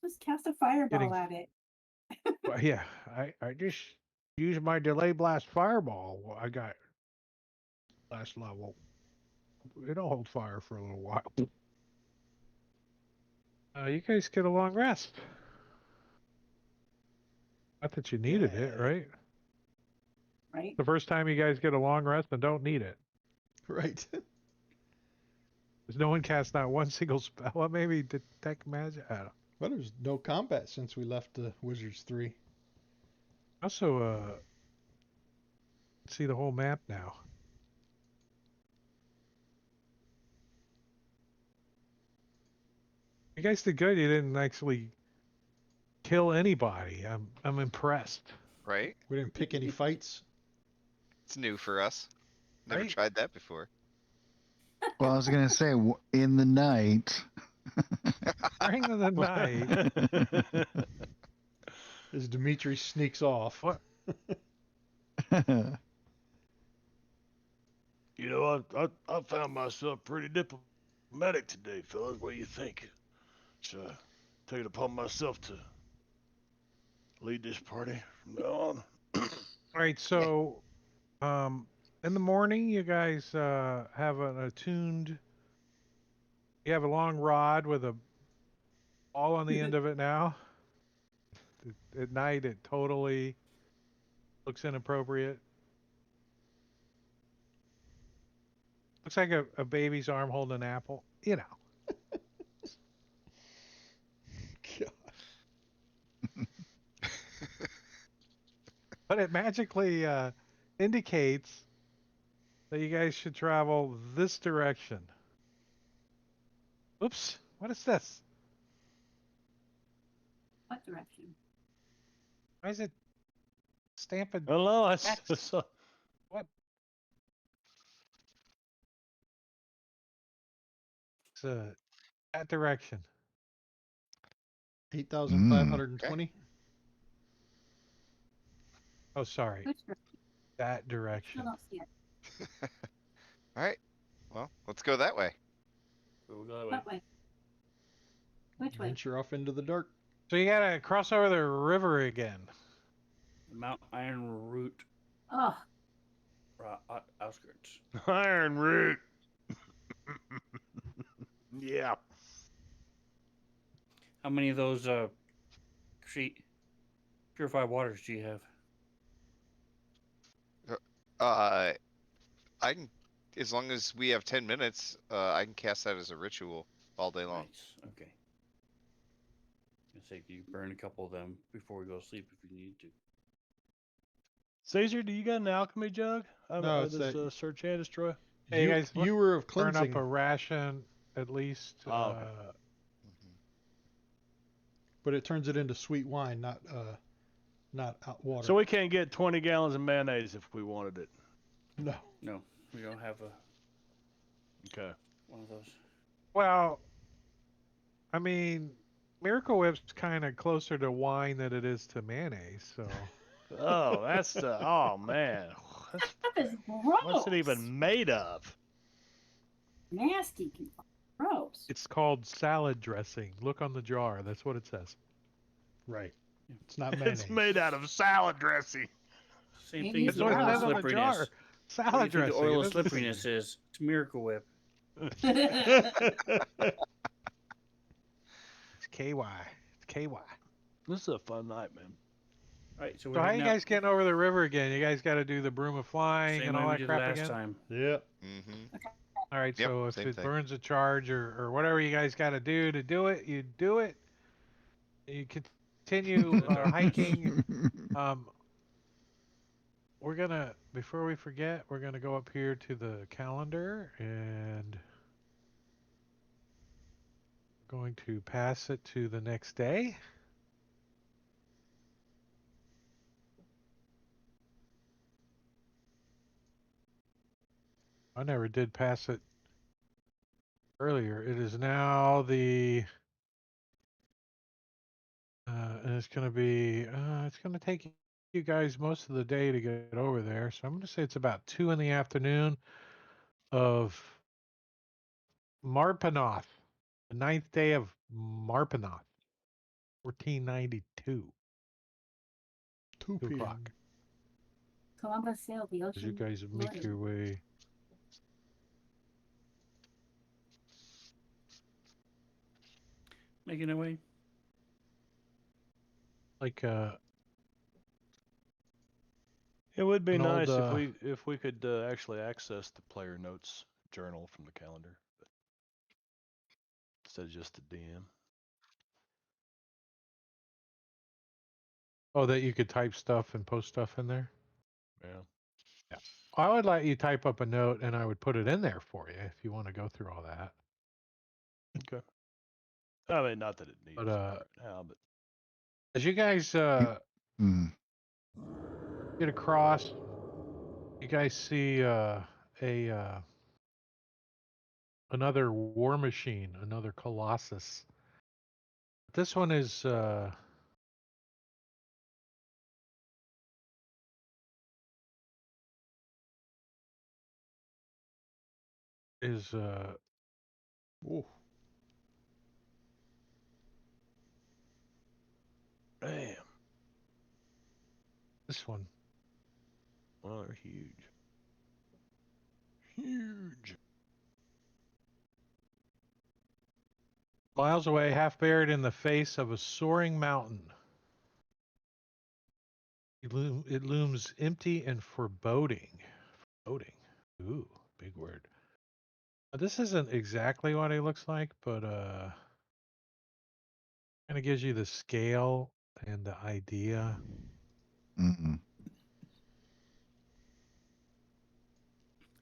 [SPEAKER 8] Just cast a fireball
[SPEAKER 4] getting,
[SPEAKER 8] at it.
[SPEAKER 4] well, yeah, I just use my delay blast fireball I got last level. It'll hold fire for a little while. You guys get a long rest. Not that you needed it,
[SPEAKER 6] Yeah.
[SPEAKER 4] right?
[SPEAKER 8] Right?
[SPEAKER 4] The first time you guys get a long rest and don't need it.
[SPEAKER 6] Right.
[SPEAKER 4] There's no one cast not one single spell. Well, maybe detect magic. I don't know.
[SPEAKER 6] Well, there's no combat since we left the Wizards 3.
[SPEAKER 4] Also, see the whole map now. You guys did good. You didn't actually kill anybody. I'm impressed.
[SPEAKER 10] Right.
[SPEAKER 6] We didn't pick any fights.
[SPEAKER 10] It's new for us. Never
[SPEAKER 4] Right.
[SPEAKER 10] tried that before.
[SPEAKER 7] Well, I was gonna say in the night.
[SPEAKER 4] During the night.
[SPEAKER 6] As Dimitri sneaks off.
[SPEAKER 4] What?
[SPEAKER 11] You know, I found myself pretty diplomatic today, fellas. What do you think? So, take it upon myself to lead this party from now on.
[SPEAKER 4] All right. So, in the morning, you guys have an attuned. You have a long rod with a ball on the end of it now. At night, it totally looks inappropriate. Looks like a baby's arm holding an apple. You know.
[SPEAKER 6] God.
[SPEAKER 4] But it magically indicates that you guys should travel this direction. Oops. What is this?
[SPEAKER 8] What direction?
[SPEAKER 4] Why is it stamping?
[SPEAKER 9] I don't know. I
[SPEAKER 4] That's-
[SPEAKER 9] saw.
[SPEAKER 4] What? It's that direction.
[SPEAKER 6] 8,520.
[SPEAKER 4] Oh, sorry.
[SPEAKER 8] Which direction?
[SPEAKER 4] That direction.
[SPEAKER 8] Still don't see it.
[SPEAKER 10] All right. Well, let's go that way.
[SPEAKER 5] We'll go that way.
[SPEAKER 8] What way? Which way?
[SPEAKER 6] Venture off into the dark.
[SPEAKER 4] So you gotta cross over the river again.
[SPEAKER 5] Mount Iron Root
[SPEAKER 8] Oh,
[SPEAKER 5] outskirts.
[SPEAKER 11] Iron Root. Yeah.
[SPEAKER 5] How many of those purified waters do you have?
[SPEAKER 10] I can, as long as we have 10 minutes, I can cast that as a ritual all day long.
[SPEAKER 5] Nice. Okay. I say you burn a couple of them before we go to sleep if you need to.
[SPEAKER 9] Caesar, do you got an alchemy jug?
[SPEAKER 6] No, it's
[SPEAKER 9] does
[SPEAKER 6] that-
[SPEAKER 9] Search and Destroy?
[SPEAKER 4] Hey, you guys,
[SPEAKER 6] you were of
[SPEAKER 4] burn
[SPEAKER 6] cleansing.
[SPEAKER 4] up a ration at least.
[SPEAKER 9] Oh, okay.
[SPEAKER 6] But it turns it into sweet wine, not hot water.
[SPEAKER 9] So we can't get 20 gallons of mayonnaise if we wanted it.
[SPEAKER 6] No.
[SPEAKER 5] No, we don't have
[SPEAKER 9] Okay.
[SPEAKER 5] one of those.
[SPEAKER 4] Well, I mean, Miracle Whip's kind of closer to wine than it is to mayonnaise. So
[SPEAKER 9] Oh, that's the. Oh man, that's,
[SPEAKER 8] that is gross.
[SPEAKER 9] what's it even made of?
[SPEAKER 8] Nasty. Gross.
[SPEAKER 4] it's called salad dressing. Look on the jar. That's what it says.
[SPEAKER 6] Right. It's not mayonnaise.
[SPEAKER 11] It's made out of salad dressing.
[SPEAKER 5] Same
[SPEAKER 8] Maybe
[SPEAKER 5] thing
[SPEAKER 8] it's
[SPEAKER 5] as the
[SPEAKER 8] what it
[SPEAKER 5] oil
[SPEAKER 8] says
[SPEAKER 5] of
[SPEAKER 4] on the jar.
[SPEAKER 5] slipperiness.
[SPEAKER 4] Salad
[SPEAKER 5] What do you think
[SPEAKER 4] dressing.
[SPEAKER 5] the oil
[SPEAKER 4] It
[SPEAKER 5] of
[SPEAKER 4] doesn't-
[SPEAKER 5] slipperiness is? It's Miracle Whip.
[SPEAKER 4] It's KY. It's KY.
[SPEAKER 9] This is a fun night, man.
[SPEAKER 5] All right, so we're
[SPEAKER 4] So how
[SPEAKER 5] heading
[SPEAKER 4] you
[SPEAKER 5] out.
[SPEAKER 4] guys getting over the river again? You guys got to do the broom of flying
[SPEAKER 5] Same
[SPEAKER 4] and
[SPEAKER 5] way
[SPEAKER 4] all
[SPEAKER 5] we
[SPEAKER 4] that
[SPEAKER 5] did
[SPEAKER 4] crap
[SPEAKER 5] last
[SPEAKER 4] again?
[SPEAKER 5] time.
[SPEAKER 6] Yep.
[SPEAKER 10] Mm-hmm.
[SPEAKER 4] All right,
[SPEAKER 10] Yep,
[SPEAKER 4] so if
[SPEAKER 10] same
[SPEAKER 4] it
[SPEAKER 10] thing.
[SPEAKER 4] burns a charge or whatever you guys got to do it, you do it. You continue
[SPEAKER 5] The darkness.
[SPEAKER 4] hiking. Um, we're gonna, before we forget, we're gonna go up here to the calendar and going to pass it to the next day. I never did pass it earlier. It is now the and it's going to be it's going to take you guys most of the day to get over there. So I'm going to say it's about 2 in the afternoon of Marpanoth, the 9th day of Marpanoth, 1492,
[SPEAKER 6] 2
[SPEAKER 4] 2
[SPEAKER 6] p.m.
[SPEAKER 4] o'clock.
[SPEAKER 8] Columbus sailed the
[SPEAKER 4] As you
[SPEAKER 8] ocean.
[SPEAKER 4] guys make your way.
[SPEAKER 5] Making our way.
[SPEAKER 4] Like
[SPEAKER 9] It would be
[SPEAKER 4] An old,
[SPEAKER 9] nice if we could actually access the player notes journal from the calendar, but instead of just the DM.
[SPEAKER 4] oh, that you could type stuff and post stuff in there.
[SPEAKER 9] Yeah.
[SPEAKER 4] I would let you type up a note and I would put it in there for you if you want to go through all that.
[SPEAKER 9] Okay. I mean, not that it needs
[SPEAKER 4] But
[SPEAKER 9] right now, but
[SPEAKER 4] as you guys
[SPEAKER 7] Hmm.
[SPEAKER 4] get across, you guys see a another war machine, another Colossus. This one is
[SPEAKER 6] Ooh.
[SPEAKER 9] damn,
[SPEAKER 4] this one.
[SPEAKER 9] well, they're huge. Huge.
[SPEAKER 4] Miles away, half buried in the face of a soaring mountain. It looms empty and foreboding. Foreboding. Ooh, big word. This isn't exactly what he looks like, but kind of gives you the scale and the idea.
[SPEAKER 7] Mm-mm.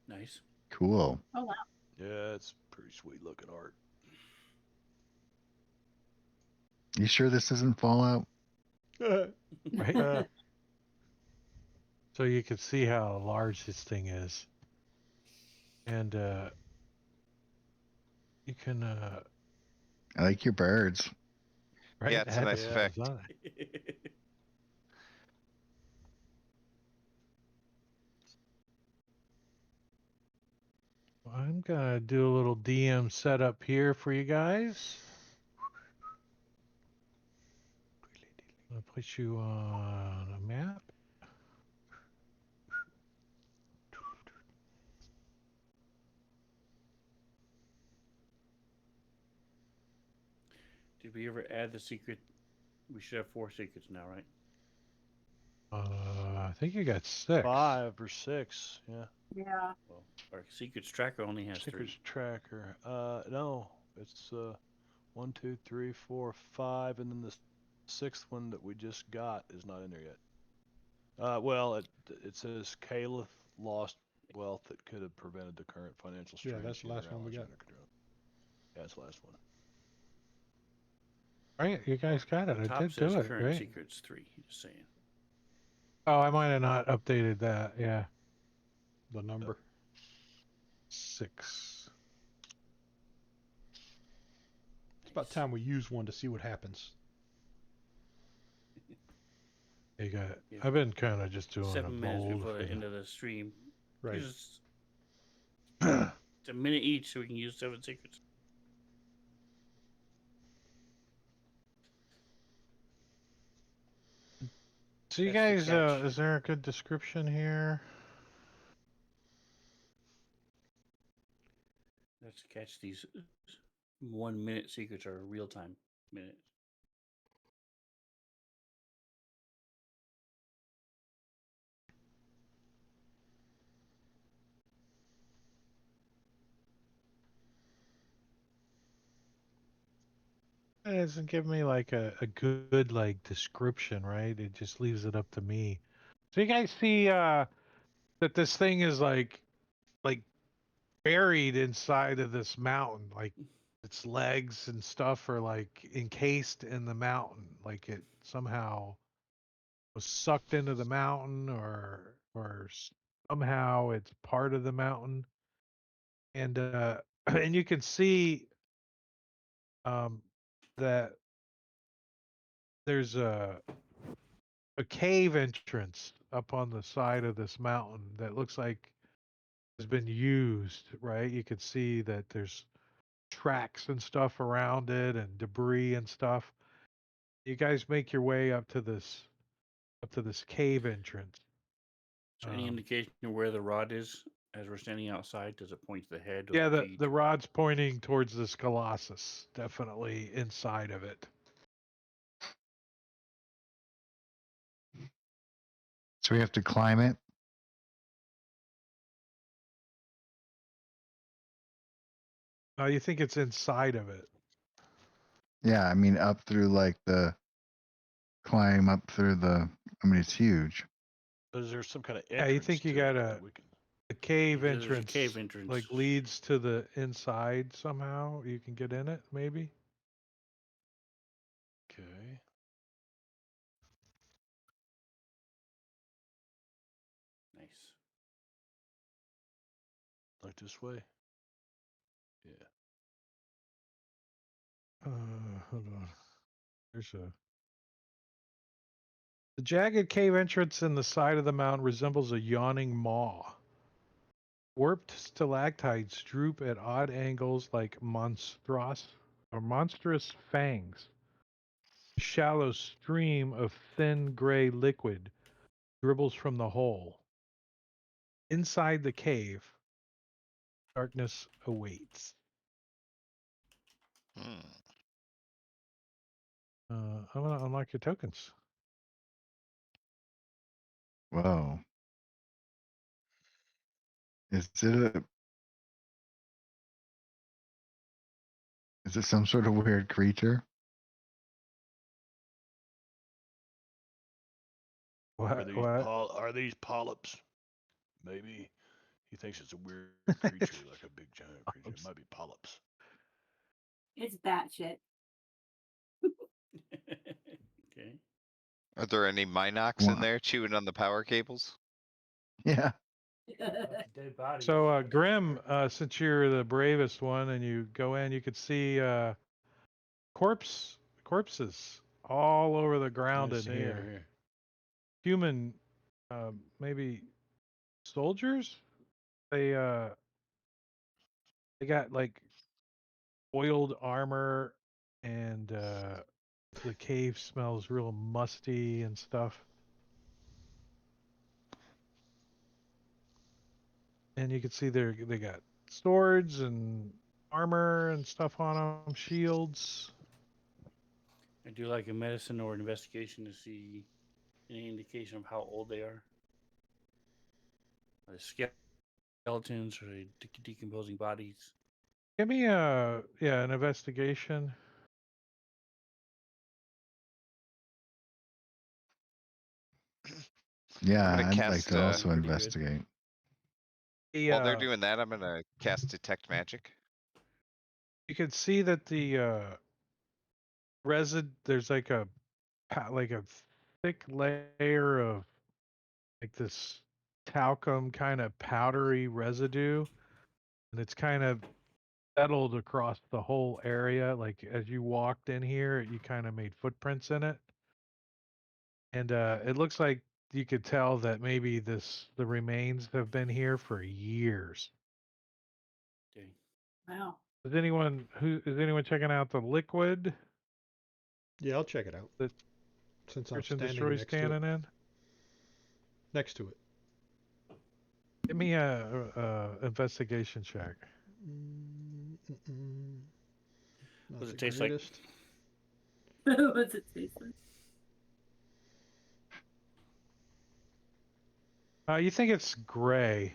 [SPEAKER 5] Nice.
[SPEAKER 7] Cool.
[SPEAKER 8] Oh wow.
[SPEAKER 9] Yeah, it's pretty sweet looking art.
[SPEAKER 7] You sure this isn't Fallout?
[SPEAKER 4] Right? So you can see how large this thing is. And you can
[SPEAKER 7] I like your birds.
[SPEAKER 4] right
[SPEAKER 10] Yeah, it's a nice
[SPEAKER 9] Yeah.
[SPEAKER 10] effect.
[SPEAKER 4] on it. I'm gonna do a little DM setup here for you guys. I'm gonna put you on a map.
[SPEAKER 5] Did we ever add the secret? We should have 4 secrets now, right?
[SPEAKER 4] I think you got 6.
[SPEAKER 9] 5 or 6, yeah.
[SPEAKER 8] Yeah.
[SPEAKER 5] Well, our secrets tracker only has
[SPEAKER 9] Secrets
[SPEAKER 5] 3.
[SPEAKER 9] tracker. No, it's 1, 2, 3, 4, 5, and then the 6th one that we just got is not in there yet. Well, it says Caliph lost wealth that could have prevented the current financial strain.
[SPEAKER 6] Yeah, that's the last one we got.
[SPEAKER 9] Yeah, that's the last one.
[SPEAKER 4] Right, you guys got it.
[SPEAKER 5] The
[SPEAKER 4] I
[SPEAKER 5] top
[SPEAKER 4] did
[SPEAKER 5] says
[SPEAKER 4] do it,
[SPEAKER 5] current
[SPEAKER 4] right?
[SPEAKER 5] secrets 3. Just saying.
[SPEAKER 4] Oh, I might have not updated that. Yeah,
[SPEAKER 6] The number.
[SPEAKER 4] 6.
[SPEAKER 6] It's about time we use one to see what happens.
[SPEAKER 4] You got it.
[SPEAKER 5] Yeah.
[SPEAKER 4] I've been kind of just doing
[SPEAKER 5] 7
[SPEAKER 4] a
[SPEAKER 5] minutes
[SPEAKER 4] bold.
[SPEAKER 5] before
[SPEAKER 4] For
[SPEAKER 5] the
[SPEAKER 4] the-
[SPEAKER 5] end of the stream.
[SPEAKER 6] Right.
[SPEAKER 5] Just it's a minute each, so we can use 7 secrets.
[SPEAKER 4] So you
[SPEAKER 5] That's the
[SPEAKER 4] guys,
[SPEAKER 5] catch.
[SPEAKER 4] is there a good description here?
[SPEAKER 5] That's to catch these 1 minute secrets are real time minutes.
[SPEAKER 4] It doesn't give me like a good like description, right? It just leaves it up to me. So you guys see that this thing is like buried inside of this mountain, like its legs and stuff are like encased in the mountain, like it somehow was sucked into the mountain or somehow it's part of the mountain. And and you can see um that there's a cave entrance up on the side of this mountain that looks like has been used, right? You could see that there's tracks and stuff around it and debris and stuff. You guys make your way up to this cave entrance.
[SPEAKER 5] So any indication of where the rod is as we're standing outside? Does it point to the head or
[SPEAKER 4] Yeah,
[SPEAKER 5] the feet?
[SPEAKER 4] the rod's pointing towards this colossus, definitely inside of it.
[SPEAKER 7] So we have to climb it.
[SPEAKER 4] You think it's inside of it?
[SPEAKER 7] Yeah, I mean up through like the climb up through the. I mean it's huge.
[SPEAKER 9] But is there some kind of
[SPEAKER 4] Yeah,
[SPEAKER 9] entrance
[SPEAKER 4] you think you
[SPEAKER 9] to
[SPEAKER 4] got
[SPEAKER 9] it that we can?
[SPEAKER 4] a cave
[SPEAKER 5] Because there's a
[SPEAKER 4] entrance,
[SPEAKER 5] cave entrance.
[SPEAKER 4] like leads to the inside somehow. You can get in it, maybe.
[SPEAKER 9] Okay.
[SPEAKER 5] Nice.
[SPEAKER 9] Like this way. Yeah.
[SPEAKER 4] Hold on. There's a. The jagged cave entrance in the side of the mountain resembles a yawning maw. Warped stalactites droop at odd angles like monstrous fangs. A shallow stream of thin gray liquid dribbles from the hole. Inside the cave, darkness awaits.
[SPEAKER 10] Hmm.
[SPEAKER 4] I'm gonna unlock your tokens.
[SPEAKER 7] Whoa. Is it a, is it some sort of weird creature?
[SPEAKER 9] Are these
[SPEAKER 4] What?
[SPEAKER 9] are these polyps? Maybe he thinks it's a weird creature, like a big giant creature. It might be polyps.
[SPEAKER 8] It's batshit.
[SPEAKER 5] Okay.
[SPEAKER 10] Are there any Minox in
[SPEAKER 7] Wow.
[SPEAKER 10] there chewing on the power cables?
[SPEAKER 7] Yeah.
[SPEAKER 5] Dead bodies.
[SPEAKER 4] So, Grim, since you're the bravest one and you go in, you could see corpses all over the ground
[SPEAKER 9] I
[SPEAKER 4] in
[SPEAKER 9] see it
[SPEAKER 4] here.
[SPEAKER 9] here.
[SPEAKER 4] Human, maybe soldiers. They they got like oiled armor, and the cave smells real musty and stuff. And you can see they got swords and armor and stuff on them, shields.
[SPEAKER 5] I do like a medicine or investigation to see any indication of how old they are. The skeletons or decomposing bodies.
[SPEAKER 4] Give me an investigation.
[SPEAKER 7] Yeah,
[SPEAKER 10] I'm gonna
[SPEAKER 7] I'd like
[SPEAKER 10] cast.
[SPEAKER 7] to also
[SPEAKER 5] Pretty good.
[SPEAKER 7] investigate.
[SPEAKER 4] The,
[SPEAKER 10] While they're doing that, I'm gonna cast detect magic.
[SPEAKER 4] you can see that the resid there's like a thick layer of like this talcum kind of powdery residue, and it's kind of settled across the whole area. Like as you walked in here, you kind of made footprints in it, and it looks like you could tell that maybe the remains have been here for years.
[SPEAKER 5] Okay.
[SPEAKER 8] Wow.
[SPEAKER 4] Is anyone checking out the liquid
[SPEAKER 6] Yeah, I'll check it out.
[SPEAKER 4] that
[SPEAKER 6] Since I'm
[SPEAKER 4] Search and
[SPEAKER 6] standing
[SPEAKER 4] Destroy's
[SPEAKER 6] next to it.
[SPEAKER 4] standing in?
[SPEAKER 6] Next to it.
[SPEAKER 4] Give me a investigation check.
[SPEAKER 6] Not
[SPEAKER 5] Does
[SPEAKER 6] the
[SPEAKER 5] it taste like-
[SPEAKER 6] greatest.
[SPEAKER 8] What's it taste like?
[SPEAKER 4] You think it's gray?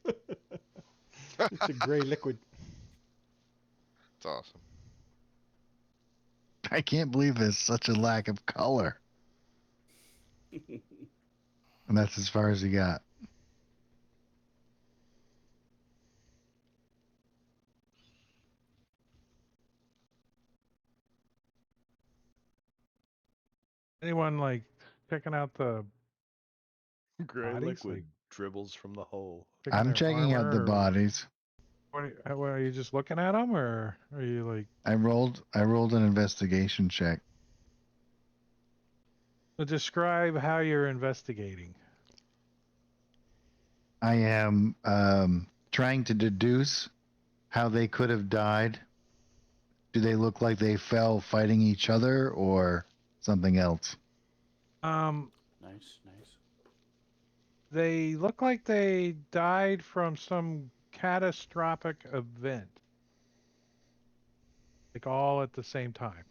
[SPEAKER 6] It's a gray liquid.
[SPEAKER 10] It's awesome.
[SPEAKER 7] I can't believe there's such a lack of color. And that's as far as he got.
[SPEAKER 4] Anyone like checking out the
[SPEAKER 9] Gray
[SPEAKER 4] bodies?
[SPEAKER 9] liquid
[SPEAKER 4] Like
[SPEAKER 9] dribbles from the hole.
[SPEAKER 7] I'm
[SPEAKER 4] their
[SPEAKER 7] checking out the
[SPEAKER 4] armor, or
[SPEAKER 7] bodies.
[SPEAKER 4] what are you just looking at them, or are you like?
[SPEAKER 7] I rolled an investigation check.
[SPEAKER 4] Describe how you're investigating.
[SPEAKER 7] I am trying to deduce how they could have died. Do they look like they fell fighting each other or something else?
[SPEAKER 5] Nice.
[SPEAKER 4] They look like they died from some catastrophic event, like all at the same time.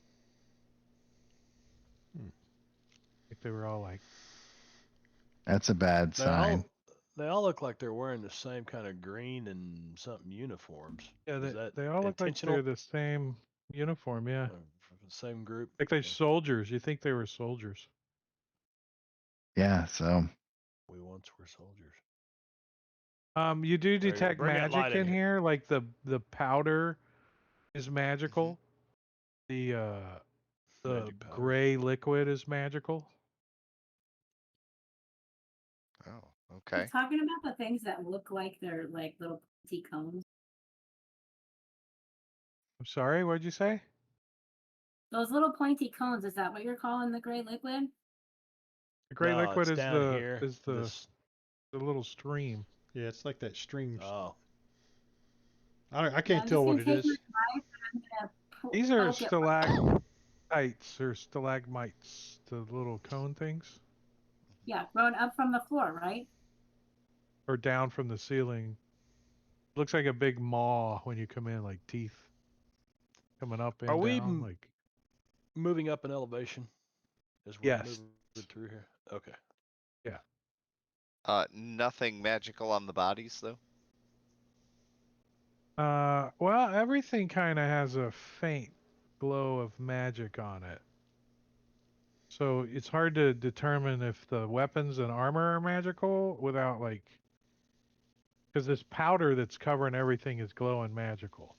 [SPEAKER 4] Like they were all like.
[SPEAKER 7] That's a bad sign.
[SPEAKER 9] They all look like they're wearing the same kind of green and something uniforms.
[SPEAKER 4] Yeah,
[SPEAKER 9] Is that
[SPEAKER 4] they all look like
[SPEAKER 9] intentional?
[SPEAKER 4] they're the same uniform. Yeah,
[SPEAKER 9] From the same group.
[SPEAKER 4] like they're
[SPEAKER 9] Okay.
[SPEAKER 4] soldiers. You think they were soldiers?
[SPEAKER 7] Yeah, so
[SPEAKER 9] We once were soldiers.
[SPEAKER 4] You do
[SPEAKER 9] There you go.
[SPEAKER 4] detect
[SPEAKER 9] Bring that light
[SPEAKER 4] magic
[SPEAKER 9] in
[SPEAKER 4] in here. Like the powder is magical. The
[SPEAKER 9] Magic powder.
[SPEAKER 4] gray liquid is magical.
[SPEAKER 10] Oh,
[SPEAKER 8] You're
[SPEAKER 10] okay.
[SPEAKER 8] talking about the things that look like they're like little pointy cones.
[SPEAKER 4] I'm sorry. What'd you say?
[SPEAKER 8] Those little pointy cones, is that what you're calling the gray liquid?
[SPEAKER 4] The gray
[SPEAKER 9] No,
[SPEAKER 4] liquid
[SPEAKER 9] it's
[SPEAKER 4] is
[SPEAKER 9] down here.
[SPEAKER 4] the little stream.
[SPEAKER 6] Yeah, it's like that stream.
[SPEAKER 9] Oh,
[SPEAKER 6] I
[SPEAKER 8] I'm
[SPEAKER 6] can't
[SPEAKER 8] just
[SPEAKER 6] tell
[SPEAKER 8] gonna
[SPEAKER 6] what it
[SPEAKER 8] take
[SPEAKER 6] is.
[SPEAKER 8] my knife and I'm gonna
[SPEAKER 4] These are
[SPEAKER 8] poke it.
[SPEAKER 4] stalactites or stalagmites. The little cone things,
[SPEAKER 8] Yeah, growing up from the floor, right?
[SPEAKER 4] or down from the ceiling. Looks like a big maw when you come in, like teeth coming up and
[SPEAKER 9] Are we
[SPEAKER 4] down. Like
[SPEAKER 9] moving up an elevation as we're
[SPEAKER 4] yes,
[SPEAKER 9] moving through here? Okay.
[SPEAKER 4] yeah.
[SPEAKER 10] Nothing magical on the bodies though.
[SPEAKER 4] Well, everything kind of has a faint glow of magic on it. So it's hard to determine if the weapons and armor are magical without like, because this powder that's covering everything is glowing magical.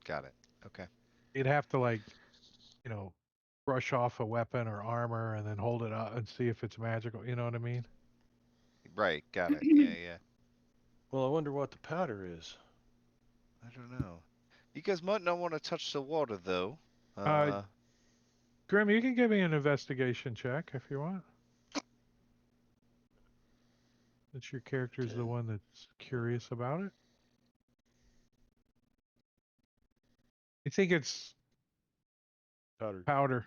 [SPEAKER 10] Got it. Okay.
[SPEAKER 4] You'd have to like, brush off a weapon or armor and then hold it up and see if it's magical. You know what I mean?
[SPEAKER 10] Right. Got it. Yeah.
[SPEAKER 9] Well, I wonder what the powder is.
[SPEAKER 10] I don't know. You guys might not want to touch the water though.
[SPEAKER 4] Grim, you can give me an investigation check if you want. Since your character's the
[SPEAKER 10] Okay.
[SPEAKER 4] one that's curious about it. You think it's
[SPEAKER 9] Powder.
[SPEAKER 4] powder?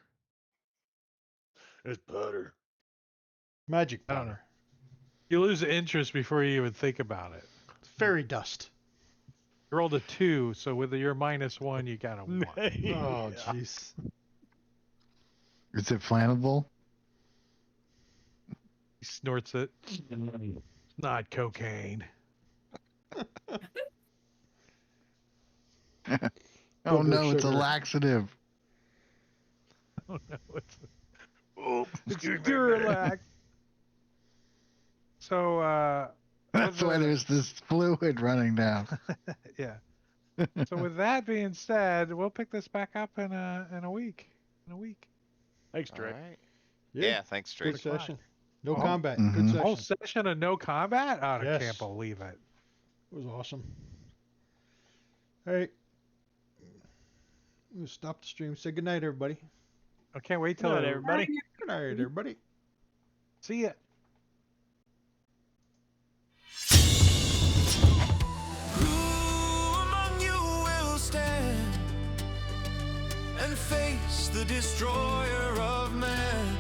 [SPEAKER 9] It's powder.
[SPEAKER 6] Magic
[SPEAKER 4] I don't know.
[SPEAKER 6] powder.
[SPEAKER 4] You lose interest before you even think about it.
[SPEAKER 6] Fairy dust.
[SPEAKER 4] You rolled a 2, so with your -1, you got a 1.
[SPEAKER 6] Oh,
[SPEAKER 9] Yeah.
[SPEAKER 6] jeez.
[SPEAKER 7] is it flammable?
[SPEAKER 4] He snorts it. It's not cocaine.
[SPEAKER 7] Oh
[SPEAKER 6] Sugar,
[SPEAKER 7] no, it's a
[SPEAKER 6] sugar.
[SPEAKER 7] laxative.
[SPEAKER 4] Oh no, it's
[SPEAKER 9] Excuse me a minute.
[SPEAKER 4] Duralac. So,
[SPEAKER 7] That's why there's this fluid running down.
[SPEAKER 4] yeah. So with that being said, we'll pick this back up in a week.
[SPEAKER 9] Thanks,
[SPEAKER 10] All
[SPEAKER 9] Drake.
[SPEAKER 10] right. Yeah. Thanks,
[SPEAKER 6] Good
[SPEAKER 10] Drake.
[SPEAKER 6] session. No
[SPEAKER 4] Oh.
[SPEAKER 6] combat.
[SPEAKER 7] Mhm.
[SPEAKER 6] Good
[SPEAKER 4] Whole
[SPEAKER 6] session.
[SPEAKER 4] session of no combat? Oh, I
[SPEAKER 6] Yes.
[SPEAKER 4] can't believe it.
[SPEAKER 6] It was awesome. All right. We'll stop the stream. Say goodnight, everybody.
[SPEAKER 4] I can't wait till
[SPEAKER 9] Good night, everybody.
[SPEAKER 6] Good night, everybody.
[SPEAKER 4] See ya.
[SPEAKER 1] Who among you will stand and face the destroyer of man?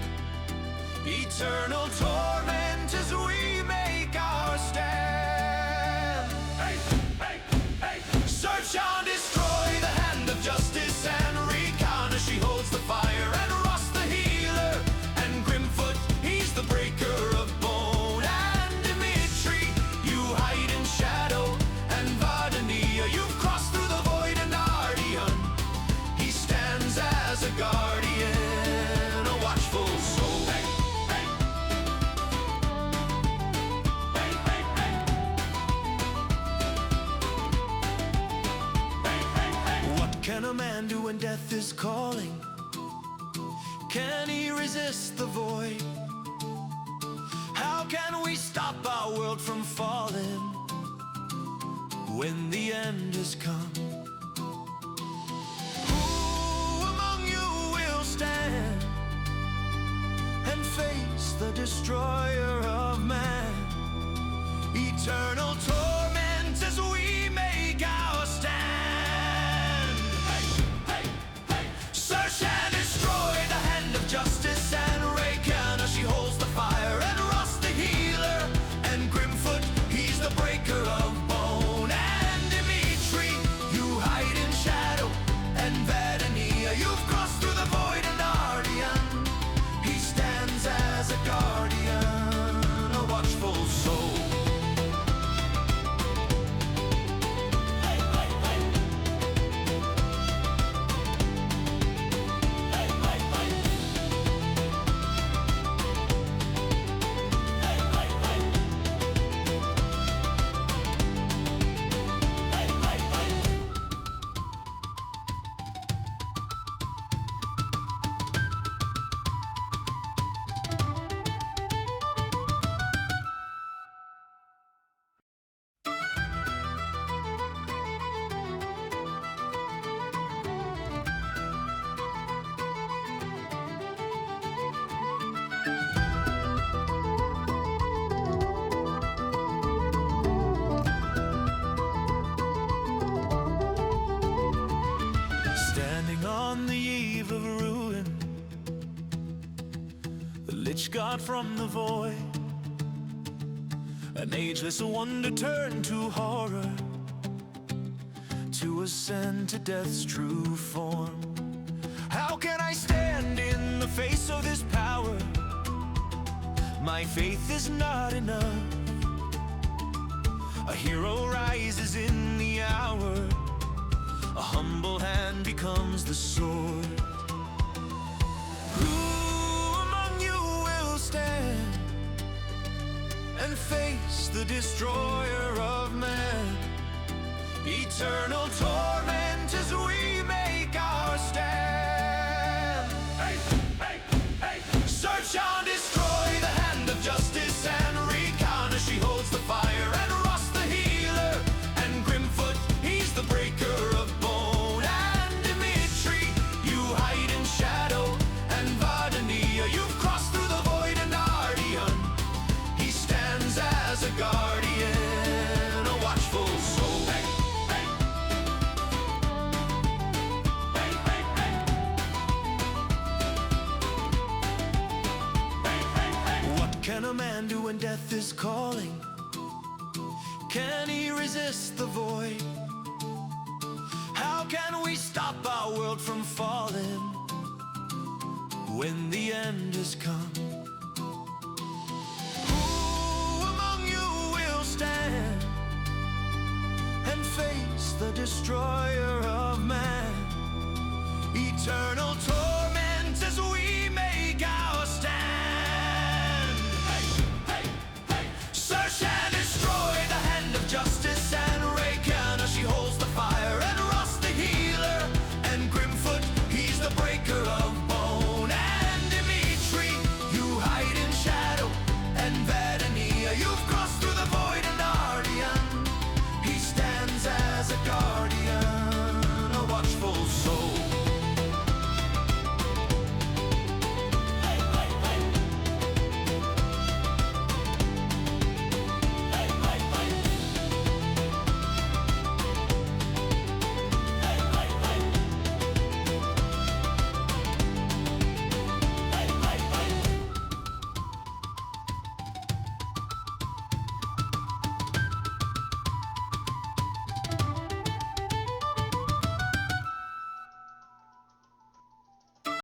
[SPEAKER 1] Eternal torment as we make our stand. Search and destroy the hand of justice and Rikana. She holds the fire and Ross the healer and Grimfoot. He's the breaker of bone and Dimitri. You hide in shadow and Vardania. You've crossed through the void and Ardian. He stands as a god. can a man do when death is calling? Can he resist the void? How can we stop our world from falling when the end has come? Who among you will stand and face the destroyer of man? Eternal torment as we make our stand. Search and destroy the hand of justice and Vecna, she holds the fire, and Rust the healer, and Grimfoot, he's the breaker of bone, and Dimitri, you hide in shadow, and Vadania, you've crossed through the void, and Ardian, he stands as a guardian, a watchful soul. Standing on the eve of ruin, the Lich God from the void, an ageless wonder turned to horror, to ascend to death's true form. How can I stand in the face of this power? My faith is not enough. A hero rises in the hour, a humble hand becomes the sword. Who among you will stand and face the destroyer of man? Eternal torment as we make our stand. Search and destroy the hand of justice and Vecna, she holds the fire, and Rust the healer, and Grimfoot, he's the breaker of bone, and Dimitri, you hide in shadow, and Vadania, you've crossed through the void, and Ardian, he stands as a guardian, a watchful soul. What can a man do when death is calling? Can he resist the void? How can we stop our world from falling when the end has come? Who among you will stand and face the destroyer of man? Eternal torment as we